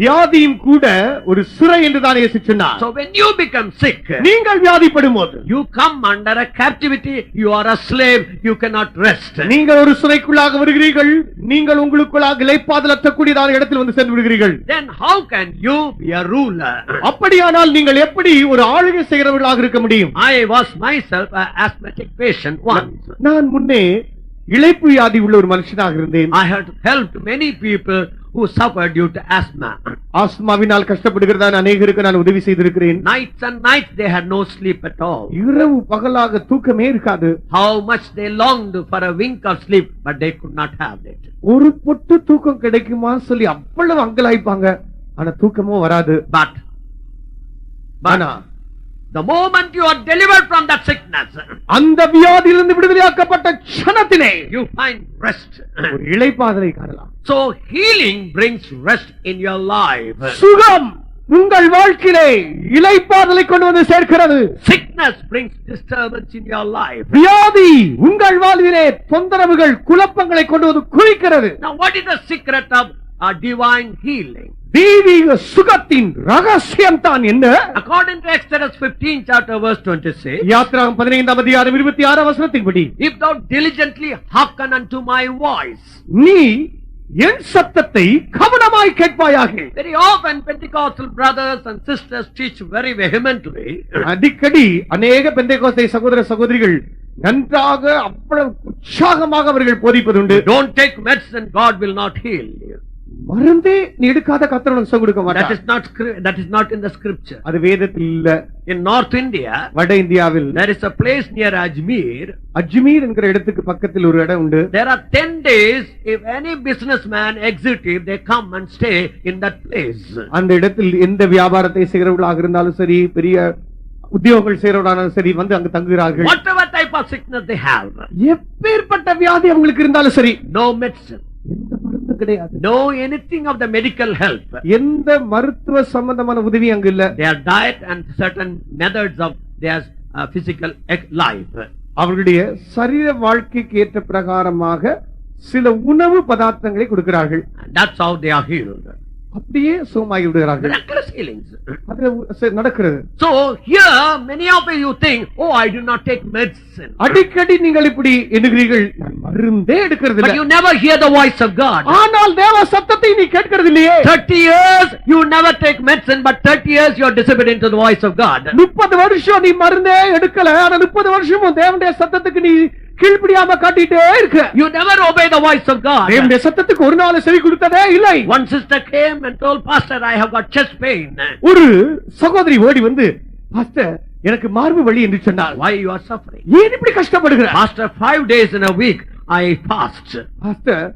வியாதியும் கூட ஒரு சிறை என்று தான் இயேசு சொன்னார். So when you become sick, நீங்கள் வியாதிப்படும்போது you come under a captivity, you are a slave, you cannot rest. நீங்கள் ஒரு சிறைக்குள்ளாக வருகிறீர்கள், நீங்கள் உங்களுக்குள்ளாக இளைப்பாறுதலற்றக்கூடியதான இடத்தில் வந்து சென்று விடுகிறீர்கள். Then how can you be a ruler? அப்படியானால் நீங்கள் எப்படி ஒரு ஆளுகை செய்கிறவர்களாக இருக்க முடியும்? I was myself an asthmatic patient once. நான் முன்னே இளைப்பு வியாதி உள்ள ஒரு மனுஷனாக இருந்தேன். I had helped many people who suffered due to asthma. ஆஸ்துமாவினால் கஷ்டப்படுகிறதான அநேகருக்கு நான் உதவி செய்திருக்கிறேன். Nights and nights they had no sleep at all. இரவு பகலாக தூக்கமே இருக்காது. How much they longed for a wink of sleep, but they could not have it. ஒரு பொட்டு தூக்கம் கிடைக்குமா சொல்லி அவ்வளவு அங்கலாய்ப்பாங்க, ஆனா தூக்கமும் வராது. But ஆனா the moment you are delivered from that sickness, அந்த வியாதியிலிருந்து விடுதலையாக்கப்பட்ட க்ஷணத்திலே you find rest. ஒரு இளைப்பாறுதலை காணலாம். So healing brings rest in your life. சுகம் உங்கள் வாழ்க்கையிலே இளைப்பாறுதலை கொண்டு வந்து சேர்க்கிறது. Sickness brings disturbance in your life. வியாதி உங்கள் வாழ்விலே தொந்தரவுகள் குழப்பங்களை கொண்டு வந்து குவிக்கிறது. Now what is the secret of divine healing? தெய்வீக சுகத்தின் ரகசியம் தான் என்ன? According to Exodus 15 chapter verse 26, யாத்திராகமம் 15ஆம் அதிகாரம் 26ஆம் வசனத்தின்படி, if thou diligently hearken unto my voice. நீ என் சத்தத்தை கவனமாய் கேட்பாயாக. Very often Pentecostal brothers and sisters teach very vehemently. அடிக்கடி அநேக பெந்தேகோஸ்தே சகோதர சகோதரிகள் நன்றாக அவ்வளவு உற்சாகமாக அவர்கள் போதிப்பதுண்டு. Don't take medicine, God will not heal you. மருந்தே நீ எடுக்காத கர்த்தர் உனக்கு சுகம் கொடுக்க மாட்டார். That is not in the scripture. அது வேதத்தில் இல்ல. In North India, வட இந்தியாவில் there is a place near Ajmer. Ajmer என்கிற இடத்துக்கு பக்கத்தில் ஒரு இடம் உண்டு. There are 10 days if any businessman executive they come and stay in that place. அந்த இடத்தில் எந்த வியாபாரத்தை செய்கிறவர்களாக இருந்தாலும் சரி, பெரிய உத்தியோகங்கள் செய்கிறவர்களானாலும் சரி, வந்து அங்கு தங்குகிறார்கள். Whatever type of sickness they have, எப்பேற்பட்ட வியாதி அவங்களுக்கு இருந்தாலும் சரி, no medicine, எந்த மருந்து கிடையாது. no anything of the medical help. எந்த மருத்துவ சம்பந்தமான உதவி அங்கு இல்ல. Their diet and certain methods of their physical life. அவர்களுடைய சரீர வாழ்க்கைக்கு ஏற்ற பிரகாரமாக சில உணவு பதார்த்தங்களை கொடுக்கிறார்கள். That's how they are healed. அப்படியே சுகமாகி விடுகிறார்கள். Miraculous healings. அது நடக்கிறது. So here many of you think, oh, I do not take medicine. அடிக்கடி நீங்கள் இப்படி எண்ணுகிறீர்கள், நான் மருந்தே எடுக்கிறது But இல்லை. you never hear the voice of God. ஆனால் தேவ சத்தத்தை நீ கேட்கிறது இல்லையே. 30 years you never take medicine, but 30 years you are disobedient to the voice of God. 30 வருஷம் நீ மருந்தே எடுக்கல, ஆனா 30 வருஷமும் தேவனுடைய சத்தத்துக்கு நீ கீழ்ப்படியாம காட்டிட்டே இருக்க. You never obey the voice of God. தேவனுடைய சத்தத்துக்கு ஒரு நாள் செவி கொடுத்ததே இல்லை. One sister came and told pastor, I have got chest pain. ஒரு சகோதரி ஓடி வந்து, பாஸ்டர் எனக்கு மார்பு வலி என்று சொன்னார். Why you are suffering? ஏன் இப்படி கஷ்டப்படுகிறாய்? Pastor, 5 days in a week I fast. Pastor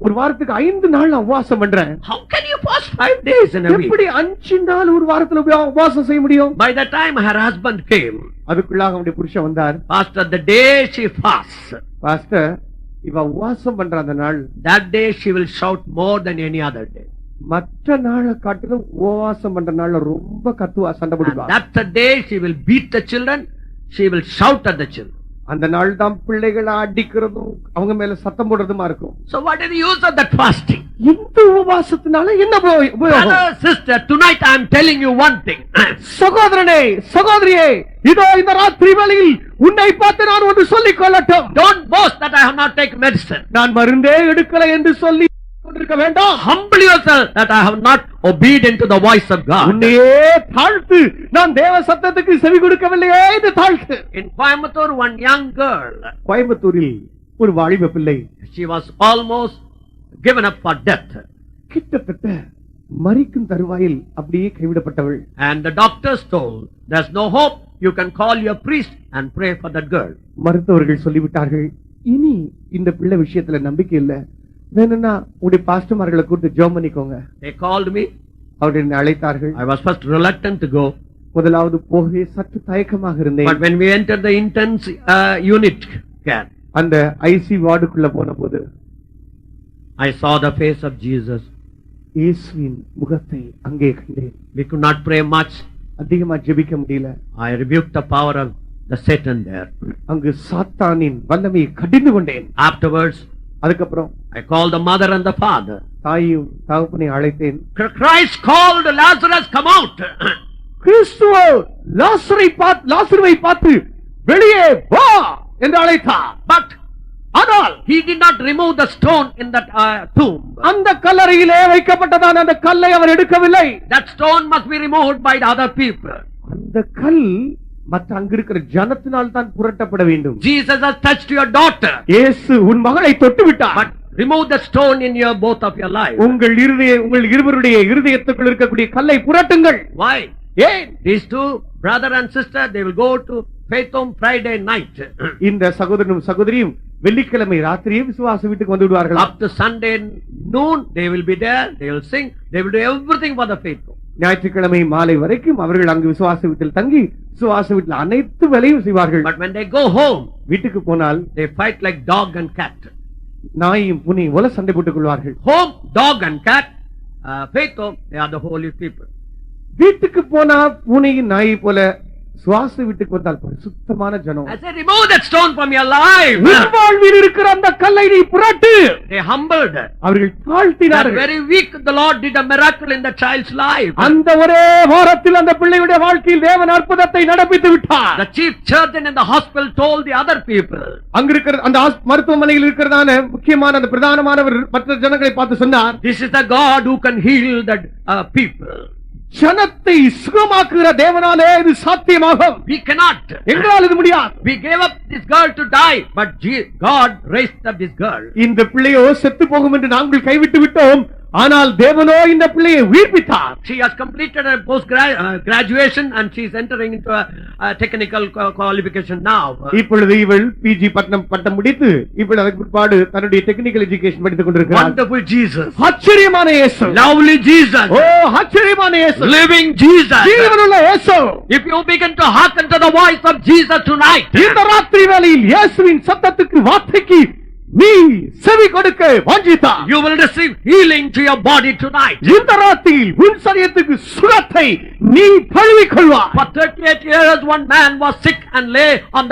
ஒரு வாரத்துக்கு 5 நாள் நான் உபவாசம் பண்றேன். How can you fast 5 days in a week? எப்படி 5 நாள் ஒரு வாரத்துல உபவாசம் செய்ய முடியும்? By the time her husband came, அதுக்குள்ளாக அவருடைய புருஷன் வந்தார். pastor, the day she fasts, pastor இவ உபவாசம் பண்ற அந்த நாள், that day she will shout more than any other day. மற்ற நாளை காட்டிலும் உபவாசம் பண்ற நாள்ல ரொம்ப கத்துவா, சண்டை And போடுவா. that's the day she will beat the children, she will shout at the children. அந்த நாள் தான் பிள்ளைகளை அடிக்கிறதும் அவங்க மேல சத்தம் போடுறதுமா இருக்கும். So what is the use of that fasting? இந்த உபவாசத்தினால என்ன உபயோகம்? Brother, sister, tonight I am telling you one thing. சகோதரனே சகோதரியே, இதோ இந்த ராத்திரி வேளையில் உன்னை பார்த்து நான் ஒன்று சொல்லிக் கொள்ளட்டும். Don't boast that I have not taken medicine. நான் மருந்தே எடுக்கல என்று சொல்லி கொண்டிருக்க வேண்டாம். Humble yourself that I have not obedient to the voice of God. உன்னையே தாழ்த்து, நான் தேவ சத்தத்துக்கு செவி கொடுக்கவில்லையே என்று தாழ்த்து. In Coimbatore, one young girl, கோயம்புத்தூரில் ஒரு வாலிப பிள்ளை, she was almost given up for death. கிட்டத்தட்ட மரிக்கும் தருவாயில் அப்படியே கைவிடப்பட்டவள். And the doctors told, there's no hope, you can call your priest and pray for that girl. மருத்துவர்கள் சொல்லிவிட்டார்கள், இனி இந்த பிள்ளை விஷயத்துல நம்பிக்கை இல்ல, வேணும்னா உடைய பாஸ்டர்மார்களை கூப்பிட்டு ஜெபம் பண்ணிக்கோங்க. They called me. அவர்கள் என்னை அழைத்தார்கள். I was first reluctant to go. முதலாவது போகவே சற்று தயக்கமாக இருந்தேன். But when we entered the intense unit care, அந்த ஐசி வார்டுக்குள்ள போன போது I saw the face of Jesus. இயேசுவின் முகத்தை அங்கே கண்டேன். We could not pray much. அதிகமா ஜெபிக்க முடியல. I rebuked the power of the Satan there. அங்கு சாத்தானின் வல்லமையை கடிந்து கொண்டேன். Afterwards, அதுக்கப்புறம் I called the mother and the father. தாயும் தகப்பனை அழைத்தேன். Christ called Lazarus, come out. கிறிஸ்துவோ லாசருவை பார்த்து வெளியே வா என்று அழைத்தார். But ஆனால் he did not remove the stone in that tomb. அந்த கல்லறையிலே வைக்கப்பட்டதான அந்த கல்லை அவர் எடுக்கவில்லை. That stone must be removed by the other people. அந்த கல் மற்ற அங்கிருக்கிற ஜனத்தினால் தான் புரட்டப்பட வேண்டும். Jesus has touched your daughter. இயேசு உன் மகளை தொட்டு விட்டார். But remove the stone in your both of your life. உங்கள் இருவருடைய இருதயத்துக்குள் இருக்கக்கூடிய கல்லை புரட்டுங்கள். Why? ஏன்? These two, brother and sister, they will go to Faith Home Friday night. இந்த சகோதரனும் சகோதரியும் வெள்ளிக்கிழமை ராத்திரியே விசுவாச வீட்டுக்கு வந்து விடுவார்கள். Up to Sunday noon, they will be there, they will sing, they will do everything for the Faith Home. ஞாயிற்றுக்கிழமை மாலை வரைக்கும் அவர்கள் அங்கு விசுவாச வீட்டில் தங்கி விசுவாச வீட்டில் அனைத்து வேலையும் செய்வார்கள். But when they go home, வீட்டுக்கு போனால் they fight like dog and cat. நாயும் புனியும் போல சண்டை போட்டுக் கொள்வார்கள். Home, dog and cat. Faith Home, they are the holy people. வீட்டுக்கு போனா பூனையின் நாயை போல சுவாச வீட்டுக்கு வந்தால் பரிசுத்தமான ஜனம். I said, remove that stone from your life. உன் வாழ்வில் இருக்கிற அந்த கல்லை நீ புரட்டு. They humbled. அவர்கள் That தாழ்த்தினார்கள். very week, the Lord did a miracle in the child's life. அந்த ஒரே வாரத்தில் அந்த பிள்ளையுடைய வாழ்க்கையில் தேவன் அற்புதத்தை நடப்பித்து விட்டார். The chief surgeon in the hospital told the other people. அங்க இருக்கிற அந்த மருத்துவமனையில் இருக்கிறதான முக்கியமான அந்த பிரதானமானவர் மற்ற ஜனங்களை பார்த்து சொன்னார், This is the God who can heal the people. ஜனத்தை சுகமாக்குகிற தேவனாலே இது சாத்தியமாகும். We cannot. எங்களால் இது முடியாது. We gave up this girl to die, but God raised up this girl. இந்த பிள்ளையோ செத்து போகும் என்று நாங்கள் கைவிட்டு விட்டோம். ஆனால் தேவனோ இந்த பிள்ளையை உயிர்ப்பித்தார். She has completed her graduation and she is entering into a technical qualification now. இப்பொழுது இவள் பிஜி பட்டம் முடித்து இப்பொழுது அதற்கு பிற்பாடு தன்னுடைய டெக்னிக்கல் எஜுகேஷன் படித்துக் கொண்டிருக்கிறார். Wonderful Jesus. ஆச்சரியமான இயேசு. Lovely Jesus. ஓ ஆச்சரியமான இயேசு. Living Jesus. ஜீவனுள்ள இயேசு. If you begin to hearken to the voice of Jesus tonight, இந்த ராத்திரி வேளையில் இயேசுவின் சத்தத்துக்கு வார்த்தைக்கு நீ செவி கொடுக்க வாஞ்சித்தார். you will receive healing to your body tonight. இந்த ராத்திரியில் உன் சரீரத்துக்கு சுகத்தை நீ தழுவிக் கொள்வாய். For 38 years one man was sick and lay on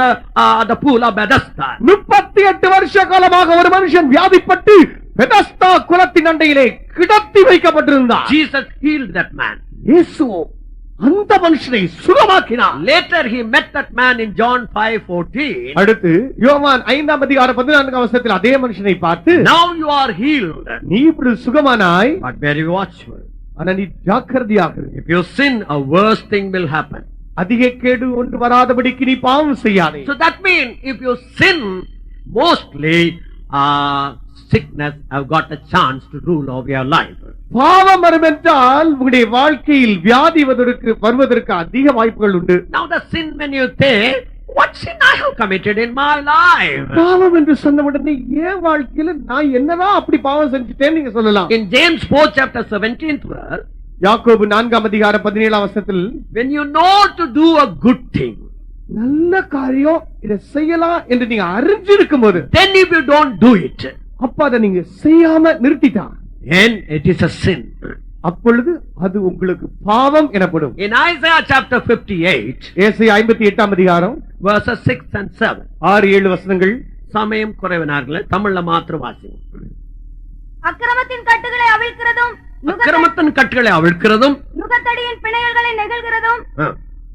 the pool of Bethesda. 38 வருஷ காலமாக ஒரு மனுஷன் வியாதிப்பட்டு பெதஸ்தா குளத்தின் அண்டையிலே கிடத்தி வைக்கப்பட்டிருந்தார். Jesus healed that man. இயேசு அந்த மனுஷனை சுகமாக்கினார். Later he met that man in John 5:14. அடுத்து யோவான் 5ஆம் அதிகாரம் 14ஆம் வசனத்தில் அதே மனுஷனை பார்த்து, Now you are healed, நீ இப்படி சுகமானாய், but very watchful. ஆனா நீ ஜாக்கிரதையாக இரு. If you sin, a worse thing will happen. அதிக கேடு ஒன்று வராதபடிக்கு நீ பாவம் செய்யாதே. So that means if you sin, mostly sickness have got a chance to rule over your life. பாவம் வரும் என்றால் உங்களுடைய வாழ்க்கையில் வியாதி வருவதற்கு அதிக வாய்ப்புகள் உண்டு. Now the sin, when you say, what sin I have committed in my life? பாவம் என்று சொன்ன உடனே என் வாழ்க்கையில நான் என்னதான் அப்படி பாவம் செஞ்சுட்டேன்னு நீங்க சொல்லலாம். In James 4 chapter 17th verse, யாக்கோபு 4ஆம் அதிகாரம் 17ஆம் வசனத்தில், when you know to do a good thing, நல்ல காரியம் இதை செய்யலாம் என்று நீங்க அறிஞ்சிருக்கும் போது, then if you don't do it, அப்ப அதை நீங்க செய்யாம நிறுத்திட்டா, then it is a sin. அப்பொழுது அது உங்களுக்கு பாவம் எனப்படும். In Isaiah chapter 58, ஏசாயா 58ஆம் அதிகாரம் verses 6 and 7, 6-7 வசனங்கள். சமயம் குறைவினார்களே, தமிழ்ல மாத்திரம் வாசிங்க. அக்கிரமத்தின் கட்டுகளை அவிழ்க்கிறதும் அக்கிரமத்தின் கட்டுகளை அவிழ்க்கிறதும் நுகத்தடியின் பிணையல்களை நெகிழ்கிறதும்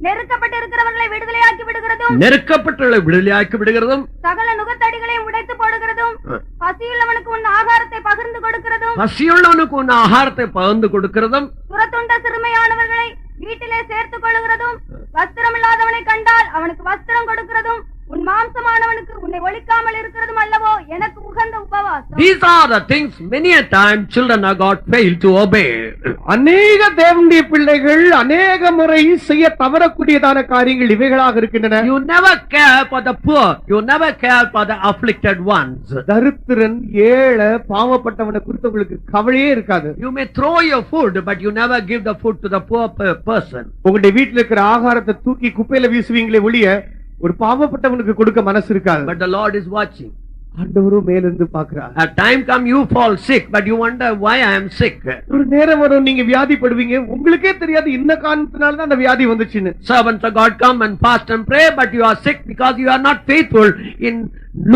நெருக்கப்பட்டிருக்கிறவர்களை விடுதலையாக்கி விடுகிறதும் நெருக்கப்பட்டுள்ள விடுதலையாக்கி விடுகிறதும் சகல நுகத்தடிகளையும் உடைத்து போடுகிறதும் பசியுள்ளவனுக்கு உன் ஆகாரத்தை பகிர்ந்து கொடுக்கிறதும் பசியுள்ளவனுக்கு உன் ஆகாரத்தை பகிர்ந்து கொடுக்கிறதும் துரத்துண்ட சிறுமையானவர்களை வீட்டிலே சேர்த்துக் கொள்கிறதும் வஸ்திரம் இல்லாதவனை கண்டால் அவனுக்கு வஸ்திரம் கொடுக்கிறதும் உன் மாம்சமானவனுக்கு உன்னை ஒழிக்காமல் இருக்கிறதும் அல்லவோ எனக்கு உகந்த உபவாசம். These are the things many a time children of God fail to obey. அநேக தேவனுடைய பிள்ளைகள் அநேக முறை செய்ய தவறக்கூடியதான காரியங்கள் இவைகளாக இருக்கின்றன. You never care for the poor. You never care for the afflicted ones. தரித்திரன், ஏழை, பாவப்பட்டவனை குறித்து உங்களுக்கு கவலையே இருக்காது. You may throw your food, but you never give the food to the poor person. உங்களுடைய வீட்டில் இருக்கிற ஆகாரத்தை தூக்கி குப்பையில வீசுவீங்களே ஒழிய ஒரு பாவப்பட்டவனுக்கு கொடுக்க மனசு இருக்காது. But the Lord is watching. ஆண்டவரும் மேலிருந்து பார்க்கிறார். At time come you fall sick, but you wonder why I am sick. ஒரு நேரம் வரும் நீங்க வியாதிப்படுவீங்க, உங்களுக்கே தெரியாது என்ன காரணத்தினால தான் அந்த வியாதி வந்துச்சுன்னு. Servants of God come and fast and pray, but you are sick because you are not faithful in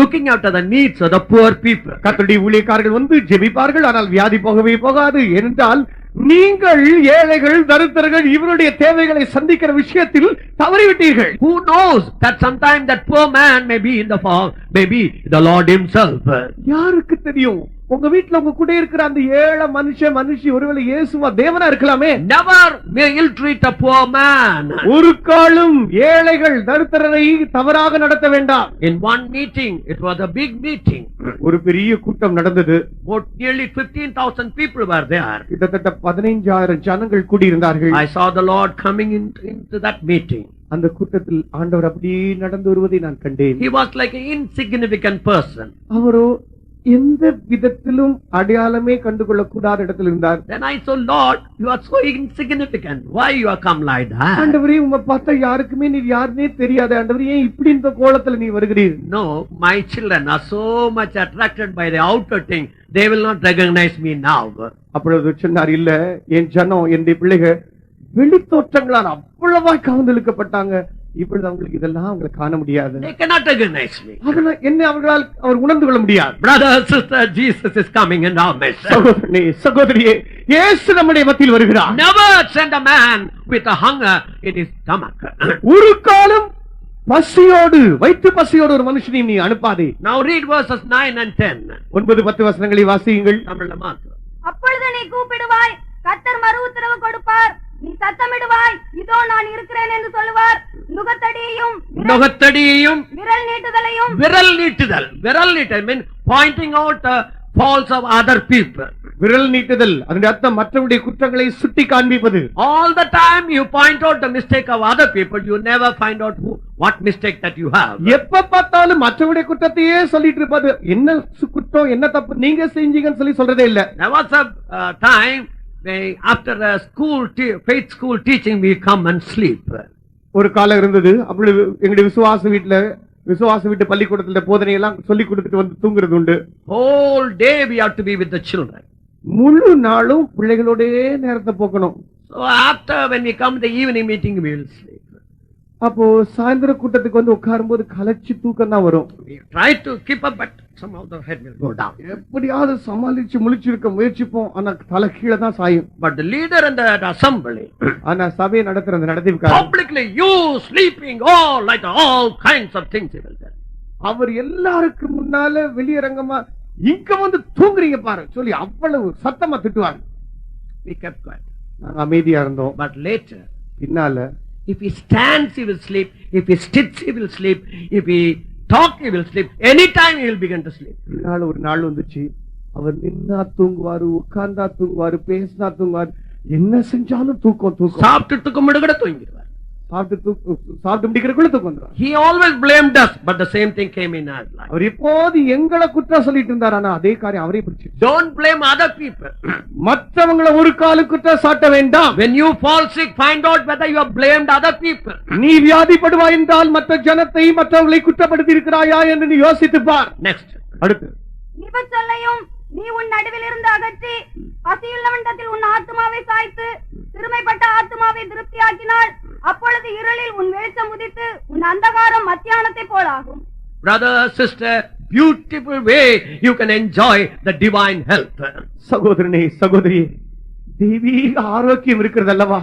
looking after the needs of the poor people. கர்த்தருடைய ஊழியக்காரர்கள் வந்து ஜெபிப்பார்கள், ஆனால் வியாதி போகவே போகாது. ஏனென்றால் நீங்கள் ஏழைகள், தரித்திரர்கள் இவருடைய தேவைகளை சந்திக்கிற விஷயத்தில் தவறிவிட்டீர்கள். Who knows that sometime that poor man may be in the fall, maybe the Lord himself. யாருக்கு தெரியும்? உங்க வீட்டுல உங்க கூட இருக்கிற அந்த ஏழை மனுஷி ஒருவேளை இயேசுவா தேவனா இருக்கலாமே. Never may ill treat a poor man. ஒரு காலம் ஏழைகள், தரித்திரரை தவறாக நடத்த வேண்டாம். In one meeting, it was a big meeting. ஒரு பெரிய கூட்டம் நடந்தது. Nearly 15,000 people were there. கிட்டத்தட்ட 15,000 ஜனங்கள் கூடியிருந்தார்கள். I saw the Lord coming into that meeting. அந்த கூட்டத்தில் ஆண்டவர் அப்படியே நடந்து வருவதை நான் கண்டேன். He was like an insignificant person. அவரோ எந்த விதத்திலும் அடையாளமே கண்டுகொள்ளக்கூடாத இடத்தில் இருந்தார். Then I saw, Lord, you are so insignificant. Why you are come like that? ஆண்டவரே, உம்மை பார்த்தா யாருக்குமே நீ யாருன்னே தெரியாது. ஆண்டவரே, ஏன் இப்படி இந்த கோலத்துல நீ வருகிறீர்? No, my children are so much attracted by the outer thing. They will not recognize me now. அப்பொழுது சொன்னார், இல்ல, என் ஜனம், என்னுடைய பிள்ளைகள் வெளித்தோற்றங்களால் அவ்வளவாய் கவர்ந்தெழுக்கப்பட்டாங்க. இப்பொழுது அவங்களுக்கு இதெல்லாம் அவங்களை காண முடியாது. They cannot recognize me. என்ன அவர்களால் அவர் உணர்ந்து கொள்ள முடியாது. Brother, sister, Jesus is coming in our midst. சகோதரனே, சகோதரியே, இயேசு நம்முடைய மத்தியில் வருகிறார். Never send a man with a hunger in his stomach. ஒரு காலம் பசியோடு, வயிற்று பசியோடு ஒரு மனுஷனை நீ அனுப்பாதே. Now read verses 9 and 10. 9-10 வசனங்களை வாசியுங்கள். தமிழ்ல மாத்திரம். அப்பொழுது நீ கூப்பிடுவாய், கர்த்தர் மறு உத்தரவு கொடுப்பார். நீ சத்தமிடுவாய், இதோ நான் இருக்கிறேன் என்று சொல்லுவார். நுகத்தடியையும் விரல் நீட்டுதல் mean pointing out the faults of other people. விரல் நீட்டுதல் அதனுடைய அர்த்தம் மற்றவருடைய குற்றங்களை சுட்டி காண்பிப்பது. All the time you point out the mistake of other people, you never find out what mistake that you have. எப்ப பார்த்தாலும் மற்றவருடைய குற்றத்தையே சொல்லிட்டு இருப்பது. என்ன குற்றம், என்ன தப்பு நீங்க செஞ்சீங்கன்னு சொல்லி சொல்றதே இல்ல. There was a time after a faith school teaching, we come and sleep. ஒரு காலம் இருந்தது. அப்படி எங்களுடைய விசுவாச வீட்டு பள்ளிக்கூடத்துல போதனை எல்லாம் சொல்லி கொடுத்துட்டு வந்து தூங்குறது உண்டு. Whole day we have to be with the children. முழு நாளும் பிள்ளைகளோட நேரத்தை போக்கணும். So after when we come to the evening meeting, we will sleep. அப்போ சாயந்தர கூட்டத்துக்கு வந்து உட்காரும்போது கலச்சி தூக்கம் தான் வரும். We try to keep up, but somehow the head will go down. எப்படியாவது சமாளிச்சு முழிச்சிருக்க முயற்சிப்போம், ஆனா தலை கீழே தான் சாயும். But the leader in the assembly, ஆனா சபையை நடத்துற அந்த நடத்திக்காரர் publicly, you sleeping all kinds of things he will tell. அவர் எல்லாருக்கு முன்னால வெளியரங்கமா இங்க வந்து தூங்குறீங்க பாரு சொல்லி அவ்வளவு சத்தமா திட்டுவார். We kept quiet. நாங்க அமைதியா இருந்தோம். But later, பின்னால, if he stands, he will sleep. If he sits, he will sleep. If he talk, he will sleep. Anytime he will begin to sleep. ஒரு நாள் வந்துச்சு, அவர் நின்னா தூங்குவாரு, உட்கார்ந்தா தூங்குவாரு, பேசினா தூங்குவாரு, என்ன செஞ்சாலும் தூக்கம். சாப்பிட்டு தூக்கம் கூட தூங்கிடுவார். சாப்பிட்டு முடிக்கிறக்குள்ள தூக்கம் வந்துடும். He always blamed us, but the same thing came in our life. அவர் எப்போது எங்களை குற்றம் சொல்லிட்டு இருந்தார், ஆனா அதே காரியம் அவரே பிடிச்சு. Don't blame other people. மற்றவங்களை ஒரு கால குற்றம் சாட்ட வேண்டாம். When you fall sick, find out whether you have blamed other people. நீ வியாதிப்படுவாய் என்றால் மற்ற ஜனத்தை, மற்றவர்களை குற்றப்படுத்தி இருக்கிறாயா என்று நீ யோசித்து பார். Next. அடுத்து, நிபச்சொல்லையும் நீ உன் நடுவில் இருந்து அகற்றி பசியுள்ளவனிடத்தில் உன் ஆத்துமாவை சாய்த்து சிறுமைப்பட்ட ஆத்துமாவை திருப்தியாக்கினாள். அப்பொழுது இருளில் உன் வெளிச்சம் உதித்து உன் அந்தகாரம் மத்தியானத்தை போலாகும். Brother, sister, beautiful way you can enjoy the divine health. சகோதரனே, சகோதரி, தெய்வீக ஆரோக்கியம் இருக்கிறது அல்லவா?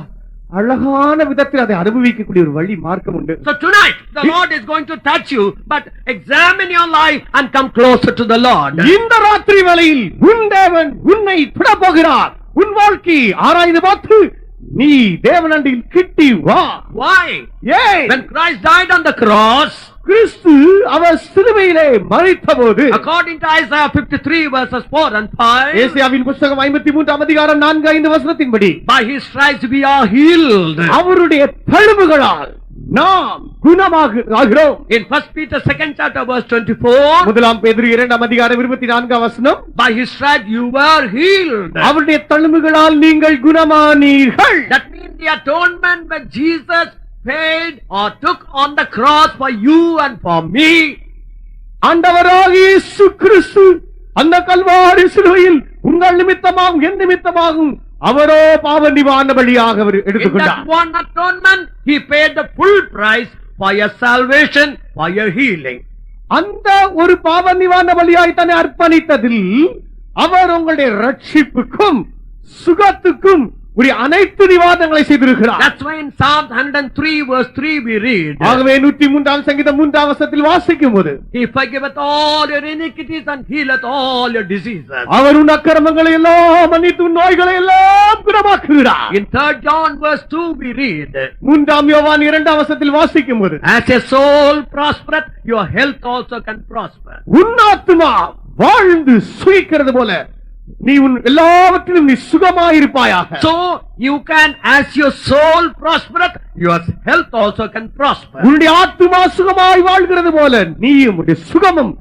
அழகான விதத்தில் அதை அனுபவிக்கக்கூடிய ஒரு வழி மார்க்கம் உண்டு. So tonight the Lord is going to touch you, but examine your life and come closer to the Lord. இந்த ராத்திரி வேளையில் உன் தேவன் உன்னை தொட போகிறார். உன் வாழ்க்கை ஆராய்ந்து பார்த்து நீ தேவனண்டில் கிட்டி வா. Why? ஏன்? When Christ died on the cross, கிறிஸ்து அவர் சிலுவையிலே மரித்தபோது, according to Isaiah 53 verses 4 and 5, ஏசாயாவின் புத்தகம் 53 அதிகாரம் 4-5 வசனத்தின்படி, by his stripes we are healed. அவருடைய தழும்புகளால் நாம் குணமாகிறோம். In 1 Peter 2nd chapter verse 24, முதலாம் பேதுரு 2 அதிகாரம் 24 வசனம், by his stripes you were healed. அவருடைய தழும்புகளால் நீங்கள் குணமானீர்கள். That means the atonement when Jesus paid or took on the cross for you and for me. ஆண்டவராகிய இயேசு கிறிஸ்து அந்த கல்வாரி சிலுவையில் உங்கள் நிமித்தமாகும் என் நிமித்தமாகும் அவரோ பாவ நிவாரண பலியாக அவர் In that எடுத்துக்கொண்டார். one atonement, he paid the full price for your salvation, for your healing. அந்த ஒரு பாவ நிவாரண பலியாய் தன்னை அர்ப்பணித்ததில் அவர் உங்களுடைய ரட்சிப்புக்கும் சுகத்துக்கும் உரிய அனைத்து நிவாரணங்களை செய்திருக்கிறார். That's why in Psalm 103 verse 3 we read, ஆகவே 103 சங்கீதம் 3 வசனத்தில் வாசிக்கும் போது, he forgiveth all your iniquities and healeth all your diseases. அவர் உன் அக்கிரமங்களை எல்லாம் மன்னித்து உன் நோய்களை எல்லாம் குணமாக்குகிறார். In 3 John verse 2 we read, 3 யோவான் 2 வசனத்தில் வாசிக்கும் போது, as your soul prospereth, your health also can prosper. உன் ஆத்துமா வாழ்ந்து சுகிக்கிறது போல நீ உன் எல்லாவற்றிலும் நீ சுகமாயிருப்பாயாக. So you can, as your soul prospereth, your health also can prosper. உன்னுடைய ஆத்துமா சுகமாய் வாழ்கிறது போல நீயும் உன்னுடைய சுகமும்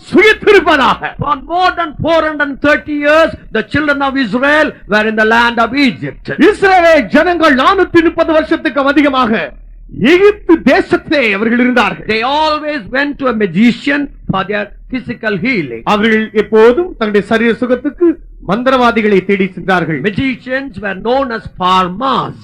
சுகித்திருப்பதாக. For more than 430 years, the children of Israel were in the land of Egypt. இஸ்ரவேல் ஜனங்கள் 430 வருஷத்துக்கு அதிகமாக எகிப்து தேசத்திலே அவர்கள் இருந்தார்கள். They always went to a magician for their physical healing. அவர்கள் எப்போதும் தங்களுடைய சரீர சுகத்துக்கு மந்திரவாதிகளை தேடி சென்றார்கள். Magicians were known as pharmas.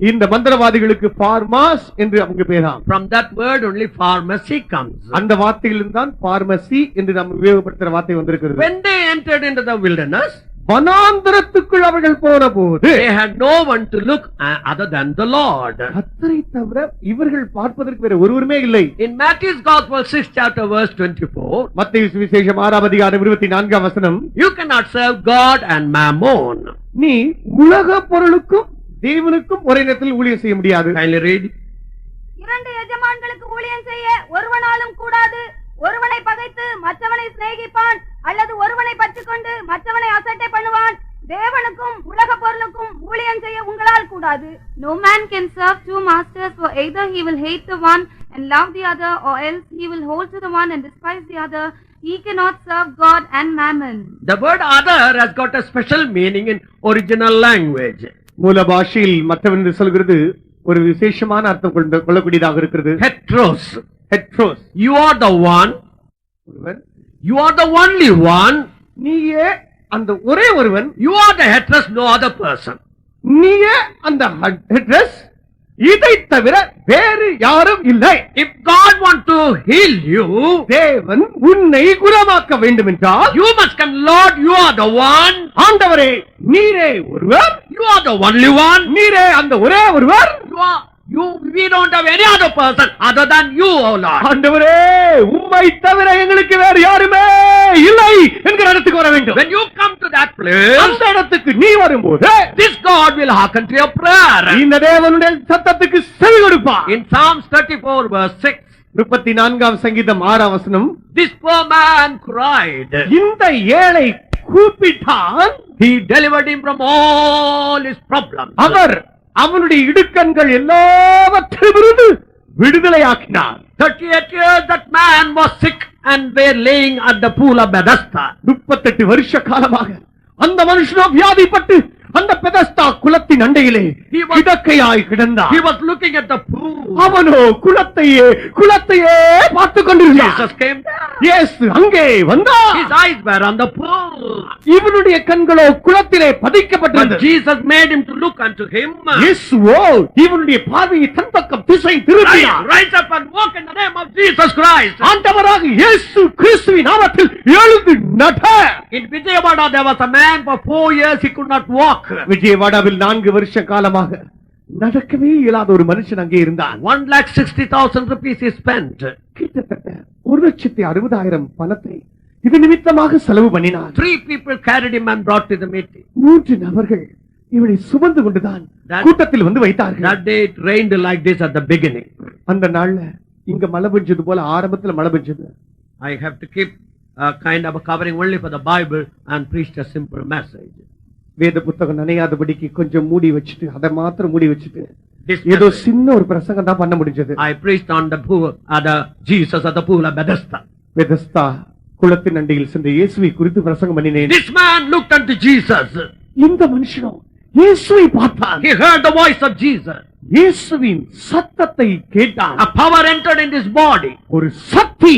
இந்த மந்திரவாதிகளுக்கு பார்மாஸ் என்று அவங்க பேராம். From that word only pharmacy comes. அந்த வார்த்தையிலிருந்து தான் பார்மசி என்று நாம் உபயோகப்படுத்துற வார்த்தை வந்திருக்கிறது. When they entered into the wilderness, வனாந்தரத்துக்குள் அவர்கள் போன போது they had no one to look other than the Lord. கர்த்தரை தவிர இவர்கள் பார்ப்பதற்கு வேற ஒருவருமே இல்லை. In Matthew's Gospel 6th chapter verse 24, மத்தேயு சுவிசேஷம் 6 அதிகாரம் 24 வசனம், you cannot serve God and mammon. நீ உலக பொருளுக்கும் தேவனுக்கும் ஒரே நேரத்தில் ஊழியம் செய்ய முடியாது. Kindly read. இரண்டு எஜமான்களுக்கு ஊழியம் செய்ய ஒருவனாலும் கூடாது. ஒருவனை பகைத்து மற்றவனை சிநேகிப்பான், அல்லது ஒருவனை பற்றிக்கொண்டு மற்றவனை அசட்டை பண்ணுவான். தேவனுக்கும் உலக பொருளுக்கும் ஊழியம் செய்ய உங்களால் கூடாது. No man can serve two masters, for either he will hate the one and love the other, or else he will hold to the one and despise the other. He cannot serve God and mammon. The word other has got a special meaning in original language. மூல பாஷையில் மற்றவன் என்று சொல்கிறது ஒரு விசேஷமான அர்த்தம் கொள்ளக்கூடியதாக இருக்கிறது. Heteros. ஹெட்ரோஸ், You are the one. You are the only one. நீயே அந்த ஒரே ஒருவன். You are the heteros, no other person. நீயே அந்த ஹெட்ரஸ், இதை தவிர வேறு யாரும் இல்லை. If God want to heal you, தேவன் உன்னை குணமாக்க வேண்டும் என்றால் you must come, Lord, you are the one. ஆண்டவரே நீரே ஒருவர், You are the only one. நீரே அந்த ஒரே ஒருவர். We don't have any other person other than you, O Lord. ஆண்டவரே உம்மை தவிர எங்களுக்கு வேறு யாருமே இல்லை என்கிற இடத்துக்கு வர வேண்டும். When you come to that place, அந்த இடத்துக்கு நீ வரும்போது this God will hearken to your prayer. இந்த தேவனுடைய சத்தத்துக்கு செவி கொடுப்பார். In Psalms 34 verse 6, 34 சங்கீதம் 6 வசனம், this poor man cried. இந்த ஏழை கூப்பிட்டான், He delivered him from all his problems. அவர் அவனுடைய இடுக்கண்கள் எல்லாவற்றிலிருந்து விடுதலையாக்கினார். 38 years that man was sick and were laying at the pool of Bethesda. 38 வருஷ காலமாக அந்த மனுஷனோ வியாதிப்பட்டு அந்த பெதஸ்தா குளத்தின் அண்டையிலே கிடக்கையாய் கிடந்தார். He was looking at the pool. அவனோ குளத்தையே பார்த்துக் கொண்டிருந்தான். Jesus came there. இயேசு அங்கே வந்தார். His eyes were on the pool. இவனுடைய கண்களோ குளத்திலே But பதிக்கப்பட்டிருந்தது. Jesus made him to look unto him. இயேசுவோ இவனுடைய பார்வையை தன் பக்கம் திசை திருப்பினார். Rise up and walk in the name of Jesus Christ. ஆண்டவராக இயேசு கிறிஸ்துவின் நாமத்தில் எழுந்து நட. In Vijayawada there was a man for 4 years he could not walk. விஜயவாடாவில் 4 வருஷ காலமாக நடக்கவே இயலாத ஒரு மனுஷன் அங்கே இருந்தான். 1,60,000 rupees he spent. கிட்டத்தட்ட 1,60,000 பணத்தை இது நிமித்தமாக செலவு பண்ணினார். 3 people carried him and brought to the meeting. 3 நபர்கள் இவனை சுமந்து கொண்டுதான் கூட்டத்தில் வந்து வைத்தார்கள். That day it rained like this at the beginning. அந்த நாள்ல இங்க மழை பெஞ்சது போல ஆரம்பத்துல மழை பெஞ்சது. I have to keep a kind of a covering only for the Bible and preach a simple message. வேத புத்தகம் நனையாதபடிக்கு கொஞ்சம் மூடி வச்சுட்டு அதை மாத்திரம் மூடி வச்சுட்டு This ஏதோ message, சின்ன ஒரு பிரசங்கம் தான் பண்ண முடிஞ்சது. I preached on the pool, the Jesus at the pool of Bethesda. Bethesda குளத்தின் அண்டையில் சென்ற இயேசுவை குறித்து பிரசங்கம் பண்ணினேன். This man looked unto Jesus. இந்த மனுஷனும் இயேசுவை பார்த்தான். He heard the voice of Jesus. இயேசுவின் சத்தத்தை கேட்டான். A power entered in his body. ஒரு சக்தி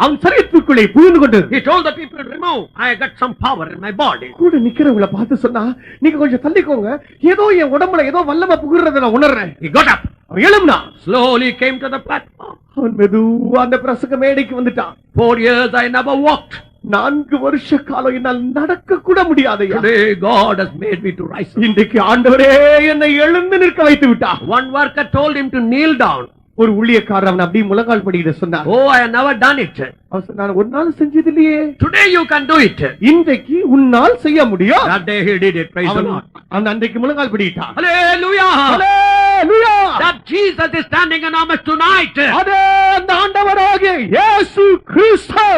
அவன் சரீரத்துக்குள்ளே புகுந்து கொண்டது. He told the people, remove, I got some power in my body. கூட நிக்கிறவங்கள பார்த்து சொன்னா, நீங்க கொஞ்சம் தள்ளிக்கோங்க, ஏதோ என் உடம்புல ஏதோ வல்லமை புகுறத நான் உணர்றேன். He got up. அவன் எழும்பினா. Slowly came to the platform. அவன் மெதுவா அந்த பிரசங்க மேடைக்கு வந்துட்டான். 4 years I never walked. 4 வருஷ காலம் என்னால் நடக்க கூட முடியாதையா. Today God has made me to rise up. இன்றைக்கு ஆண்டவரே என்னை எழுந்து நிற்க வைத்து விட்டார். One worker told him to kneel down. ஒரு ஊழியக்காரர் அவன் அப்படியே முழங்கால் படியிட சொன்னார். Oh, I have never done it. அவன் சொன்னான், நான் ஒரு நாள் செஞ்சது இல்லையே. Today you can do it. இன்றைக்கு உன்னால் செய்ய முடியும். That day he did it. Praise the Lord. அவன் அன்றைக்கு முழங்கால் படியிட்டான். Hallelujah. Hallelujah. That Jesus is standing in our midst tonight. அதே அந்த ஆண்டவராகிய இயேசு கிறிஸ்து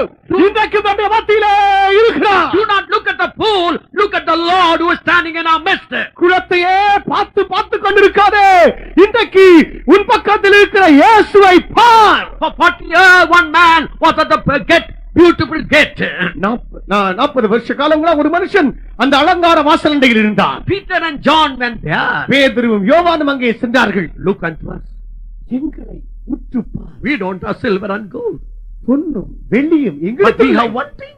இன்றைக்கு நம்முடைய மத்தியிலே இருக்கிறார். Do not look at the pool, look at the Lord who is standing in our midst. குளத்தையே பார்த்து கொண்டிருக்காதே. இன்றைக்கு உன் பக்கத்தில் இருக்கிற இயேசுவை பார். For 40 years one man was at the gate, beautiful gate. 40 வருஷ காலங்களா ஒரு மனுஷன் அந்த அலங்கார வாசலண்டையில் இருந்தான். Peter and John went there. பேதுருவும் யோவானும் அங்கே சென்றார்கள். Look unto us. எங்களை உற்று பார். We don't have silver and gold, பொன்னும் வெள்ளியும் but எங்களுக்கு we இல்லை. have one thing.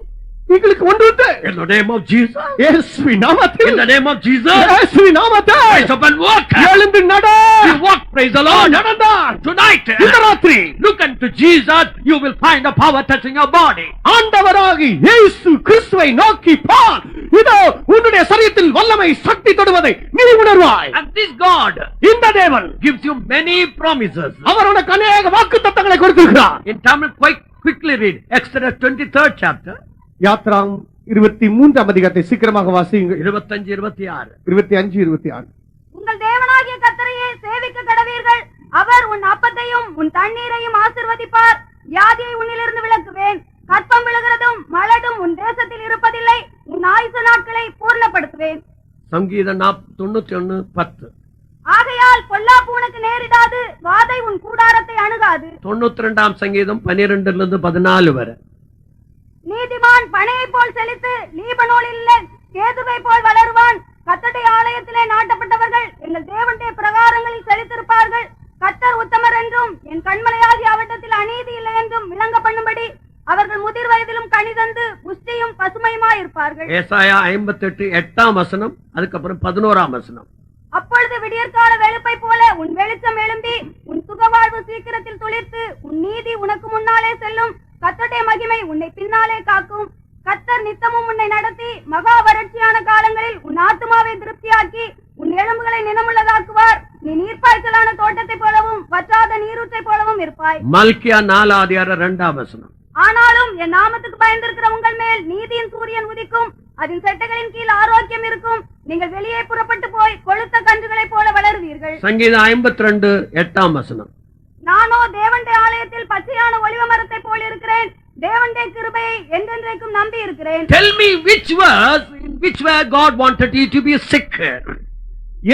எங்களுக்கு ஒன்று உண்டு. In the name of Jesus. இயேசுவின் நாமத்தில். In the name of Jesus. இயேசுவின் நாமத்தில். Rise up and walk. எழுந்து நட. You walk, praise the Lord. நடந்தார். Tonight, இந்த ராத்திரி look unto Jesus, you will find the power touching your body. ஆண்டவராகிய இயேசு கிறிஸ்துவை நோக்கி பார். இதோ உன்னுடைய சரீரத்தில் வல்லமை சக்தி தொடுவதை நீ உணர்வாய். And this God இந்த தேவன் gives you many promises. அவர் உனக்கு அநேக வாக்குத்தத்தங்களை கொடுத்திருக்கிறார். In Tamil, quite quickly read Exodus 23rd chapter. யாத்ராம் 23ஆம் அதிகாரத்தை சீக்கிரமாக வாசியுங்கள். 25, 26. 25, 26. உங்கள் தேவனாகிய கர்த்தரையே சேவிக்க கடவீர்கள். அவர் உன் அப்பத்தையும் உன் தண்ணீரையும் ஆசீர்வதிப்பார். வியாதியை உன்னிலிருந்து விலக்குவேன். கற்பம் விழுகிறதும் மலடும் உன் தேசத்தில் இருப்பதில்லை. உன் ஆயுசு நாட்களை பூர்ணப்படுத்துவேன். சங்கீதம் 91:10. ஆகையால் பொல்லாப்பு உனக்கு நேரிடாது. வாதை உன் கூடாரத்தை அணுகாது. 92ஆம் சங்கீதம் 12-14 வரை. நீதிமான் பனையை போல் செழித்து லீபனோனில் கேதுவை போல் வளருவான். கர்த்தருடைய ஆலயத்திலே நாட்டப்பட்டவர்கள் எங்கள் தேவனுடைய பிரகாரங்களில் செழித்திருப்பார்கள். கர்த்தர் உத்தமர் என்றும் என் கண்மலையாகிய அவரிடத்தில் அநீதி இல்லை என்றும் விளங்க பண்ணும்படி அவர்கள் முதிர் வயதிலும் கனிதந்து புஷ்டியும் பசுமையுமாயிருப்பார்கள். ஏசாயா 58:8ஆம் வசனம், அதுக்கப்புறம் 11ஆம் வசனம். அப்பொழுது விடியற்கால வெளுப்பை போல உன் வெளிச்சம் எழும்பி உன் சுகவாழ்வு சீக்கிரத்தில் துளிர்த்து உன் நீதி உனக்கு முன்னாலே செல்லும். கர்த்தருடைய மகிமை உன்னை பின்னாலே காக்கும். கர்த்தர் நித்தமும் உன்னை நடத்தி மகா வறட்சியான காலங்களில் உன் ஆத்துமாவை திருப்தியாக்கி உன் எலும்புகளை நினமுள்ளதாக்குவார். நீ நீர்ப்பாய்ச்சலான தோட்டத்தை போலவும் வற்றாத நீரூற்றை போலவும் இருப்பாய். மல்கியா 4:2ஆம் வசனம். ஆனாலும் என் நாமத்துக்கு பயந்திருக்கிற உங்கள் மேல் நீதியின் சூரியன் உதிக்கும். அதன் செட்டைகளின் கீழ் ஆரோக்கியம் இருக்கும். நீங்கள் வெளியே புறப்பட்டு போய் கொழுத்த கன்றுகளைப் போல வளருவீர்கள். சங்கீதம் 52:8ஆம் வசனம். நானோ தேவனுடைய ஆலயத்தில் பச்சையான ஒலிவ மரத்தை போல் இருக்கிறேன். தேவனுடைய கிருபையை என்றென்றைக்கும் நம்பி இருக்கிறேன். Tell me which verse, in which way God wanted you to be sick.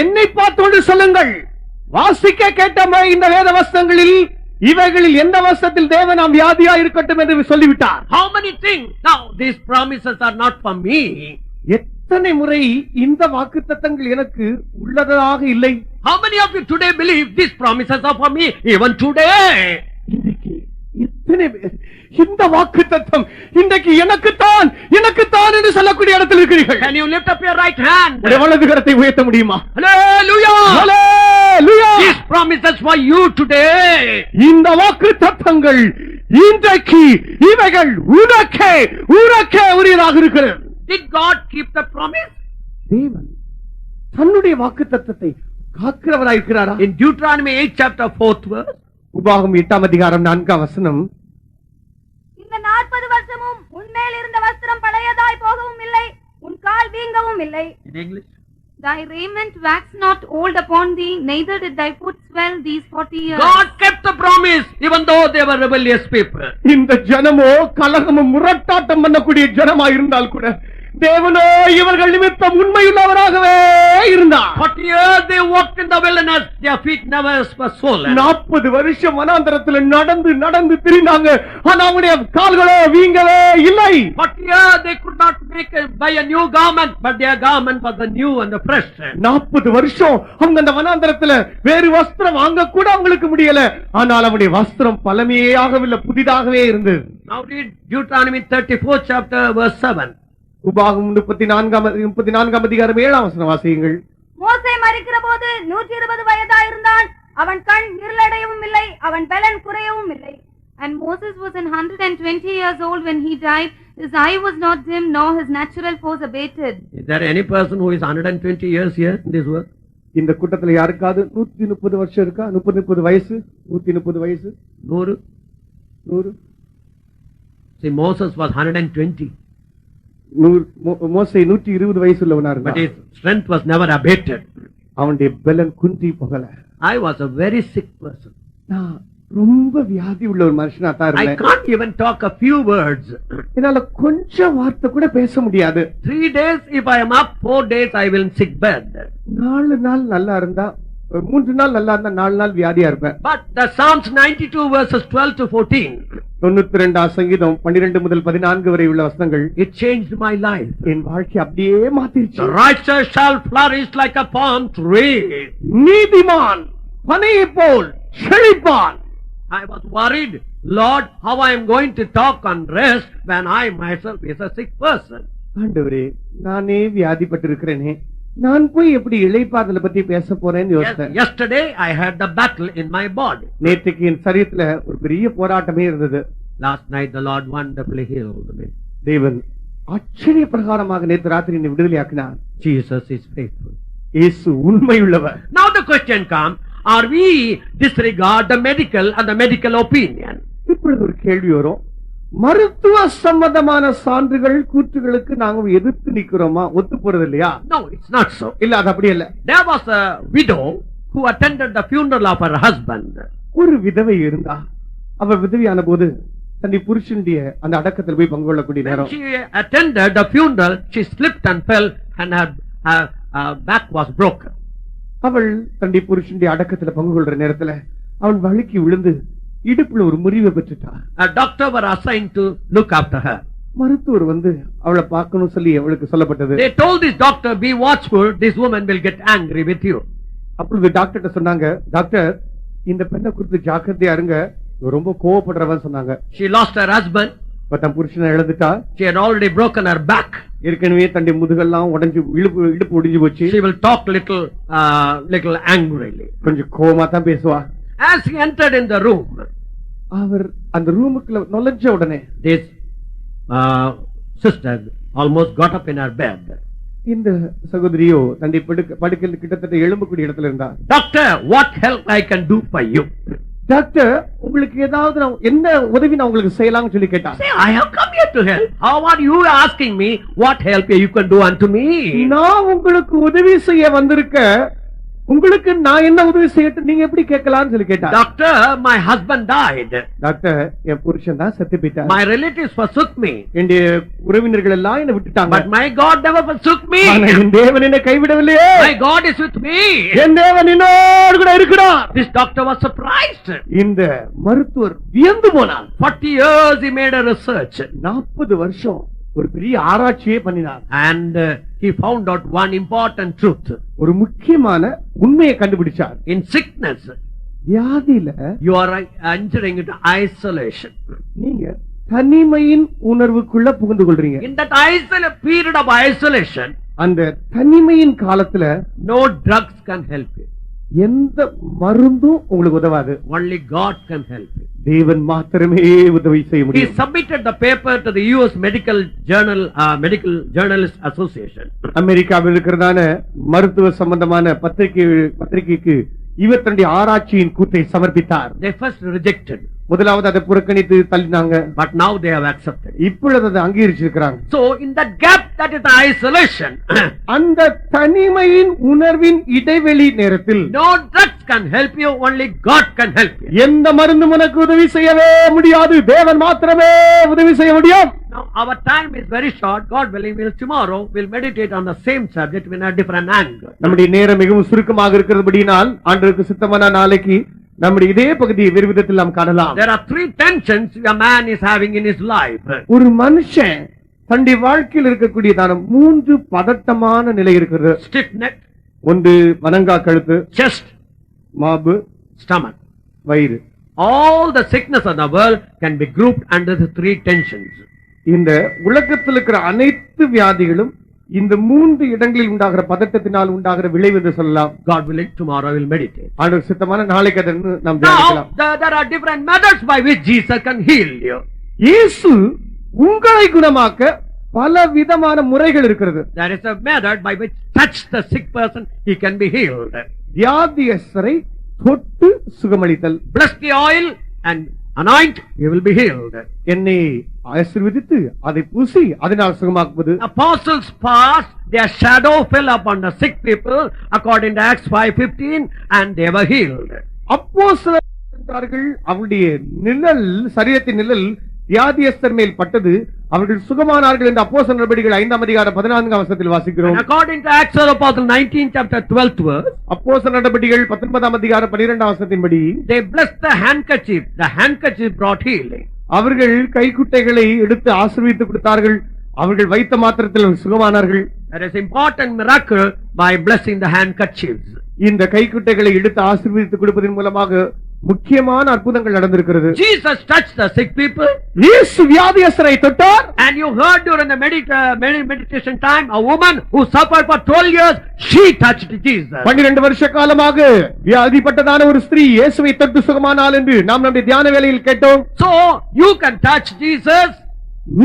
என்னை பார்த்து சொல்லுங்கள். வாசிக்க கேட்டமை இந்த வேத வசனங்களில் இவைகளில் எந்த வசனத்தில் தேவன் நாம் வியாதியா இருக்கட்டும் என்று சொல்லிவிட்டார். How many things? Now these promises are not for me. எத்தனை முறை இந்த வாக்குத்தத்தங்கள் எனக்கு உள்ளதாக இல்லை. How many of you today believe these promises are for me even today? இன்றைக்கு எத்தனை பேர் இந்த வாக்குத்தத்தம் இன்றைக்கு எனக்குத்தான் என்று சொல்லக்கூடிய இடத்தில் இருக்கிறீர்கள். Can you lift up your right hand? உடைய வலது கரத்தை உயர்த்த முடியுமா? Hallelujah! Hallelujah! These promises for you today. இந்த வாக்குத்தத்தங்கள் இன்றைக்கு இவைகள் உனக்கே உரியதாக இருக்கிறது. Did God keep the promise? தேவன் தன்னுடைய வாக்குத்தத்தத்தை காக்கிறவராயிருக்கிறாரா? In Deuteronomy 8 chapter 4th verse. உபாகமம் 8ஆம் அதிகாரம் 4ஆம் வசனம். இந்த 40 வருஷமும் உன்மேல் இருந்த வஸ்திரம் பழையதாய் போகவும் இல்லை, உன் கால் வீங்கவும் இல்லை. In English. Thy raiment waxed not old upon thee, neither did thy foot swell these 40 years. God kept the promise even though they were rebellious people. இந்த ஜனமோ கலகமும் முரட்டாட்டம் பண்ணக்கூடிய ஜனமா இருந்தால் கூட தேவனோ இவர்கள் நிமித்தம் உண்மையுள்ளவராகவே இருந்தார். 40 years they walked in the wilderness, their feet never were swollen. 40 வருஷம் வனாந்தரத்துல நடந்து நடந்து திரிந்தாங்க, ஆனா அவங்களுடைய கால்களோ வீங்கவே இல்லை. 40 years they could not buy a new garment, but their garment was the new and the fresh. 40 வருஷம் அவங்க அந்த வனாந்தரத்துல வேறு வஸ்திரம் வாங்க கூட அவங்களுக்கு முடியல, ஆனால் அவருடைய வஸ்திரம் பழமையாகவில்லை, புதிதாகவே இருந்தது. Now read Deuteronomy 34 chapter verse 7. உபாகமம் 34 அதிகாரம் 7ஆம் வசனம் வாசியுங்கள். மோசே மரிக்கிற போது 120 வயதாயிருந்தான். அவன் கண் இருளடையவும் இல்லை, அவன் பலன் குறையவும் இல்லை. And Moses was 120 years old when he died. His eye was not dim, nor his natural force abated. Is there any person who is 120 years here in this world? இந்த கூட்டத்துல யாருக்காவது 130 வருஷம் இருக்கா? 30 வயசு, 130 வயசு, 100. See, Moses was 120. மோசே 120 வயசு உள்ளவனா But இருந்தான். his strength was never abated. அவனுடைய பலன் குன்றி போகல. I was a very sick person. நான் ரொம்ப வியாதி உள்ள ஒரு மனுஷனா தான் I இருந்தேன். can't even talk a few words. என்னால கொஞ்சம் வார்த்தை கூட பேச முடியாது. 3 days if I am up, 4 days I will in sick bed. 4 நாள் நல்லா இருந்தா, 3 நாள் நல்லா இருந்தா 4 நாள் வியாதியா இருப்பேன். But the Psalms 92 verses 12 to 14, 92ஆம் சங்கீதம் 12 முதல் 14 வரை உள்ள வசனங்கள் it changed my life. என் வாழ்க்கை அப்படியே The மாத்திருச்சு. righteous shall flourish like a palm tree. நீதிமான் பனையை போல் செழிப்பான். I was worried, Lord, how I am going to talk and rest when I myself is a sick person. ஆண்டவரே, நானே வியாதிப்பட்டிருக்கிறேனே, நான் போய் எப்படி இளைப்பாறுதலை பத்தி பேச போறேன்னு யோசித்தேன். Yesterday I had the battle in my body. நேற்றுக்கு என் சரீரத்துல ஒரு பெரிய போராட்டமே இருந்தது. Last night the Lord wonderfully healed me. தேவன் ஆச்சரிய பிரகாரமாக நேற்று ராத்திரி என்னை விடுதலையாக்கினார். Jesus is faithful. இயேசு உண்மையுள்ளவர். Now the question comes, are we disregard the medical and the medical opinion? இப்பொழுது ஒரு கேள்வி வரும், மருத்துவ சம்பந்தமான சான்றுகள் கூற்றுகளுக்கு நாங்க எதிர்த்து நிக்கிறோமா, ஒத்து போறது இல்லையா? No, it's not so. இல்ல, அது அப்படி இல்ல. There was a widow who attended the funeral of her husband. ஒரு விதவை இருந்தா, அவ விதவையான போது தன்னுடைய புருஷனுடைய அந்த அடக்கத்தில் போய் பங்கு கொள்ளக்கூடிய When நேரம் she attended the funeral, she slipped and fell and her back was broken. அவள் தன்னுடைய புருஷனுடைய அடக்கத்துல பங்கு கொள்ற நேரத்துல அவள் வழுக்கி விழுந்து இடுப்புல ஒரு முறிவை பெற்றுட்டா. A doctor were assigned to look after her. மருத்துவர் வந்து அவளை பார்க்கணும் சொல்லி அவளுக்கு சொல்லப்பட்டது. They told this doctor, be watchful, this woman will get angry with you. அப்பொழுது டாக்டர்ட்ட சொன்னாங்க, டாக்டர், இந்த பெண்ணை குறித்து ஜாக்கிரதையா இருங்க, இவ ரொம்ப கோவப்படுறவன் சொன்னாங்க. She lost her husband. தன் புருஷனை இழந்துட்டா. She had already broken her back. ஏற்கனவே தன்னுடைய முதுகெல்லாம் உடைஞ்சு இடுப்பு ஒடிஞ்சு போச்சு. She will talk little angrily. கொஞ்சம் கோவமா தான் பேசுவா. As he entered in the room, அவர் அந்த ரூமுக்குள்ள நுழைஞ்ச உடனே this sister almost got up in her bed. இந்த சகோதரியோ தன்னுடைய படுக்கையில் கிட்டத்தட்ட எழும்பக்கூடிய இடத்துல இருந்தா. Doctor, what help I can do for you? Doctor, உங்களுக்கு ஏதாவது என்ன உதவி நான் உங்களுக்கு செய்யலாம்னு சொல்லி கேட்டா. Say, I have come here to help. How are you asking me what help you can do unto me? நான் உங்களுக்கு உதவி செய்ய வந்திருக்க, உங்களுக்கு நான் என்ன உதவி செய்யட்டும், நீங்க எப்படி கேட்கலாம்னு சொல்லி கேட்டா. Doctor, my husband died. Doctor, என் புருஷன் தான் செத்து போயிட்டார். My relatives forsook me. என்னுடைய உறவினர்கள் எல்லாம் என்ன விட்டுட்டாங்க. But my God never forsook me. ஆனா என் தேவன் என்னை கைவிடவில்லையே. My God is with me. என் தேவன் என்னோடு கூட இருக்கிறார். This doctor was surprised. இந்த மருத்துவர் வியந்து போனார். 40 years he made a research. 40 வருஷம் ஒரு பெரிய ஆராய்ச்சியே பண்ணினார். And he found out one important truth. ஒரு முக்கியமான உண்மையை கண்டுபிடிச்சார். In sickness, வியாதியில you are entering into isolation. நீங்க தனிமையின் உணர்வுக்குள்ள புகுந்து கொள்றீங்க. In that period of isolation, அந்த தனிமையின் காலத்துல no drugs can help you. எந்த மருந்தும் உங்களுக்கு உதவாது. Only God can help you. தேவன் மாத்திரமே உதவி செய்ய He முடியும். submitted the paper to the US Medical Journalist Association. அமெரிக்காவில் இருக்கிறதான மருத்துவ சம்பந்தமான பத்திரிகைக்கு இவர் தன்னுடைய ஆராய்ச்சியின் கூற்றை சமர்ப்பித்தார். They first rejected, முதலாவது அதை புறக்கணித்து தள்ளினாங்க. but now they have accepted. இப்பொழுது அதை அங்கீகரிச்சிருக்கிறாங்க. So in that gap, that is the isolation. அந்த தனிமையின் உணர்வின் இடைவெளி நேரத்தில் No drugs can help you, only God can help you. எந்த மருந்தும் உனக்கு உதவி செய்யவே முடியாது, தேவன் மாத்திரமே உதவி செய்ய முடியும். Now our time is very short. God willing, tomorrow we'll meditate on the same subject in a different angle. நம்முடைய நேரம் மிகவும் சுருக்கமாக இருக்கிறபடியால் ஆண்டவருக்கு சித்தமான நாளைக்கு நம்முடைய இதே பகுதியை வேறு விதத்தில் நாம் காணலாம். There are 3 tensions a man is having in his life. ஒரு மனுஷன் தன்னுடைய வாழ்க்கையில் இருக்கக்கூடியதான 3 பதட்டமான நிலை இருக்கிறது. Stiff neck, ஒன்று வணங்கா கழுத்து, chest, மார்பு, stomach. வயிறு. All the sickness of the world can be grouped under the 3 tensions. இந்த உலகத்தில் இருக்கிற அனைத்து வியாதிகளும் இந்த 3 இடங்களில் உண்டாகிற பதட்டத்தினால் உண்டாகிற விளைவு என்று சொல்லலாம். God willing, tomorrow we'll meditate. ஆண்டவர் சித்தமான நாளைக்கு அதை நாம் Now, தியானிக்கலாம். there are different methods by which Jesus can heal you. இயேசு உங்களை குணமாக்க பல விதமான முறைகள் இருக்கிறது. There is a method by which touch the sick person, he can be healed. வியாதியஸ்தரை தொட்டு சுகமளித்தல். Bless the oil and anoint, he will be healed. எண்ணெயை ஆசீர்வதித்து அதை பூசி அதனால் சுகமாக்குவது. Apostles passed, their shadow fell upon the sick people according to Acts 5:15 and they were healed. அப்போஸ்தலர்கள் அவருடைய நிழல், சரீரத்தின் நிழல் வியாதியஸ்தர் மேல் பட்டது, அவர்கள் சுகமானார்கள் என்று அப்போஸ்தலர் நடபடிகள் 5ஆம் அதிகாரம் 14ஆம் வசனத்தில் வாசிக்கிறோம். According to Acts of the Apostles 19 chapter 12th verse, அப்போஸ்தலர் நடபடிகள் 19ஆம் அதிகாரம் 12ஆம் வசனத்தின்படி they blessed the handkerchief. The handkerchief brought healing. அவர்கள் கைக்குட்டைகளை எடுத்து ஆசீர்வதித்து கொடுத்தார்கள், அவர்கள் வைத்த மாத்திரத்தில் சுகமானார்கள். There is important miracle by blessing the handkerchiefs. இந்த கைக்குட்டைகளை எடுத்து ஆசீர்வதித்து கொடுப்பதன் மூலமாக முக்கியமான அற்புதங்கள் நடந்திருக்கிறது. Jesus touched the sick people. இயேசு வியாதியஸ்தரை தொட்டார். And you heard during the meditation time, a woman who suffered for 12 years, she touched Jesus. 12 வருஷ காலமாக வியாதிப்பட்டதான ஒரு ஸ்திரீ இயேசுவை தொட்டு சுகமானாள் என்று நாம் நம்முடைய தியான வேளையில் கேட்டோம். So you can touch Jesus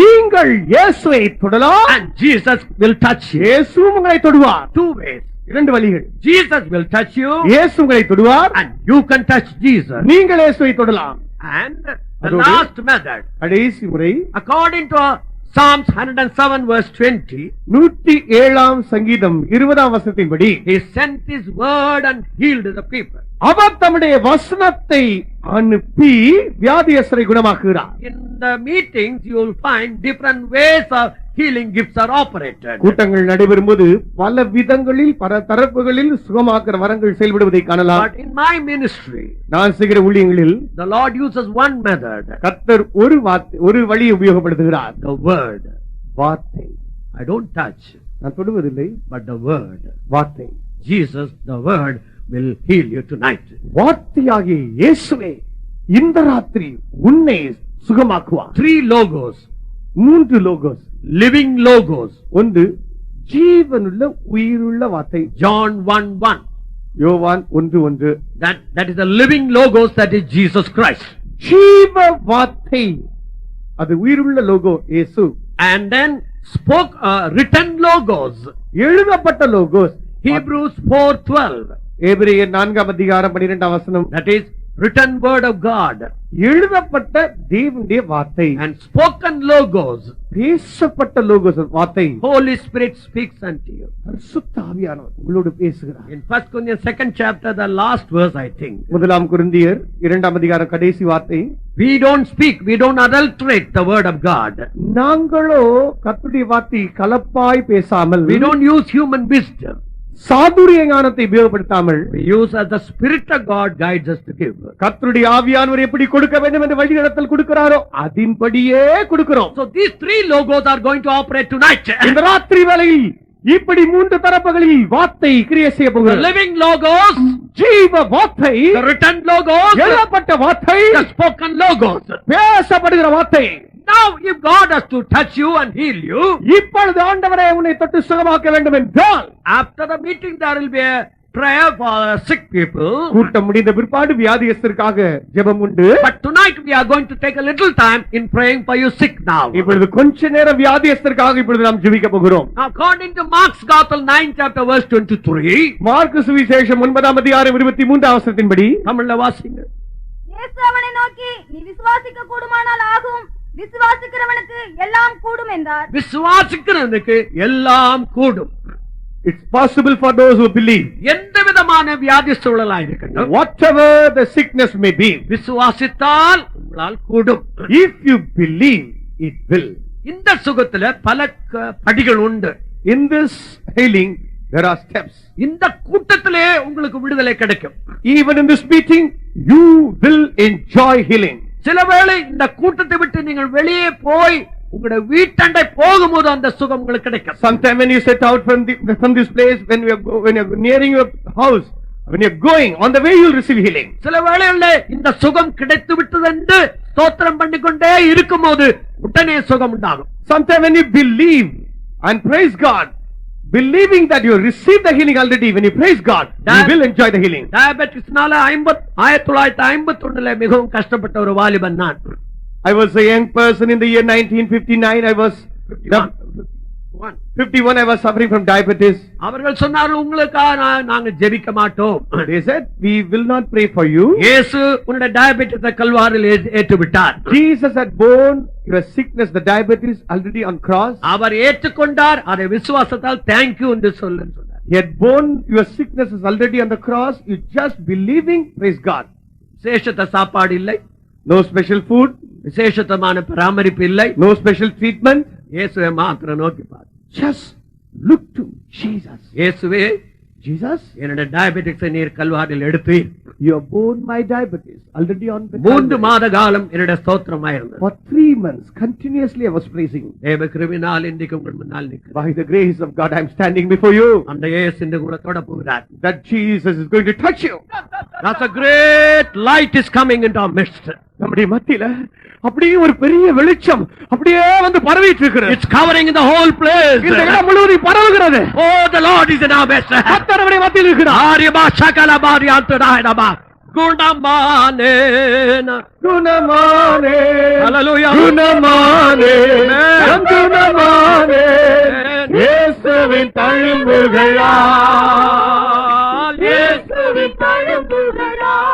நீங்கள் இயேசுவை தொடலாம், and Jesus will touch you. இயேசு உங்களை தொடுவார். 2 ways. 2 வழிகள். Jesus will touch you இயேசு உங்களை தொடுவார், and you can touch Jesus. நீங்கள் இயேசுவை தொடலாம். And the last method, கடைசி முறை according to Psalms 107 verse 20, 107ஆம் சங்கீதம் 20ஆம் வசனத்தின்படி he sent his word and healed the people. அவர் தம்முடைய வசனத்தை அனுப்பி வியாதியஸ்தரை குணமாக்குகிறார். In the meetings you will find different ways of healing gifts are operated. கூட்டங்கள் நடைபெறும்போது பல விதங்களில் பல தரப்புகளில் சுகமாக்குற வரங்கள் செயல்படுவதை காணலாம். But in my ministry, நான் செய்கிற ஊழியங்களில் the Lord uses one method, கர்த்தர் ஒரு வழியை உபயோகப்படுத்துகிறார். the word. வார்த்தை. I don't touch, நான் தொடுவதில்லை, but the word. வார்த்தை. Jesus, the word, will heal you tonight. வார்த்தையாகிய இயேசுவே இந்த ராத்திரி உன்னை சுகமாக்குவார். 3 logos, 3 லோகோஸ், living logos. ஒன்று ஜீவனுள்ள உயிருள்ள வார்த்தை. John 1:1. யோவான் 1:1. That is the living logos, that is Jesus Christ. ஜீவ வார்த்தை, அது உயிருள்ள லோகோ இயேசு. And then spoke written logos. எழுதப்பட்ட லோகோஸ் Hebrews 4:12. எபிரேயர் 4ஆம் அதிகாரம் 12ஆம் வசனம். That is written word of God. எழுதப்பட்ட தேவனுடைய வார்த்தை. And spoken logos. பேசப்பட்ட லோகோஸ் வார்த்தை. Holy Spirit speaks unto you. பரிசுத்த ஆவியானவர் உங்களோடு பேசுகிறார். In 1 Corinthians 2nd chapter, the last verse, I think. முதலாம் கொரிந்தியர் 2ஆம் அதிகாரம் கடைசி வார்த்தை. We don't speak, we don't adulterate the word of God. நாங்களோ கர்த்தருடைய வார்த்தை கலப்பாய் பேசாமல், We don't use human wisdom. சாதுரிய ஞானத்தை உபயோகப்படுத்தாமல், We use as the Spirit of God guides us to give. கர்த்தருடைய ஆவியானவர் எப்படி கொடுக்க வேண்டும் என்று வழிநடத்தல் கொடுக்கிறாரோ அதின்படியே கொடுக்கிறோம். So these 3 logos are going to operate tonight. இந்த ராத்திரி வேளையில் இப்படி 3 தரப்புகளில் வார்த்தை கிரியை செய்ய The போகிறது. living logos, ஜீவ வார்த்தை, the written logos, எழுதப்பட்ட வார்த்தை, the spoken logos. பேசப்படுகிற வார்த்தை. Now if God has to touch you and heal you, இப்பொழுது ஆண்டவரே உன்னை தொட்டு சுகமாக்க வேண்டும் என்றால், after the meeting there will be a prayer for sick people. கூட்டம் முடிந்த பிற்பாடு வியாதியஸ்தருக்காக ஜெபம் உண்டு. But tonight we are going to take a little time in praying for you sick now. இப்பொழுது கொஞ்ச நேரம் வியாதியஸ்தருக்காக இப்பொழுது நாம் ஜெபிக்க போகிறோம். According to Mark's Gospel 9th chapter verse 23. Mark சுவிசேஷம் 9ஆம் அதிகாரம் 23ஆம் வசனத்தின்படி தமிழ்ல வாசிங்க. இயேசு அவனை நோக்கி, நீ விசுவாசிக்க கூடுமானால் ஆகும், விசுவாசிக்கிறவனுக்கு எல்லாம் கூடும் என்றார். விசுவாசிக்கிறவனுக்கு எல்லாம் கூடும். It's possible for those who believe. எந்த விதமான வியாதி சூழலாக இருக்கட்டும், Whatever the sickness may be, விசுவாசித்தால் உங்களால் கூடும். if you believe, it will. இந்த சுகத்துல பல படிகள் உண்டு. In this healing, there are steps. இந்த கூட்டத்திலே உங்களுக்கு விடுதலை கிடைக்கும். Even in this meeting, you will enjoy healing. சிலவேளை இந்த கூட்டத்தை விட்டு நீங்கள் வெளியே போய் உங்களுடைய வீட்டண்டை போகும்போது அந்த சுகம் உங்களுக்கு கிடைக்கும். Sometime when you set out from this place, when you're nearing your house, when you're going, on the way you'll receive healing. சில வேளைகளிலே இந்த சுகம் கிடைத்து விட்டது என்று ஸ்தோத்திரம் பண்ணிக்கொண்டே இருக்கும்போது உடனே சுகம் உண்டாகும். Sometime when you believe and praise God, believing that you receive the healing already, when you praise God, you will enjoy the healing. டயபெட்டிஸ்னால 1951 மிகவும் கஷ்டப்பட்ட ஒரு வாலிபன் நான். I was a young person in the year 1959. I was 51. I was suffering from diabetes. அவர்கள் சொன்னார்கள், உங்களுக்காக நாங்க ஜெபிக்க மாட்டோம். They said, we will not pray for you. இயேசு உன்னுடைய டயபெட்டிஸை கல்வாரில் ஏற்று விட்டார். Jesus had borne your sickness, the diabetes, already on cross. அவர் ஏற்றுக்கொண்டார். அதை விசுவாசத்தால் thank you என்று சொல்லுன்னு சொன்னார். He had borne your sicknesses already on the cross. You just believing, praise God. விசேஷத்த சாப்பாடு இல்லை, No special food, விசேஷத்தமான பராமரிப்பு இல்லை, no special treatment. இயேசுவை மாத்திரம் நோக்கி பார். Just look to Jesus. இயேசுவே, Jesus, என்னுடைய டயபெட்டிக்ஸை நீர் கல்வாரில் எடுத்து you have borne my diabetes already on the 3 மாத காலம் என்னுடைய ஸ்தோத்திரமாயிருந்தது. For 3 months, continuously I was praising. தேவ கிருபையினால் இன்றைக்கு உங்கள் முன்னால் நிற்கிறேன். By the grace of God, I am standing before you. அந்த இயேசு இன்று கூட தொட போகிறார். That Jesus is going to touch you. That's a great light is coming into our midst. நம்முடைய மத்தியில அப்படியே ஒரு பெரிய வெளிச்சம் அப்படியே வந்து பரவிட்டு இருக்கிறது. It's covering in the whole place. இந்த இடம் முழுவதும் பரவுகிறது. Oh, the Lord is in our midst. கர்த்தர் நம்முடைய மத்தியில் இருக்கிறார். ஆரியமா சகல பாரியாந்தடாயடமா குணமானே குணமானே. Hallelujah. குணமானே. குணமானே. இயேசுவின் தழும்புகளால், இயேசுவின் தழும்புகளால்